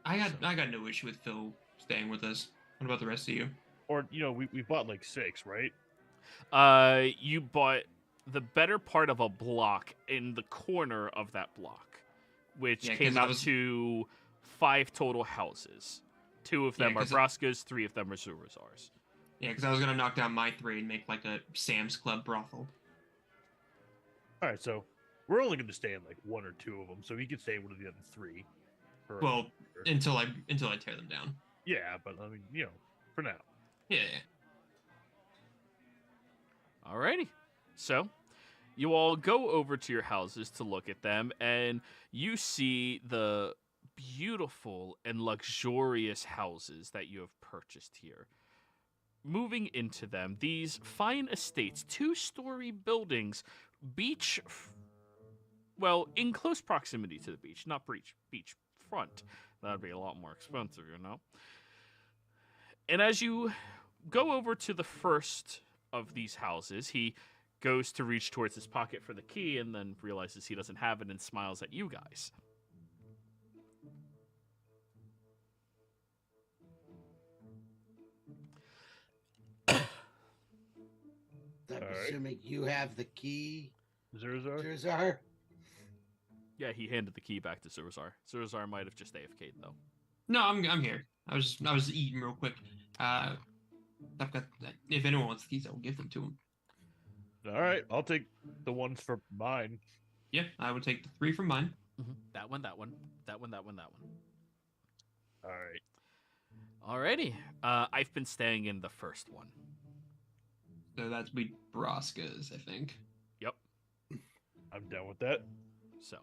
I got no issue with Phil staying with us. What about the rest of you? or you know, we bought like 6, right? You bought the better part of a block in the corner of that block, which Yeah, 'cause came I out was- to 5 total houses. 2 of Yeah, them are 'cause Braska's, 3 of them are Zurazar's. Yeah, because I was gonna knock down my 3 and make like a Sam's Club brothel. All right, so we're only going to stay in like 1 or 2 of them, so he could stay in one of the other 3. Well, until I tear them down. yeah, but I mean, you know, for now. Yeah. Alrighty. So, you all go over to your houses to look at them, and you see the beautiful and luxurious houses that you have purchased here. Moving into them, these fine estates, 2-story buildings, well, in close proximity to the beach, not beach front. That'd be a lot more expensive, you know? And as you go over to the first of these houses, he goes to reach towards his pocket for the key and then realizes he doesn't have it and smiles at you guys. I'm All right. assuming you have the key, Zurzar? Zerzar. Yeah, he handed the key back to Zurzar. Zurzar might have just AFK'd, though. No, I'm here. I was eating real quick. I've got. If anyone wants the keys, I will give them to him. All right, I'll take the ones for mine. Yeah, I would take the 3 from mine. Mm-hmm. That one. All right. Alrighty. I've been staying in the first one. So that's be Braska's, I think. Yep. I'm done with that. So,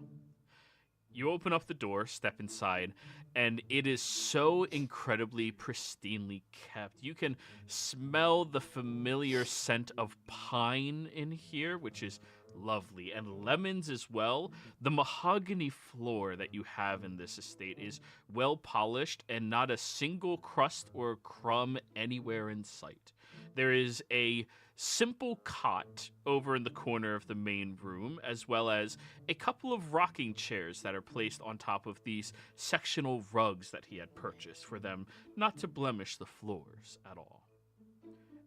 you open up the door, step inside, and it is so incredibly pristinely kept. You can smell the familiar scent of pine in here, which is lovely, and lemons as well. The mahogany floor that you have in this estate is well polished and not a single crust or crumb anywhere in sight. There is a simple cot over in the corner of the main room, as well as a couple of rocking chairs that are placed on top of these sectional rugs that he had purchased for them not to blemish the floors at all.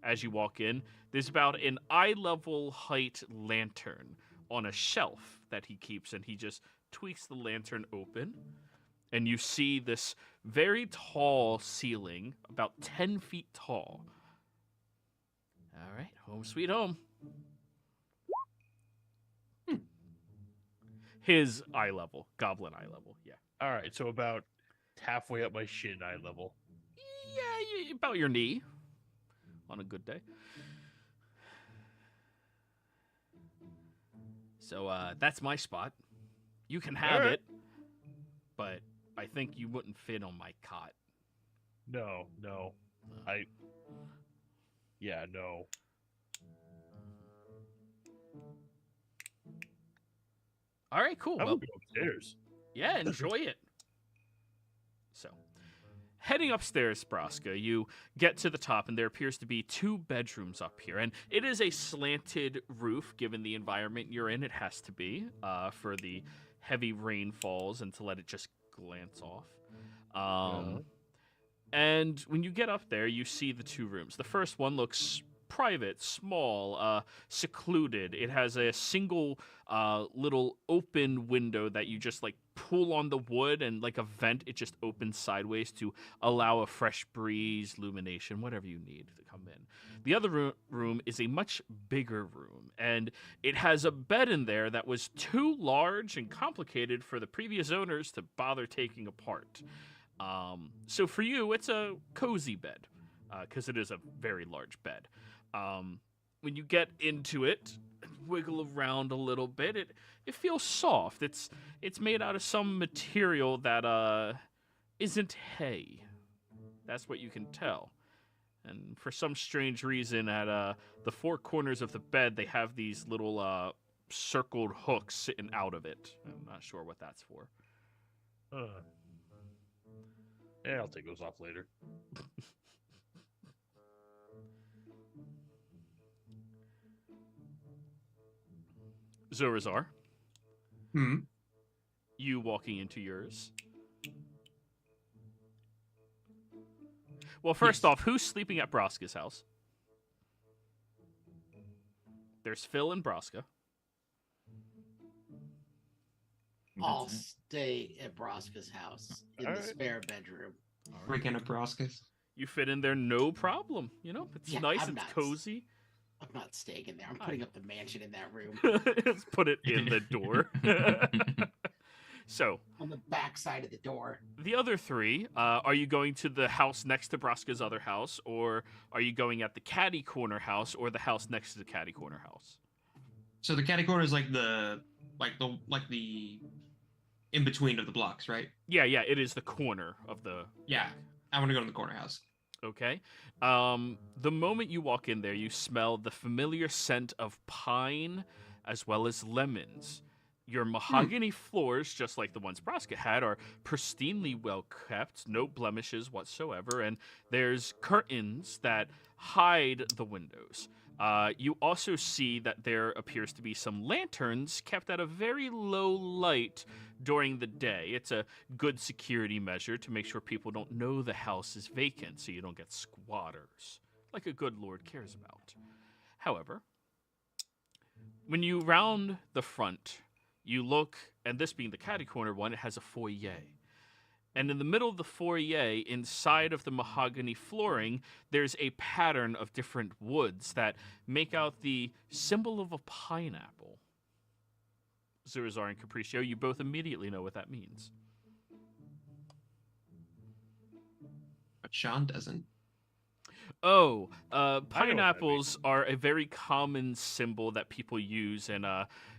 As you walk in, there's about an eye-level height lantern on a shelf that he keeps, and he just tweaks the lantern open, and you see this very tall ceiling, about 10 feet tall. All right, home sweet home. His eye level, goblin eye level, yeah. All right, so about halfway up my shin eye level. Yeah, about your knee on a good day. So that's my spot. You can have Alright. it, but I think you wouldn't fit on my cot. No. Yeah, no. All right, cool. I Well, will go upstairs. yeah, enjoy it. So, heading upstairs, Braska, you get to the top, and there appears to be 2 bedrooms up here. And it is a slanted roof, given the environment you're in. It has to be for the heavy rainfalls and to let it just glance off. And when you get up there, you see the 2 rooms. The first one looks private, small, secluded. It has a single little open window that you just like pull on the wood, and like a vent, it just opens sideways to allow a fresh breeze, illumination, whatever you need to come in. The other room is a much bigger room, and it has a bed in there that was too large and complicated for the previous owners to bother taking apart. So for you, it's a cozy bed, because it is a very large bed. When you get into it, wiggle around a little bit, it feels soft. It's made out of some material that isn't hay. That's what you can tell. And for some strange reason, at the 4 corners of the bed, they have these little circled hooks sitting out of it. I'm not sure what that's for. Yeah, I'll take those off later. Zorazar, Hmm. you walking into yours. Well, first Yes. off, who's sleeping at Braska's house? There's Phil and Braska. I'll stay at Braska's house in the Alright. spare bedroom. Break into Braska's. You fit in there no problem. You know, it's Yeah, nice, I'm it's not- cozy. I'm not staying in there. I'm putting up the mansion in that room. Let's put it in the door. So, on the back side of the door. the other three, are you going to the house next to Braska's other house, or are you going at the Caddy Corner house, or the house next to the Caddy Corner house? So the catty corner is like the in between of the blocks, right? Yeah, it is the corner of the. Yeah. I want to go to the corner house. Okay. The moment you walk in there, you smell the familiar scent of pine as well as lemons. Your mahogany floors, just like the ones Braska had, are pristinely well kept, no blemishes whatsoever, and there's curtains that hide the windows. You also see that there appears to be some lanterns kept at a very low light during the day. It's a good security measure to make sure people don't know the house is vacant so you don't get squatters, like a good lord cares about. However, when you round the front, you look, and this being the catty corner one, it has a foyer. And in the middle of the foyer, inside of the mahogany flooring, there's a pattern of different woods that make out the symbol of a pineapple. Zurazar and Capriccio, you both immediately know what that means. But Sean doesn't. Oh, pineapples are a very common symbol that people use in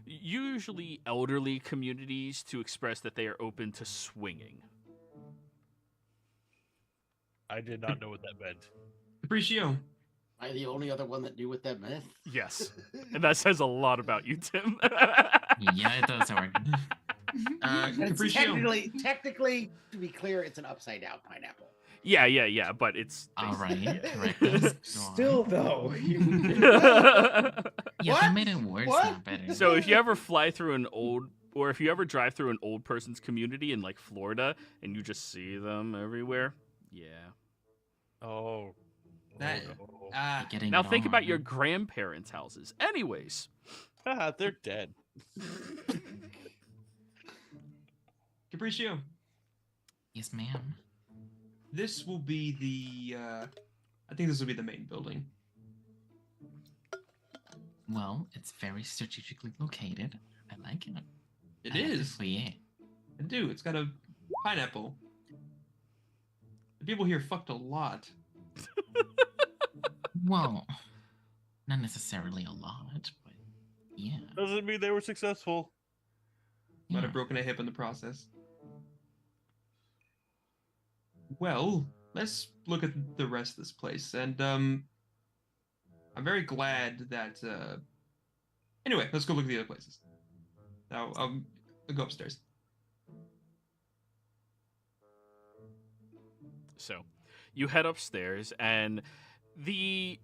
usually elderly communities to express that they are open to swinging. I did not know what that meant. Capriccio. Am I the only other one that knew what that meant? Yes, and that says a lot about you, Tim. Yeah, it does, Howard. It's Capriccio. technically, to be clear, it's an upside down pineapple. Yeah, but it's All right, correct. Go Still, on. though. Yeah, What? that made it worse, What? not better. So if you ever fly through an old, or if you ever drive through an old person's community in like Florida, and you just see them everywhere, yeah. Oh. That- no. Getting Now it think on. about your grandparents' houses. Anyways, They're dead. Capriccio. Yes, ma'am. This will be the I think this will be the main building. Well, it's very strategically located. I like it. It I like the is. foyer. I do. It's got a pineapple. The people here fucked a lot. Well, not necessarily a lot, but yeah. Doesn't mean they were successful. Might yeah. have broken a hip in the process. Well, let's look at the rest of this place. And I'm very glad that anyway, let's go look at the other places. Now I'll go upstairs. so you head upstairs, and the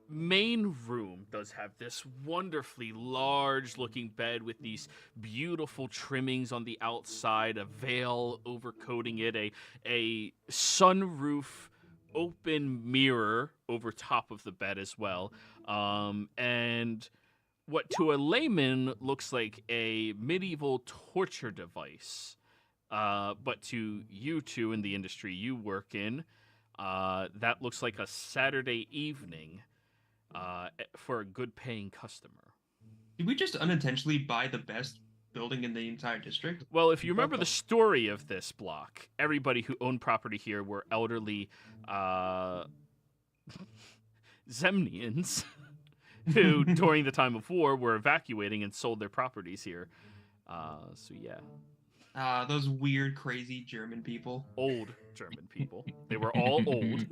main room does have this wonderfully large looking bed with these beautiful trimmings on the outside, a veil overcoating it, a sunroof open mirror over top of the bed as well, and what to a layman looks like a medieval torture device, but to you two in the industry you work in, that looks like a Saturday evening for a good-paying customer. Did we just unintentionally buy the best building in the entire district? Well, if you remember the story of this block, everybody who owned property here were elderly Zemnians who, during the time of war, were evacuating and sold their properties here. So yeah, Those weird, crazy German people. old German people. They were all old.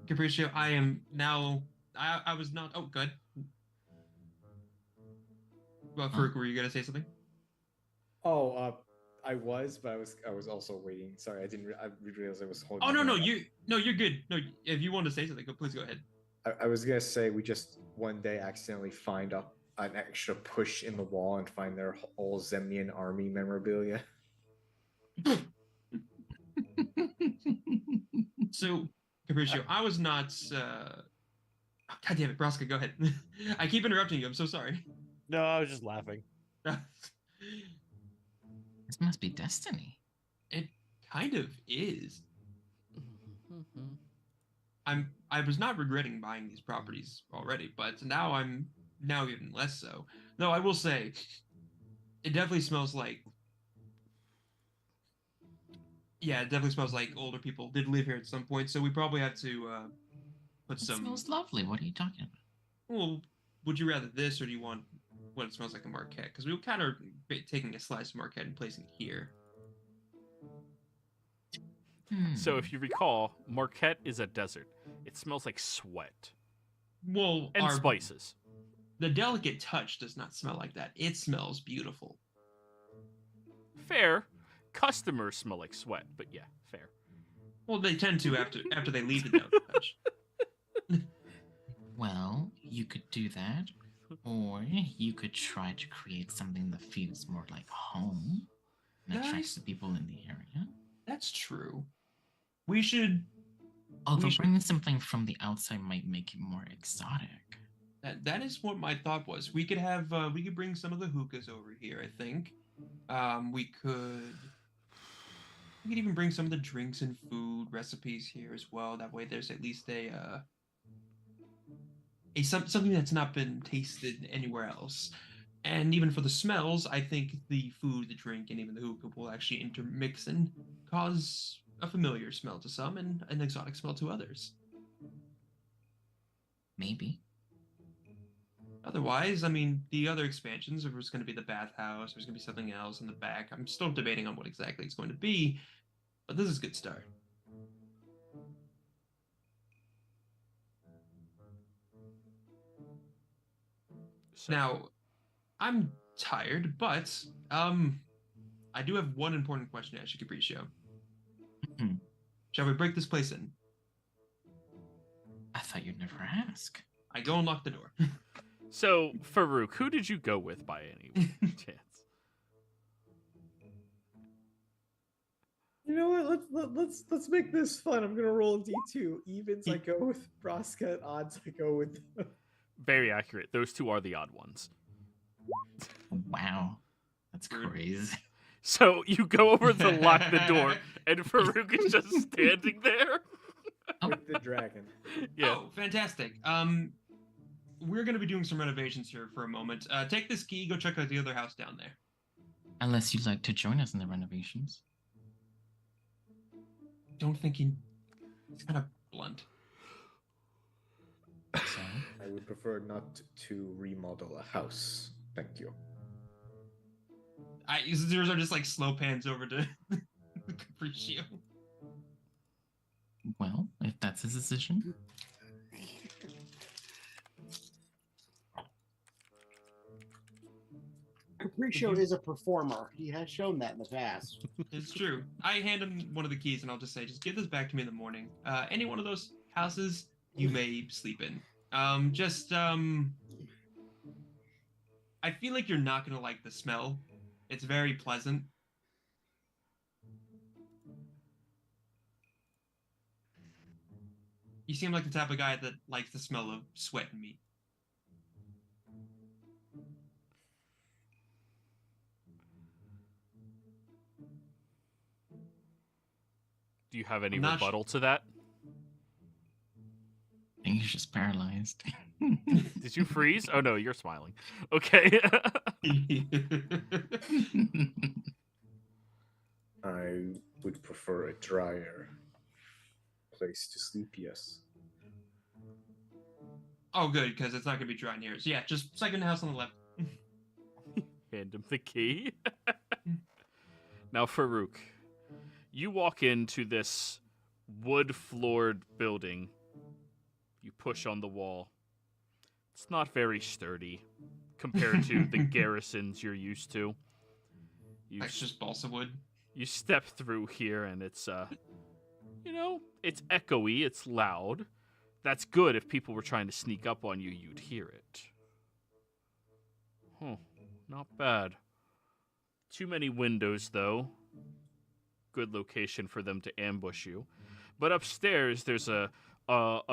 Capriccio, I am now. I was not. Oh, good. Well, Farouk, were you gonna say something? Oh, I was, but I was also waiting. Sorry, I realized I was holding. Oh no, my no, breath. you're good. No, if you want to say something, please go ahead. I was gonna say we just one day accidentally find an extra push in the wall and find their whole Zemnian army memorabilia. So, Capriccio, I was not. God damn it, Braska, go ahead. I keep interrupting you. I'm so sorry. No, I was just laughing. This must be destiny. It kind of is. I was not regretting buying these properties already, but now I'm even less so. Though I will say, it definitely smells like Yeah, it definitely smells like older people did live here at some point, so we probably have to put It some. smells lovely. What are you talking about? Well, would you rather this, or do you want what it smells like a Marquette? Because we were kind of taking a slice of Marquette and placing it here. So if you recall, Marquette is a desert. It smells like sweat Well, and spices. the delicate touch does not smell like that. It smells beautiful. Fair. Customers smell like sweat, but yeah, fair. Well, they tend to after they leave the delicate touch. Well, you could do that, or you could try to create something that feels more like home and attracts the people in the area. That's true. We should. Although bringing something from the outside might make it more exotic. That is what my thought was. We could bring some of the hookahs over here. I think. We could even bring some of the drinks and food recipes here as well. That way, there's at least something that's not been tasted anywhere else. And even for the smells, I think the food, the drink, and even the hookah will actually intermix and cause a familiar smell to some and an exotic smell to others. Maybe. Otherwise, I mean, the other expansions, if there's going to be the bathhouse, there's going to be something else in the back. I'm still debating on what exactly it's going to be, but this is a good start. So, Now, I'm tired, but I do have one important question to ask you, Capriccio. Shall we break this place in? I thought you'd never ask. I go and lock the door. so Farouk, who did you go with by any chance? You know what? Let's make this fun. I'm gonna roll a d2. Evens I go with Braska, and odds I go with. Very accurate. Those two are the odd ones. Wow. That's crazy. So you go over to lock the door, and Farouk is just standing there. With the dragon. Yeah. Oh, fantastic. We're going to be doing some renovations here for a moment. Take this key, go check out the other house down there. Unless you'd like to join us in the renovations. Don't think it's kind of blunt. So, I would prefer not to remodel a house. Thank you. These are just like slow pans over to Capriccio. well, if that's his decision. Capriccio is a performer. He has shown that in the past. It's true. I hand him one of the keys and I'll just say, just give this back to me in the morning. Any one of those houses you may sleep in. I feel like you're not going to like the smell. It's very pleasant. You seem like the type of guy that likes the smell of sweat and meat. Do you have any I'm not rebuttal to that? I think he's just paralyzed. Did you freeze? Oh no, you're smiling. Okay. I would prefer a drier place to sleep, yes. Oh, good, because it's not going to be dry in here. So yeah, just second house on the left. Hand him the key. Now, Farouk, you walk into this wood-floored building. You push on the wall. It's not very sturdy compared to the garrisons you're used to. That's just balsa wood. You step through here and it's, it's echoey, it's loud. That's good. If people were trying to sneak up on you, you'd hear it. Huh, not bad. Too many windows, though. Good location for them to ambush you. But upstairs, there's a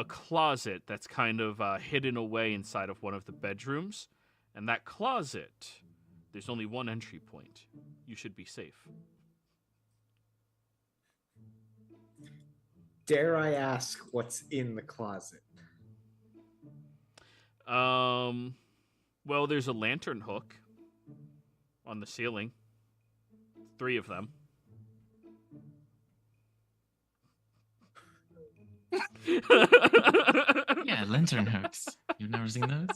closet that's kind of hidden away inside of one of the bedrooms. And that closet, there's only one entry point. You should be safe. Dare I ask what's in the closet? Well, there's a lantern hook on the ceiling. 3 of them. Yeah, lantern hooks. You've never seen those?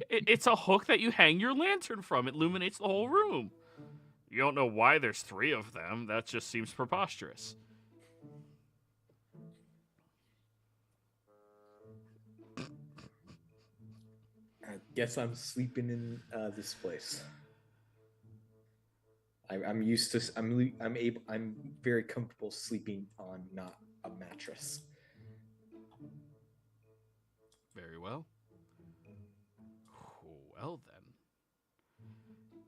It's a hook that you hang your lantern from. It illuminates the whole room. You don't know why there's 3 of them. That just seems preposterous. I guess I'm sleeping in this place. I'm used to. I'm very comfortable sleeping on not a mattress. Very well. Well, then.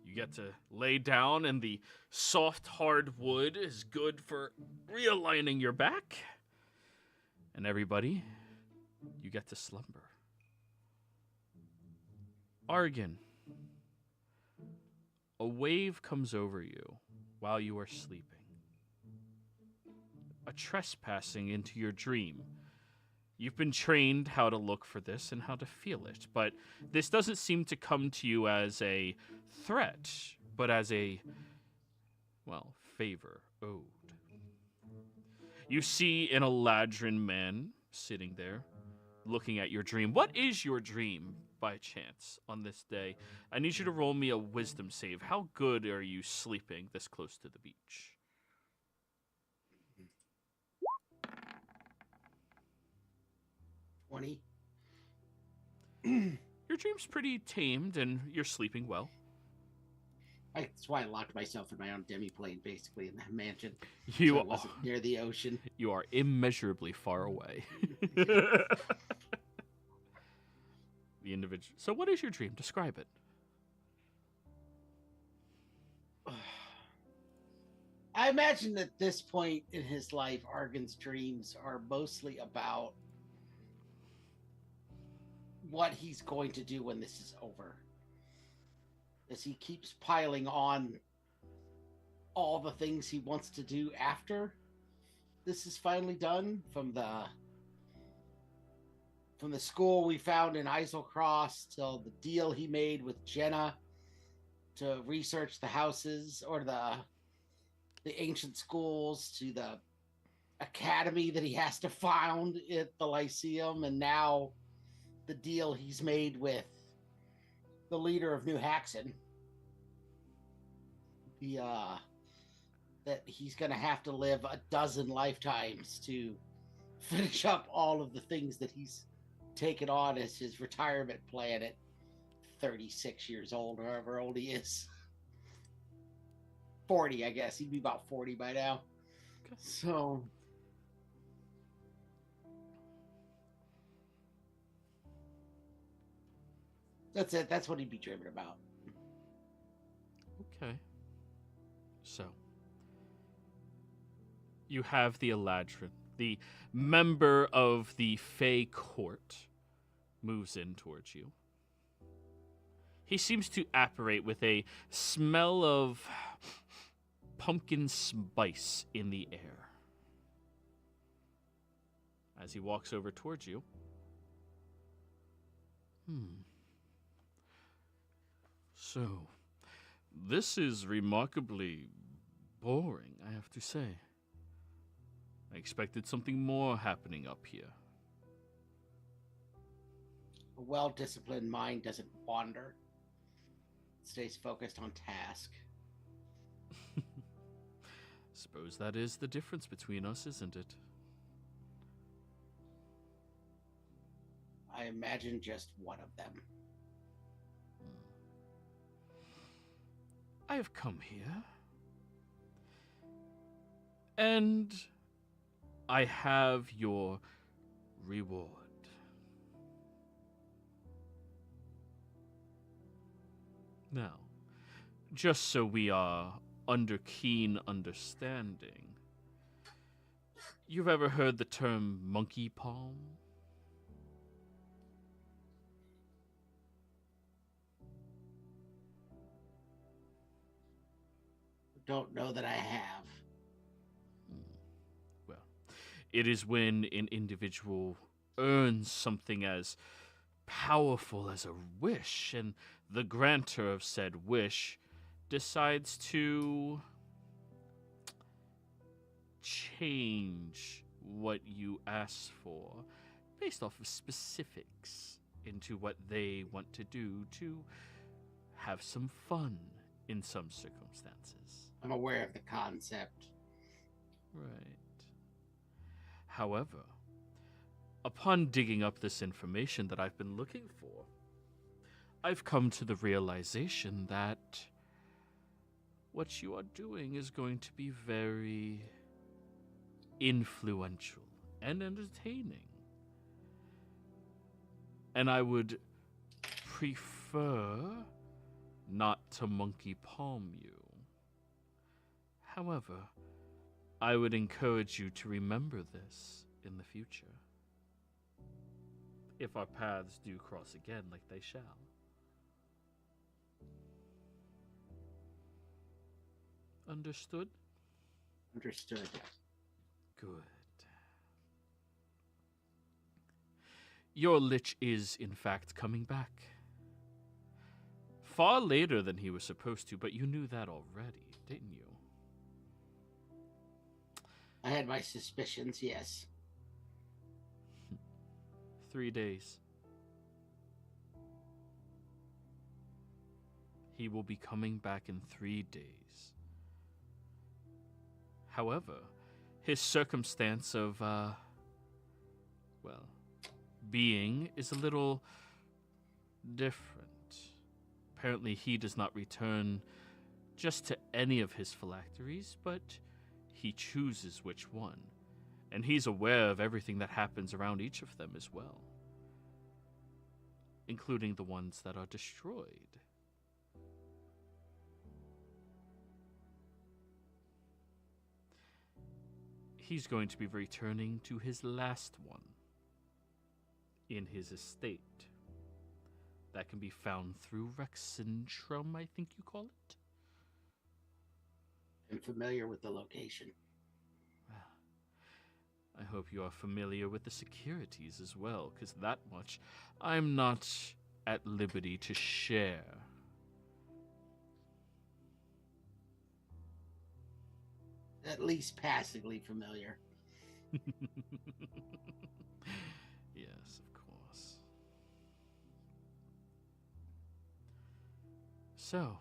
You get to lay down, and the soft, hard wood is good for realigning your back. And everybody, you get to slumber. Argon, a wave comes over you while you are sleeping. A trespassing into your dream. You've been trained how to look for this and how to feel it, but this doesn't seem to come to you as a threat, but as a, well, favor owed. You see an Eladrin man sitting there, looking at your dream. What is your dream, by chance, on this day? I need you to roll me a wisdom save. How good are you sleeping this close to the beach? 20. Your dream's pretty tamed, and you're sleeping well. That's why I locked myself in my own demi-plane, basically, in that mansion. You so I wasn't near the ocean. You are immeasurably far away. The individual. So, what is your dream? Describe it. I imagine at this point in his life, Argon's dreams are mostly about what he's going to do when this is over. As he keeps piling on all the things he wants to do after this is finally done, from the school we found in Eiselcross till the deal he made with Jenna to research the houses, or the ancient schools, to the academy that he has to found at the Lyceum, and now the deal he's made with the leader of New Haxon. That he's going to have to live a dozen lifetimes to finish up all of the things that he's taken on as his retirement plan at 36 years old, or however old he is. 40, I guess. He'd be about 40 by now. So that's it. That's what he'd be dreaming about. Okay. So, you have the Eladrin, the member of the Fey court, moves in towards you. He seems to apparate with a smell of pumpkin spice in the air. As he walks over towards you. So, this is remarkably boring, I have to say. I expected something more happening up here. A well-disciplined mind doesn't wander. It stays focused on task. Suppose that is the difference between us, isn't it? I imagine just one of them. I have come here, and I have your reward. Now, just so we are under keen understanding, you've ever heard the term monkey palm? Don't know that I have. Well, it is when an individual earns something as powerful as a wish, and the grantor of said wish decides to change what you ask for based off of specifics into what they want to do to have some fun in some circumstances. I'm aware of the concept. Right. However, upon digging up this information that I've been looking for, I've come to the realization that what you are doing is going to be very influential and entertaining. And I would prefer not to monkey palm you. However, I would encourage you to remember this in the future. If our paths do cross again, like they shall. Understood? Understood. Good. Your lich is, in fact, coming back. Far later than he was supposed to, but you knew that already, didn't you? I had my suspicions, yes. 3 days. He will be coming back in 3 days. However, his circumstance of, being is a little different. Apparently, he does not return just to any of his phylacteries, but he chooses which one. And he's aware of everything that happens around each of them as well, including the ones that are destroyed. He's going to be returning to his last one in his estate. That can be found through Rexentrum, I think you call it. I'm familiar with the location. I hope you are familiar with the securities as well, because that much I'm not at liberty to share. At least passively familiar. Yes, of course. So.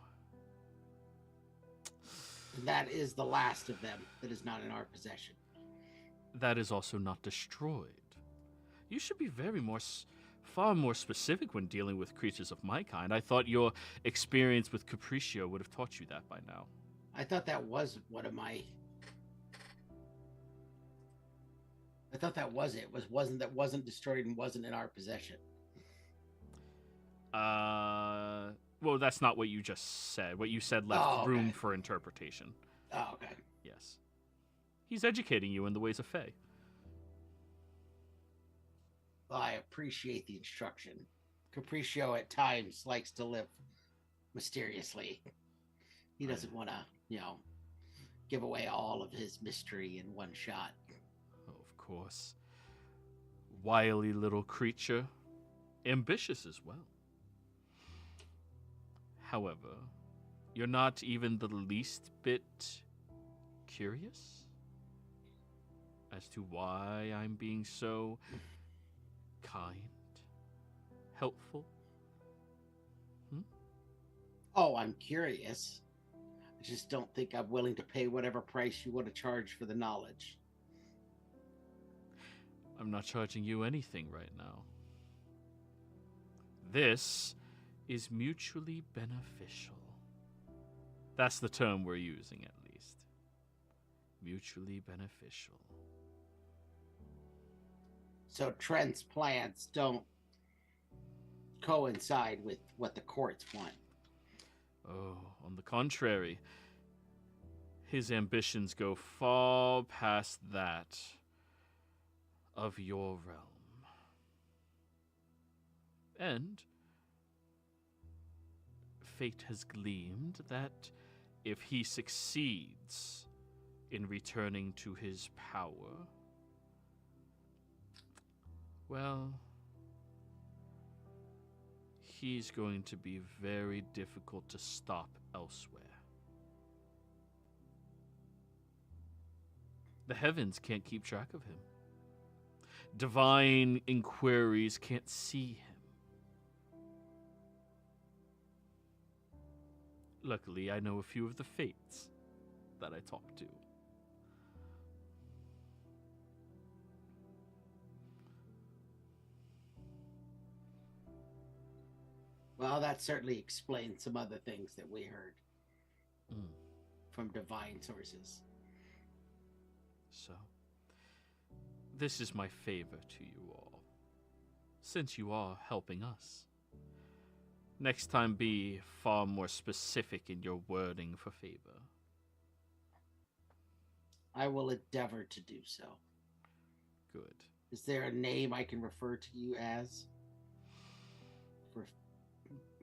And that is the last of them that is not in our possession. That is also not destroyed. You should be far more specific when dealing with creatures of my kind. I thought your experience with Capriccio would have taught you that by now. I thought that was one of my... I thought that was it. Wasn't destroyed and wasn't in our possession. Well, that's not what you just said. What you said left room for interpretation. Oh, okay. Yes. He's educating you in the ways of Fae. Well, I appreciate the instruction. Capriccio at times likes to live mysteriously. He doesn't want to, give away all of his mystery in one shot. Oh, of course. Wily little creature. Ambitious as well. However, you're not even the least bit curious as to why I'm being so kind, helpful? Oh, I'm curious. I just don't think I'm willing to pay whatever price you want to charge for the knowledge. I'm not charging you anything right now. This is mutually beneficial. That's the term we're using, at least. Mutually beneficial. So Trent's plans don't coincide with what the courts want. Oh, on the contrary. His ambitions go far past that of your realm. And fate has gleamed that if he succeeds in returning to his power, well, he's going to be very difficult to stop elsewhere. The heavens can't keep track of him. divine inquiries can't see him. Luckily, I know a few of the fates that I talk to. Well, that certainly explains some other things that we heard from divine sources. So, this is my favor to you all, since you are helping us. Next time, be far more specific in your wording for favor. I will endeavor to do so. Good. Is there a name I can refer to you as?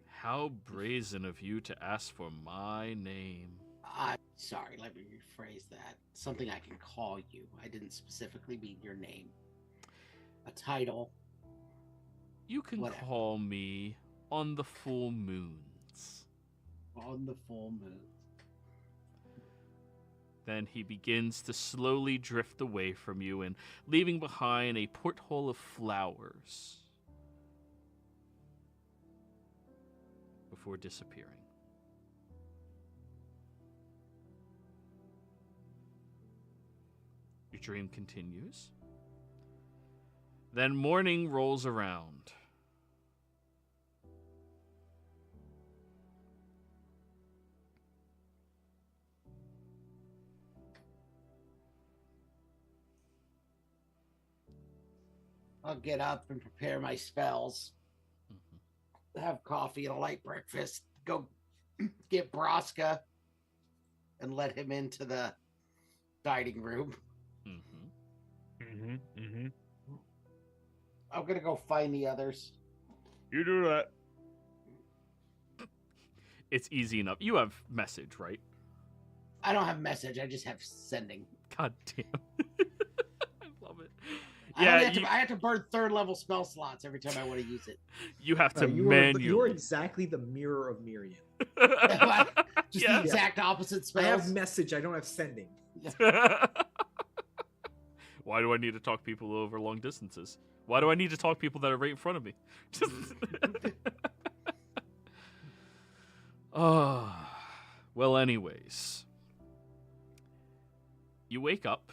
How brazen of you to ask for my name. I'm sorry, let me rephrase that. Something I can call you. I didn't specifically mean your name. A title. You can Whatever. call me on the full moons. On the full moon. Then he begins to slowly drift away from you and leaving behind a porthole of flowers before disappearing. Your dream continues. Then morning rolls around. I'll get up and prepare my spells. Have coffee and a light breakfast. Go get Braska and let him into the dining room. I'm gonna go find the others. You do that. It's easy enough. You have message, right? I don't have message. I just have sending. God damn. I love it. I Yeah, have to burn 3rd level spell slots every time I want to use it. you have to You manually. are exactly the mirror of Miriam. Just Yeah. the exact opposite spells. I have message. I don't have sending. Why do I need to talk people over long distances? Why do I need to talk people that are right in front of me? Oh, well, anyways. You wake up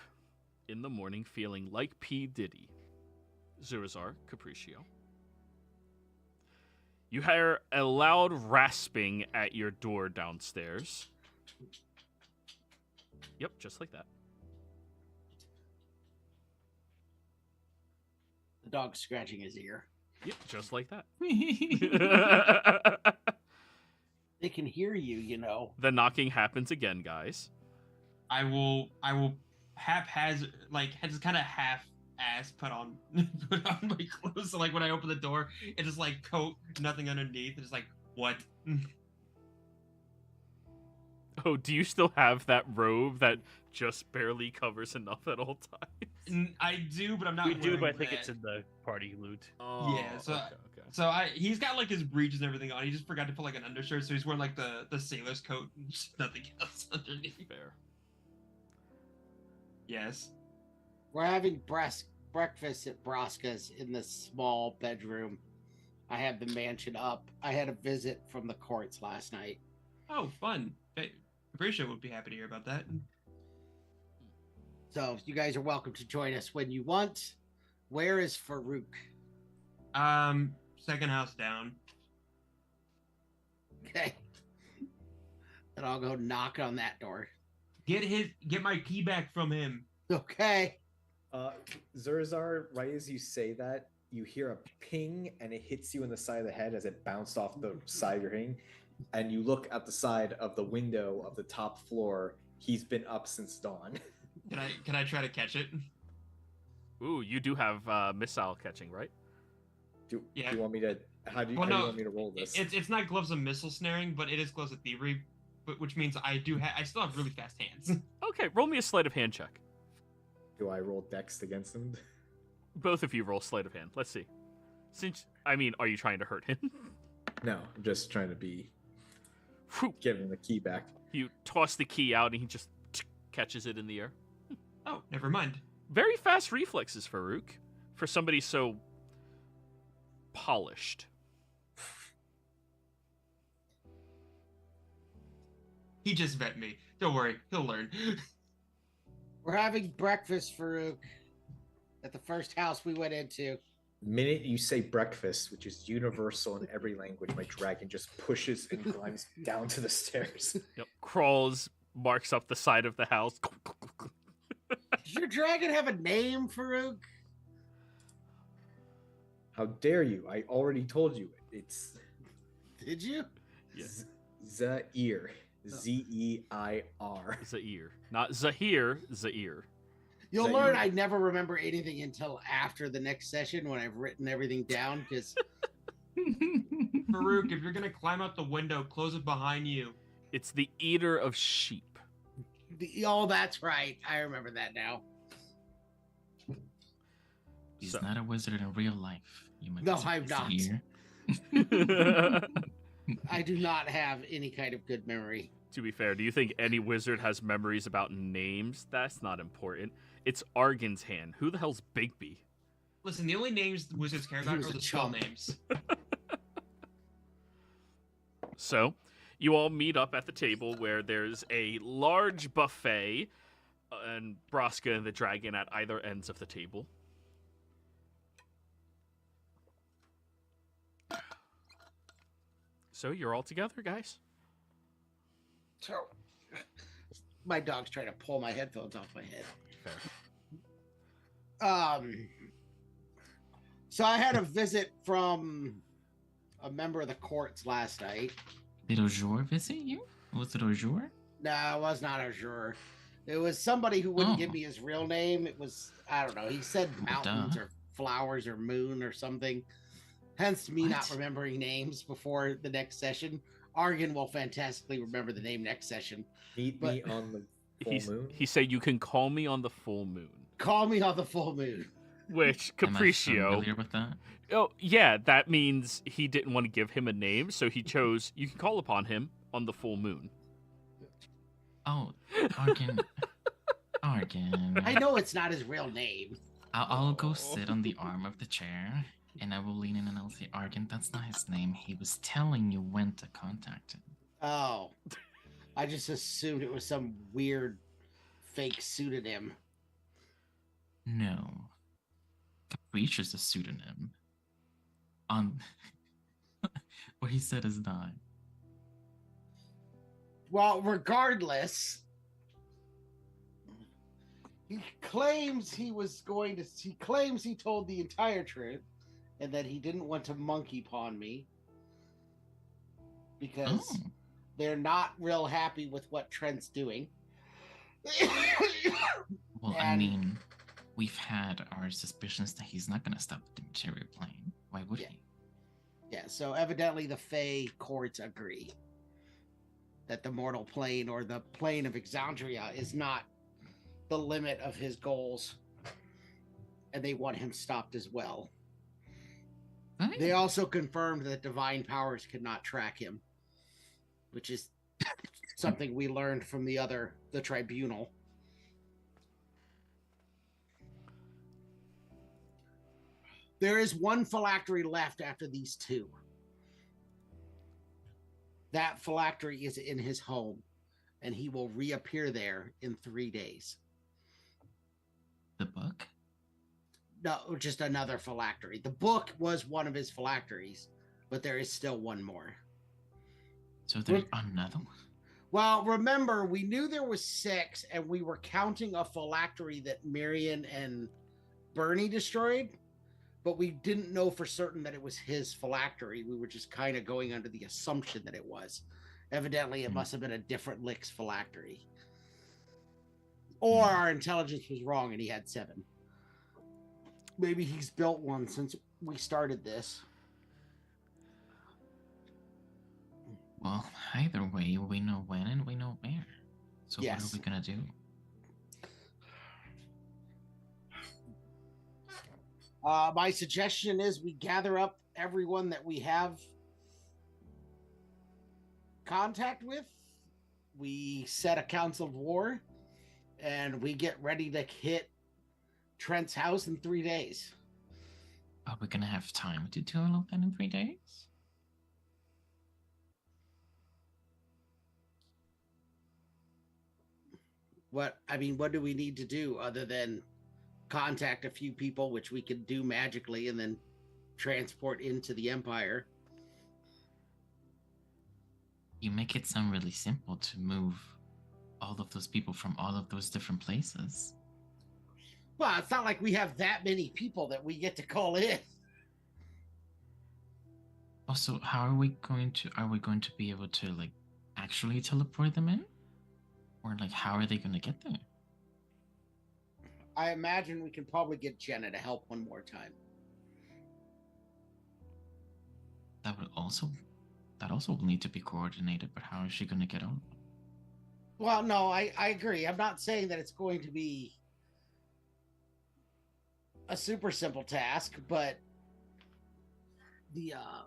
in the morning feeling like P. Diddy, Zurazar Capriccio. You hear a loud rasping at your door downstairs. Yep, just like that. The dog's scratching his ear. Yep, just like that. They can hear you, you know. The knocking happens again, guys. I will haphazard, like, just kind of half-ass put on my clothes. So, like, when I open the door, it's just like coat, nothing underneath. It's just like, what? Oh, do you still have that robe that just barely covers enough at all times? I do, but I'm not. We do, wearing but I think that. it's in the party loot. Oh, Yeah, so- okay. So he's got like his breeches and everything on. He just forgot to put like an undershirt, so he's wearing like the sailor's coat and just nothing else underneath. Fair. Yes. We're having breakfast at Braska's in the small bedroom. I have the mansion up. I had a visit from the courts last night. Oh, fun. Capriccio would be happy to hear about that. So you guys are welcome to join us when you want. Where is Farouk? Second house down. Okay. And I'll go knock on that door. Get my key back from him. Okay. Zurazar, right as you say that, you hear a ping and it hits you in the side of the head as it bounced off the side of your ring. And you look at the side of the window of the top floor. He's been up since dawn. Can I try to catch it? Ooh, you do have missile catching, right? Do Yeah. you want me to? How do you want me to roll this? It's not gloves of missile snaring, but it is gloves of thievery, which means I still have really fast hands. Okay, roll me a sleight of hand check. Do I roll dex against him? Both of you roll sleight of hand. Let's see. Are you trying to hurt him? No, I'm just trying to be Whew. give him the key back. You toss the key out and he just catches it in the air. Oh, never mind. Very fast reflexes, Farouk. for somebody so polished? He just met me. Don't worry, he'll learn. We're having breakfast, Farouk, at the first house we went into. The minute you say breakfast, which is universal in every language, my dragon just pushes and climbs down to the stairs. Yep. Crawls, marks up the side of the house. Does your dragon have a name, Farouk? How dare you? I already told you. It's Did you? Yeah. Zaire. Z-E-I-R. Zaire. Not Zahir, Zaire. You'll Zaire. learn I never remember anything until after the next session when I've written everything down, because Farouk, if you're gonna climb out the window, close it behind you. It's the eater of sheep. oh, that's right. I remember that now. He's So- not a wizard in real life. You might No, be I'm surprised not. to hear. I do not have any kind of good memory. To be fair, do you think any wizard has memories about names? That's not important. It's Argan's hand. Who the hell's Bigby? Listen, the only names the wizards care He about was are a the spell chump. names. So, you all meet up at the table where there's a large buffet and Braska and the dragon at either ends of the table. So, you're all together, guys? So, my dog's trying to pull my headphones off my head. Fair. So I had a visit from a member of the courts last night. Did Azure visit you? Was it Azure? No, it was not Azure. It was somebody who wouldn't Oh. give me his real name. It was, I don't know. He said mountains Duh. or flowers or moon or something. Hence me not What? remembering names before the next session. Argan will fantastically remember the name next session. Meet me on the full moon. He said, you can call me on the full moon. Call me on the full moon. Which, Am I Capriccio... familiar with that? Oh, yeah, that means he didn't want to give him a name, so he chose, you can call upon him on the full moon. Oh, Argan. Argan. I know it's not his real name. I'll go sit on the arm of the chair, and I will lean in and I'll say, Argan, that's not his name. He was telling you when to contact him. Oh. I just assumed it was some weird fake pseudonym. No. Caprice is a pseudonym. What he said is not. Well, regardless, he claims he told the entire truth and that he didn't want to monkey pawn me because Oh. they're not real happy with what Trent's doing. Well, I And- mean, we've had our suspicions that he's not going to stop at the material plane. Why would Yeah. he? Yeah, so evidently the Fae courts agree that the mortal plane or the plane of Exandria is not the limit of his goals, and they want him stopped as well. Right? They also confirmed that divine powers could not track him, which is something we learned from the tribunal. There is one phylactery left after these two. That phylactery is in his home, and he will reappear there in 3 days. The book? No, just another phylactery. The book was one of his phylacteries, but there is still one more. So there's another one? Well, remember, we knew there was 6, and we were counting a phylactery that Marion and Bernie destroyed, but we didn't know for certain that it was his phylactery. We were just kind of going under the assumption that it was. Evidently, it must have been a different Lick's phylactery. Or our intelligence was wrong and he had 7. Maybe he's built one since we started this. Well, either way, we know when and we know where. So Yes. what are we going to do? My suggestion is we gather up everyone that we have contact with. We set a council of war, and we get ready to hit Trent's house in 3 days. Are we gonna have time to do all of that in 3 days? What do we need to do other than contact a few people, which we could do magically, and then transport into the Empire? You make it sound really simple to move all of those people from all of those different places. Well, it's not like we have that many people that we get to call in. Also, how are we going to be able to like actually teleport them in? Or like how are they gonna get there? I imagine we can probably get Jenna to help one more time. That also will need to be coordinated, but how is she gonna get out? Well, no, I agree. I'm not saying that it's going to be a super simple task, but the I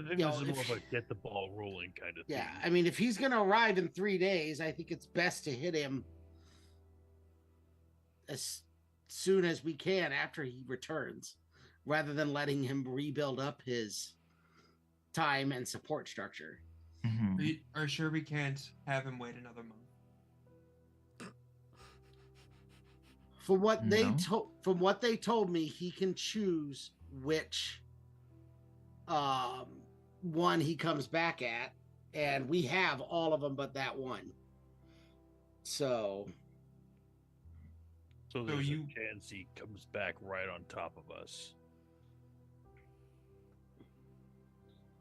think this is more of a get the ball rolling kind of thing. yeah, I mean, if he's going to arrive in 3 days, I think it's best to hit him as soon as we can after he returns, rather than letting him rebuild up his time and support structure. Mhm. We are sure we can't have him wait another month. From what No. they told me, he can choose which one he comes back at, and we have all of them but that one. So there's a chance he comes back right on top of us.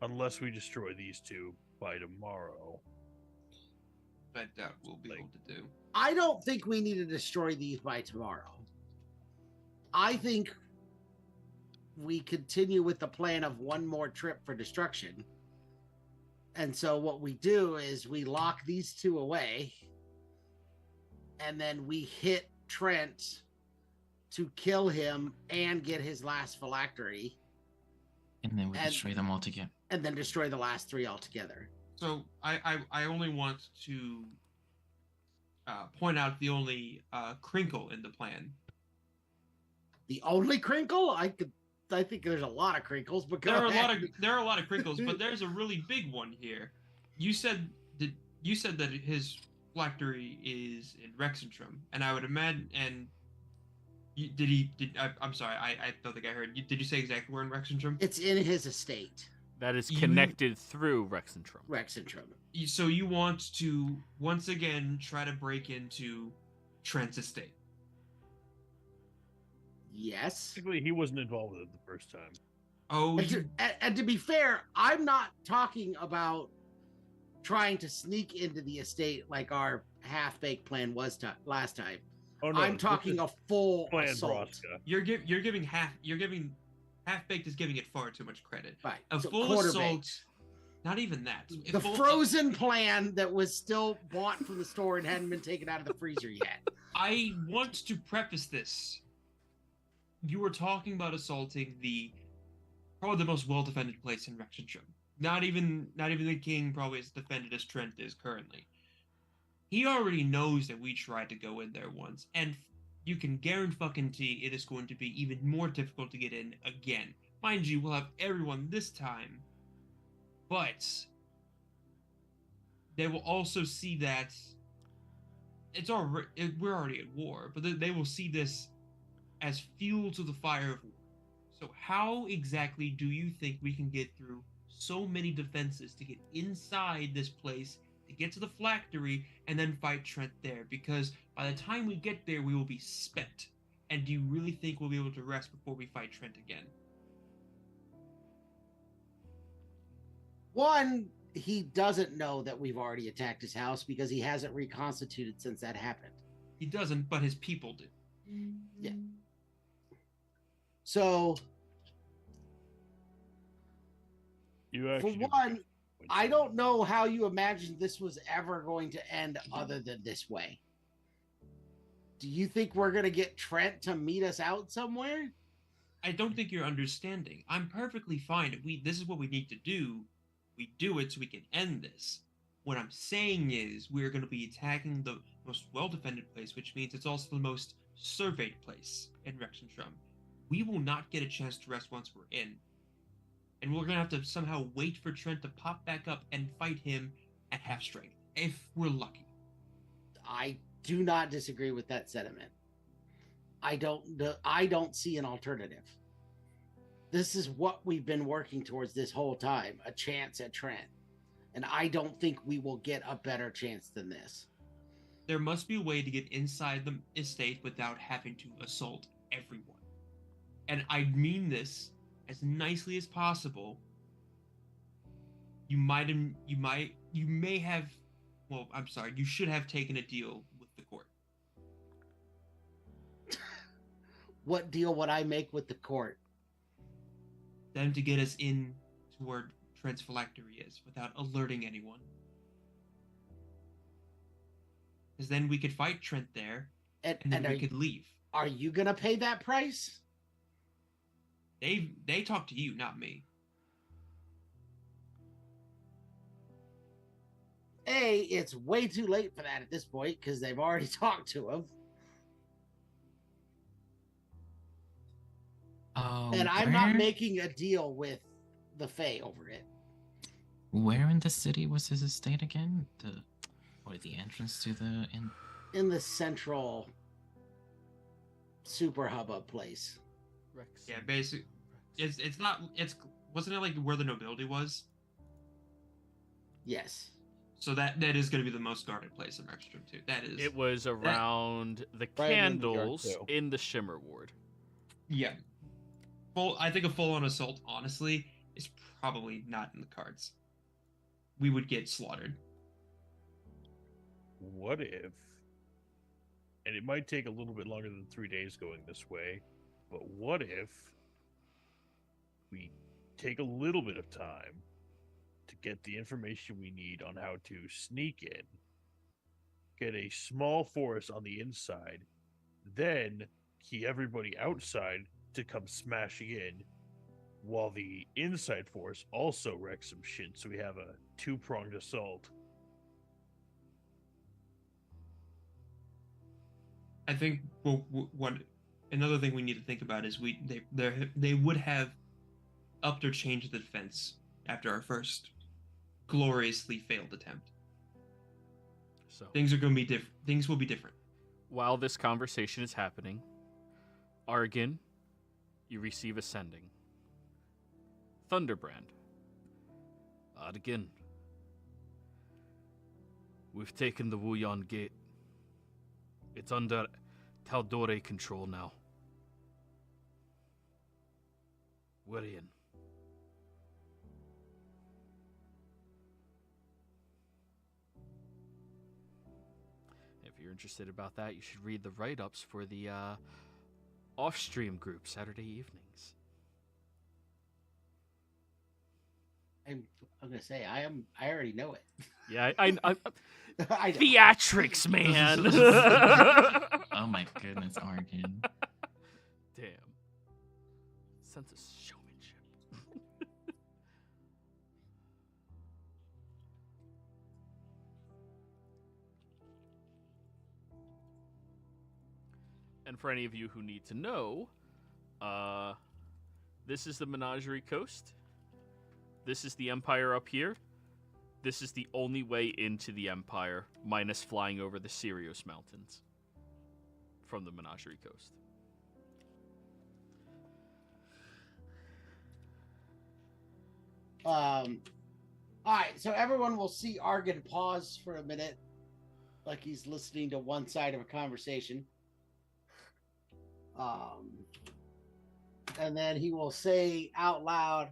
Unless we destroy these two by tomorrow. I doubt we'll be able to do. I don't think we need to destroy these by tomorrow. I think we continue with the plan of one more trip for destruction. And so what we do is we lock these two away, and then we hit Trent to kill him and get his last phylactery. And then we destroy them all together. And then destroy the last 3 altogether. So I only want to point out the only crinkle in the plan. The only crinkle? I think there's a lot of crinkles, but there are a lot of crinkles, but there's a really big one here. You said that his phylactery is in Rexentrum, and I would imagine. And I'm sorry, I don't think I heard. Did you say exactly where in Rexentrum? It's in his estate. That is connected through Rexentrum. Rexentrum. So you want to once again try to break into Trent's estate? Yes. Basically, he wasn't involved with it the first time. Oh, and to be fair, I'm not talking about trying to sneak into the estate like our half-baked plan was last time. Oh, no, I'm talking a full plan, assault. Broska. You're giving half-baked is giving it far too much credit. Right. A so full assault. Not even that. The frozen plan that was still bought from the store and hadn't been taken out of the freezer yet. I want to preface this. You were talking about assaulting probably the most well-defended place in Rexentrum. Not even the king probably as defended as Trent is currently. He already knows that we tried to go in there once, and you can guarantee it is going to be even more difficult to get in again. Mind you, we'll have everyone this time, but they will also see that we're already at war, but they will see this as fuel to the fire of war. So how exactly do you think we can get through so many defenses to get inside this place, to get to the phylactery, and then fight Trent there? Because by the time we get there, we will be spent. And do you really think we'll be able to rest before we fight Trent again? One, he doesn't know that we've already attacked his house because he hasn't reconstituted since that happened. He doesn't, but his people do. Yeah. So, for one, I don't know how you imagined this was ever going to end other than this way. Do you think we're going to get Trent to meet us out somewhere? I don't think you're understanding. I'm perfectly fine. If this is what we need to do, we do it so we can end this. What I'm saying is we're going to be attacking the most well-defended place, which means it's also the most surveyed place in Rexentrum. we will not get a chance to rest once we're in. And we're going to have to somehow wait for Trent to pop back up and fight him at half strength, if we're lucky. I do not disagree with that sentiment. I don't see an alternative. This is what we've been working towards this whole time, a chance at Trent. And I don't think we will get a better chance than this. There must be a way to get inside the estate without having to assault everyone. And I mean this as nicely as possible. You may have, well, I'm sorry, you should have taken a deal with the court. What deal would I make with the court? Them to get us in to where Trent's phylactery is without alerting anyone. Because then we could fight Trent there, and then we could leave. Are you gonna pay that price? They talk to you, not me. It's way too late for that at this point because they've already talked to him. Oh, And I'm not making a deal with the Fae over it. Where in the city was his estate again? The entrance to the In the central super hubbub place. Yeah, basically, wasn't it like where the nobility was? Yes. So that is going to be the most guarded place in Rexstrom too. That is. It was around the Right in the yard, candles too. in the Shimmer Ward. Yeah. I think a full-on assault, honestly, is probably not in the cards. We would get slaughtered. What if, and it might take a little bit longer than 3 days going this way, but what if we take a little bit of time to get the information we need on how to sneak in, get a small force on the inside, then key everybody outside to come smashing in, while the inside force also wrecks some shit, so we have a two-pronged assault. I think another thing we need to think about is they would have upped or changed the defense after our first gloriously failed attempt. So Things are going to be different. Things will be different. while this conversation is happening, Argon, you receive a sending. Thunderbrand. Again. We've taken the Wuyan Gate. It's under Tal'Dorei control now. We're in. If you're interested about that, you should read the write-ups for the off-stream group Saturday evenings. I'm gonna say I already know it. Yeah, I I know. theatrics, man. Oh my goodness, Arkin. Damn. Sense of showmanship. And for any of you who need to know, this is the Menagerie Coast. This is the Empire up here. This is the only way into the Empire, minus flying over the Sirius Mountains from the Menagerie Coast. All right, so everyone will see Argon pause for a minute, like he's listening to one side of a conversation. And then he will say out loud,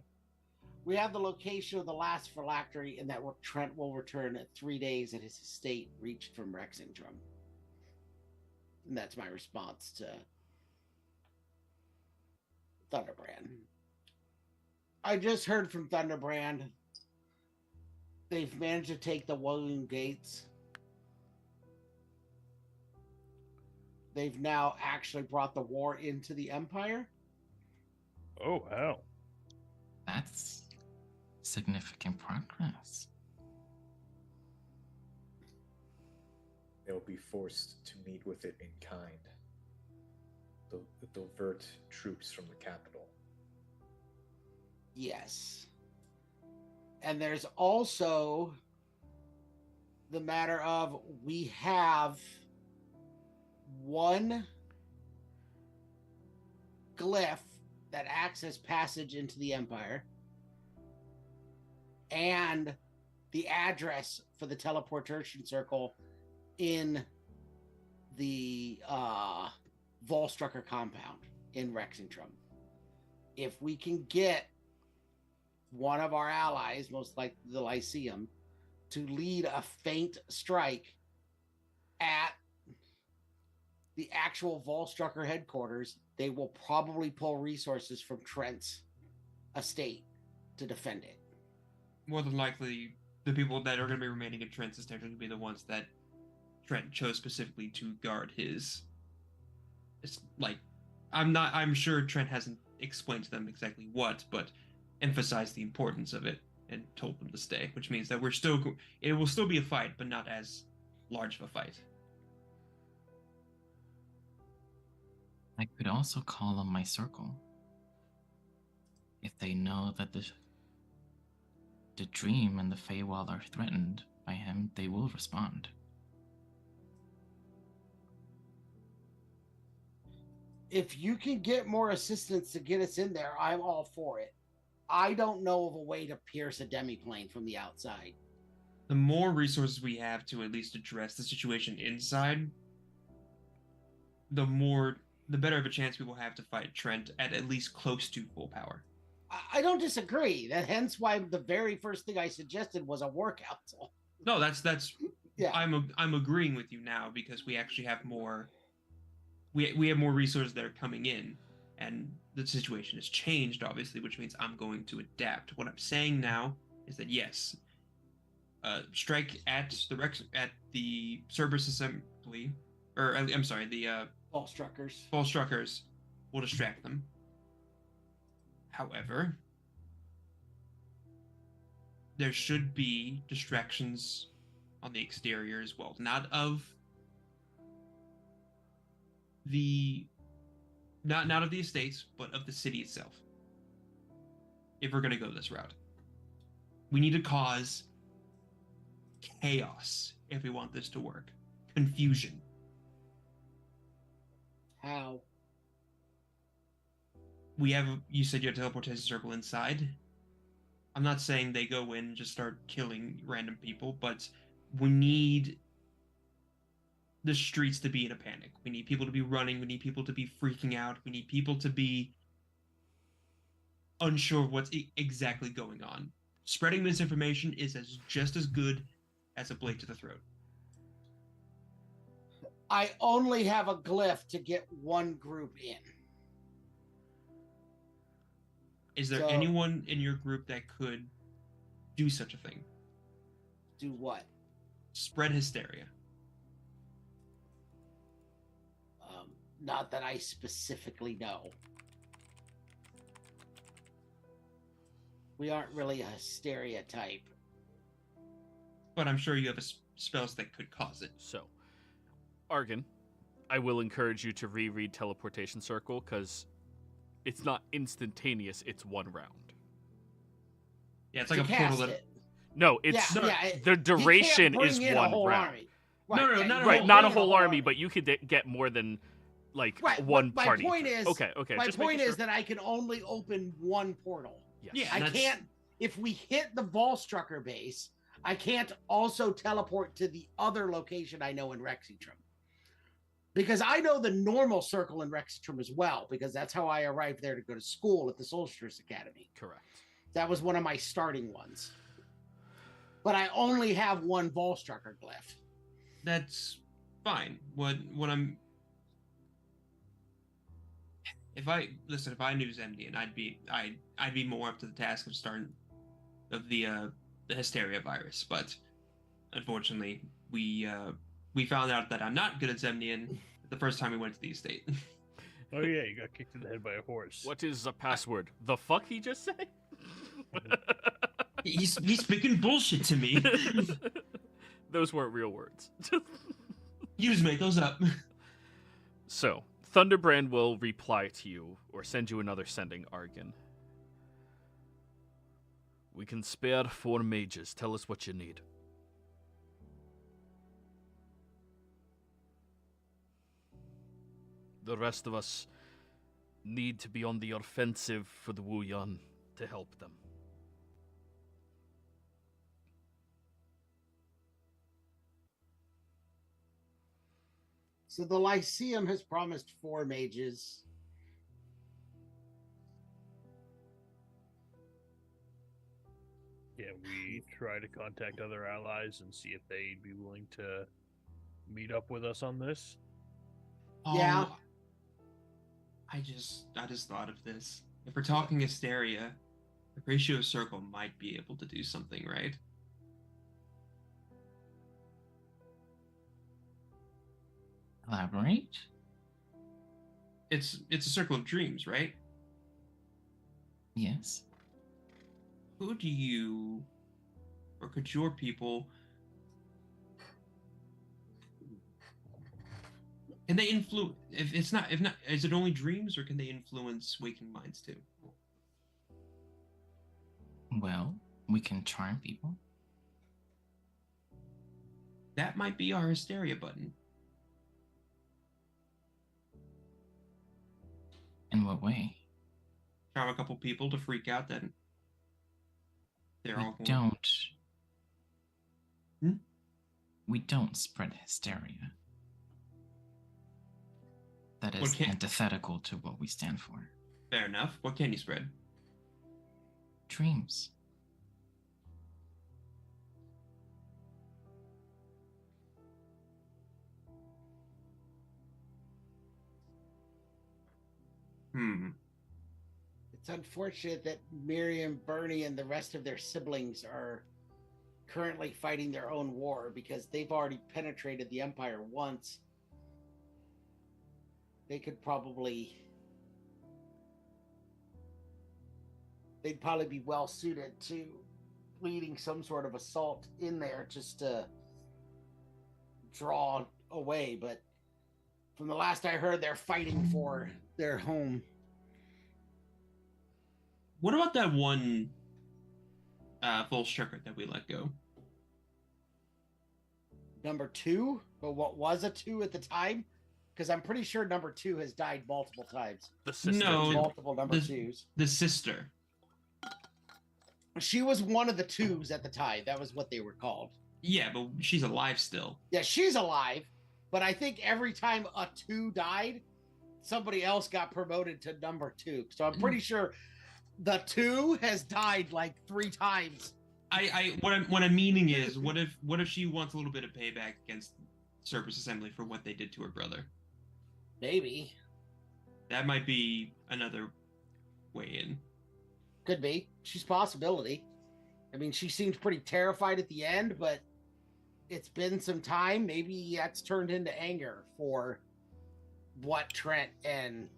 "We have the location of the last phylactery, and that Trent will return at 3 days at his estate reached from Rexingtrum." And that's my response to Thunderbrand. I just heard from Thunderbrand. They've managed to take the Wuyan Gates. They've now actually brought the war into the Empire. Oh, wow. That's significant progress. They'll be forced to meet with it in kind. divert troops from the capital. Yes. And there's also the matter of we have one glyph that acts as passage into the Empire and the address for the teleportation circle in the Volstrucker compound in Rexingtrum. If we can get one of our allies, most like the Lyceum, to lead a feint strike at the actual Volstrucker headquarters, they will probably pull resources from Trent's estate to defend it. More than likely, the people that are going to be remaining in Trent's estate are going to be the ones that Trent chose specifically to guard his. It's like, I'm sure Trent hasn't explained to them exactly what, but emphasized the importance of it and told them to stay, which means that it will still be a fight, but not as large of a fight. I could also call on my circle. If they know that the dream and the Feywild are threatened by him, they will respond. If you can get more assistance to get us in there, I'm all for it. I don't know of a way to pierce a demiplane from the outside. The more resources we have to at least address the situation inside, the better of a chance we will have to fight Trent at least close to full power. I don't disagree. Hence why the very first thing I suggested was a war council. No, that's yeah. I'm agreeing with you now because we actually have more. We have more resources that are coming in, and the situation has changed, obviously, which means I'm going to adapt. What I'm saying now is that yes, strike at the Cerberus Assembly, or I'm sorry, the Volstruckers will distract them. However, there should be distractions on the exterior as well, not of the estates, but of the city itself. If we're going to go this route, we need to cause chaos if we want this to work. Confusion. How? You said you have a teleportation circle inside. I'm not saying they go in and just start killing random people, but we need the streets to be in a panic. We need people to be running. We need people to be freaking out. We need people to be unsure of what's exactly going on. Spreading misinformation is just as good as a blade to the throat. I only have a glyph to get one group in. Is there anyone in your group that could do such a thing? Do what? Spread hysteria. Not that I specifically know. We aren't really a hysteria type. But I'm sure you have spells that could cause it. So, Argon, I will encourage you to reread Teleportation Circle, because it's not instantaneous, it's one round. Yeah, it's like a portal that... No, it's the duration is one round. Army. Right. No, not a whole army, but you could get more than one party. My point is, okay. My point is that I can only open one portal. Yes. Yeah, I can't. If we hit the Volstrucker base, I can't also teleport to the other location I know in Rexingtrum. Because I know the normal circle in Rexingtrum as well, because that's how I arrived there to go to school at the Solstice Academy. Correct. That was one of my starting ones. But I only have one Volstrucker glyph. That's fine. What I'm... If I knew Zemnian, I'd be more up to the task of starting of the hysteria virus. But unfortunately, we found out that I'm not good at Zemnian the first time we went to the estate. Oh yeah, you got kicked in the head by a horse. What is the password? The fuck he just said? He's speaking bullshit to me. Those weren't real words. You just made those up. So, Thunderbrand will reply to you or send you another sending, Argon. We can spare 4 mages. Tell us what you need. The rest of us need to be on the offensive for the Wu Yan to help them. So the Lyceum has promised 4 mages. Yeah, we try to contact other allies and see if they'd be willing to meet up with us on this. Yeah. Oh, I just thought of this. If we're talking Exandria, the Ratio Circle might be able to do something, right? Elaborate? It's a circle of dreams, right? Yes. Who do you, or could your people, can they influence? If not, is it only dreams, or can they influence waking minds too? Well, we can charm people. That might be our hysteria button. In what way? Charm a couple people to freak out, then they're all We going. don't. Hmm? We don't spread hysteria. That What is can- antithetical to what we stand for. Fair enough. What can you spread? Dreams. It's unfortunate that Miriam, Bernie, and the rest of their siblings are currently fighting their own war because they've already penetrated the Empire once. They could probably... They'd probably be well suited to leading some sort of assault in there just to draw away, but from the last I heard, they're fighting for their home. What about that one Volstrucker that we let go? Number 2, but what was a 2 at the time? Because I'm pretty sure number 2 has died multiple times. The sister. No, too. Multiple number 2s. The sister. She was one of the 2s at the time. That was what they were called. Yeah, but she's alive still. Yeah, she's alive, but I think every time a 2 died, somebody else got promoted to number 2. So I'm pretty sure the 2 has died like 3 times. What I'm meaning is, what if she wants a little bit of payback against Service Assembly for what they did to her brother? Maybe. That might be another way in. Could be. She's a possibility. I mean, she seemed pretty terrified at the end, but it's been some time. Maybe that's turned into anger for what Trent and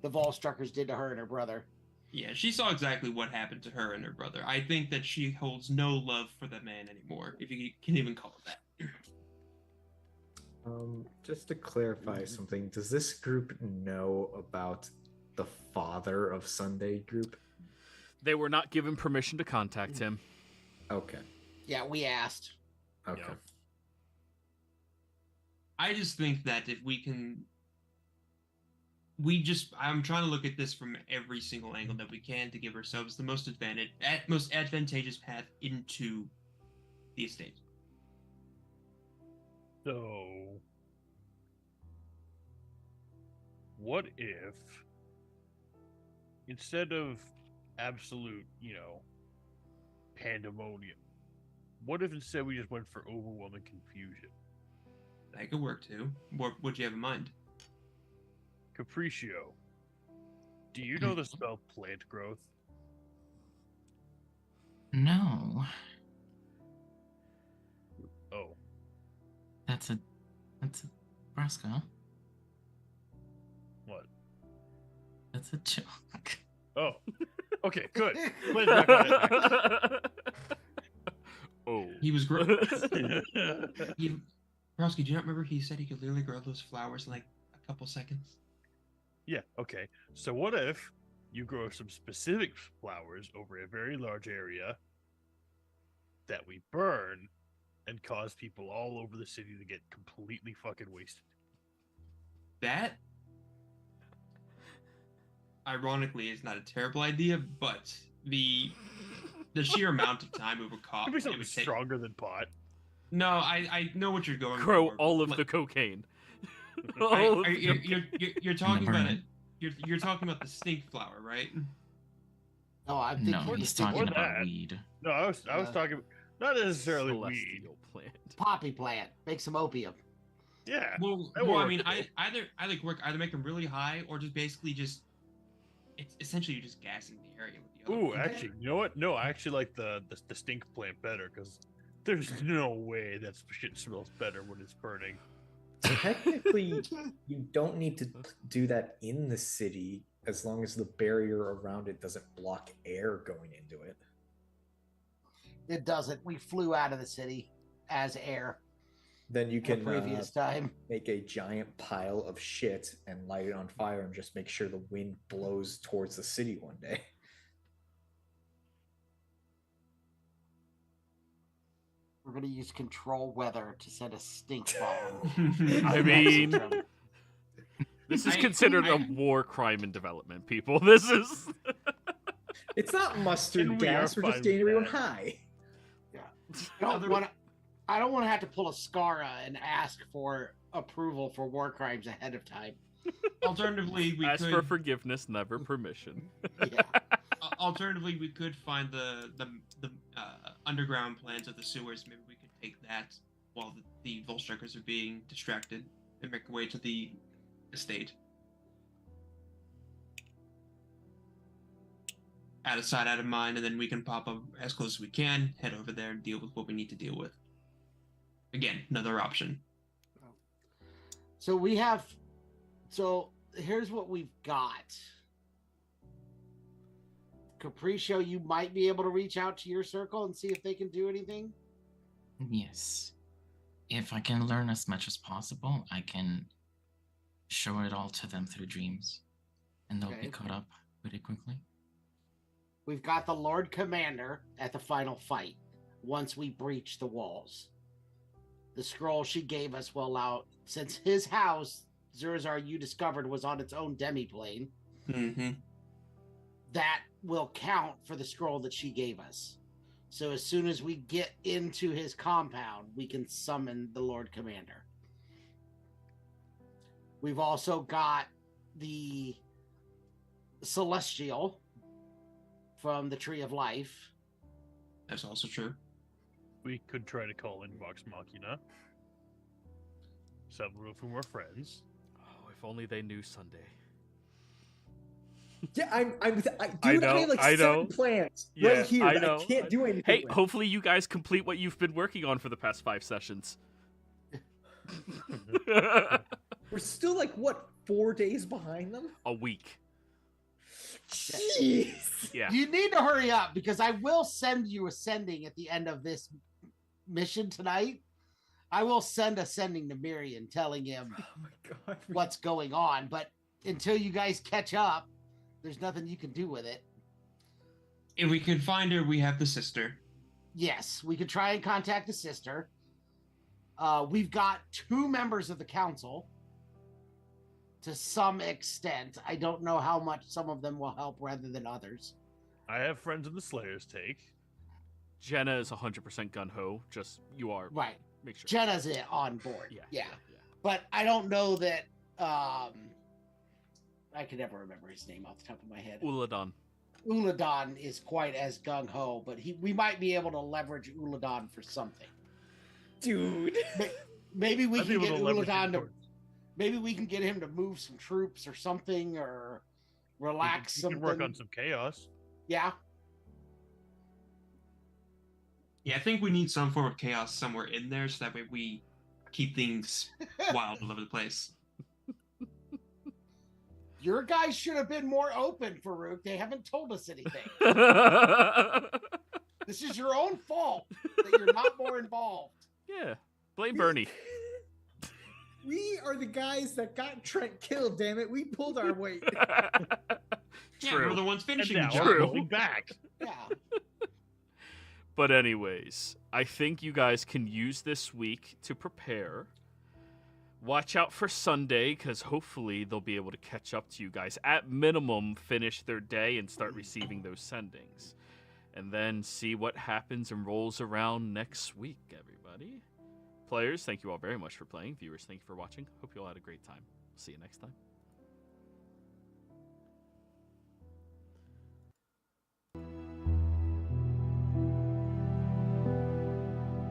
the Volstruckers did to her and her brother. Yeah, she saw exactly what happened to her and her brother. I think that she holds no love for the man anymore, if you can even call it that. Just to clarify something, does this group know about the father of Sunday group? They were not given permission to contact him. Okay. Yeah, we asked. Okay. Yeah. I just think that if we can... I'm trying to look at this from every single angle that we can to give ourselves the most advantageous path into the estate. So, what if instead of absolute, pandemonium, what if instead we just went for overwhelming confusion? That could work too. What would you have in mind? Capriccio, do you know the spell plant growth? No. Oh, That's a Brasco, huh? what? That's a joke. Oh, okay, good. Glad back on it. Oh. He was gross. Browski, do you not remember he said he could literally grow those flowers in like a couple seconds? Yeah, okay. So what if you grow some specific flowers over a very large area that we burn and cause people all over the city to get completely fucking wasted? That, ironically, is not a terrible idea, but the sheer amount of time it would cost. Could be It something would take. stronger than pot. No, I know what you're going Grow for. all of Like, the cocaine. you're talking about burn it. You're talking about the stink flower, right? No, I'm No, thinking he's thinking talking or about that. weed. No, I was talking not necessarily weed. Celestial plant. poppy plant. Make some opium. Yeah. Well, that I works, mean, though. I like work either make them really high or just basically just it's essentially just gassing the area with the other Ooh, one. actually, you know what? No, I actually like the stink plant better because there's no way that shit smells better when it's burning. Technically, you don't need to do that in the city as long as the barrier around it doesn't block air going into it. It doesn't. We flew out of the city as air Then you the can previous time. make a giant pile of shit and light it on fire and just make sure the wind blows towards the city one day. We're gonna use control weather to send a stink bomb. I mean, Mexico. this is I- considered a I- war crime in development, people. This is. It's not mustard And we are gas, we're fine just with getting everyone that. high. I don't want to have to pull a SCARA and ask for approval for war crimes ahead of time. Alternatively, we Ask could for forgiveness, never permission. Yeah. alternatively we could find the underground plans of the sewers. Maybe we could take that while the Volstrikers are being distracted and make our way to the estate. Out of sight, out of mind, and then we can pop up as close as we can, head over there, and deal with what we need to deal with. Again, another option. So here's what we've got. Capriccio, you might be able to reach out to your circle and see if they can do anything. Yes. If I can learn as much as possible, I can show it all to them through dreams. And they'll Okay. be caught up pretty quickly. We've got the Lord Commander at the final fight once we breach the walls. The scroll she gave us will allow, since his house, Zurzar, you discovered, was on its own demiplane, Mm-hmm. that will count for the scroll that she gave us. So as soon as we get into his compound, we can summon the Lord Commander. We've also got the Celestial from the Tree of Life. That's also true. We could try to call in Vox Machina. Several of whom are friends. Oh, if only they knew Sunday. Yeah, dude, I I know, have like I 7 know. plans Yeah, right here. I that know. I can't do anything Hey, with. hopefully you guys complete what you've been working on for the past 5 sessions. We're still like, what, 4 days behind them? A week. Jeez. Yeah. You need to hurry up because I will send you a sending at the end of this mission tonight. I will send a sending to Miriam telling him Oh my god. what's going on, but until you guys catch up, there's nothing you can do with it. If we can find her, we have the sister. Yes, we could try and contact the sister. We've got 2 members of the council to some extent. I don't know how much some of them will help rather than others. I have friends in the Slayer's take. Jenna is 100% gun-ho. Just, you are. Right. Make sure. Jenna's on board. Yeah. Yeah. But I don't know that I can never remember his name off the top of my head. Uladon. Uladon is quite as gung-ho, but we might be able to leverage Uladon for something. Dude. Maybe we I'd be can able get to leverage Uladon him to towards- maybe we can get him to move some troops or something, or relax We something. can work on some chaos. Yeah. Yeah, I think we need some form of chaos somewhere in there, so that way we keep things wild all over the place. Your guys should have been more open, Farouk. They haven't told us anything. This is your own fault that you're not more involved. Yeah. Blame Bernie. We are the guys that got Trent killed, damn it. We pulled our weight. Yeah, True. we're the ones And finishing the now job. we're True. going back. Yeah. But anyways, I think you guys can use this week to prepare. Watch out for Sunday, because hopefully they'll be able to catch up to you guys. At minimum, finish their day and start receiving those sendings. And then see what happens and rolls around next week, everybody. Players, thank you all very much for playing. Viewers, thank you for watching. Hope you all had a great time. See you next time.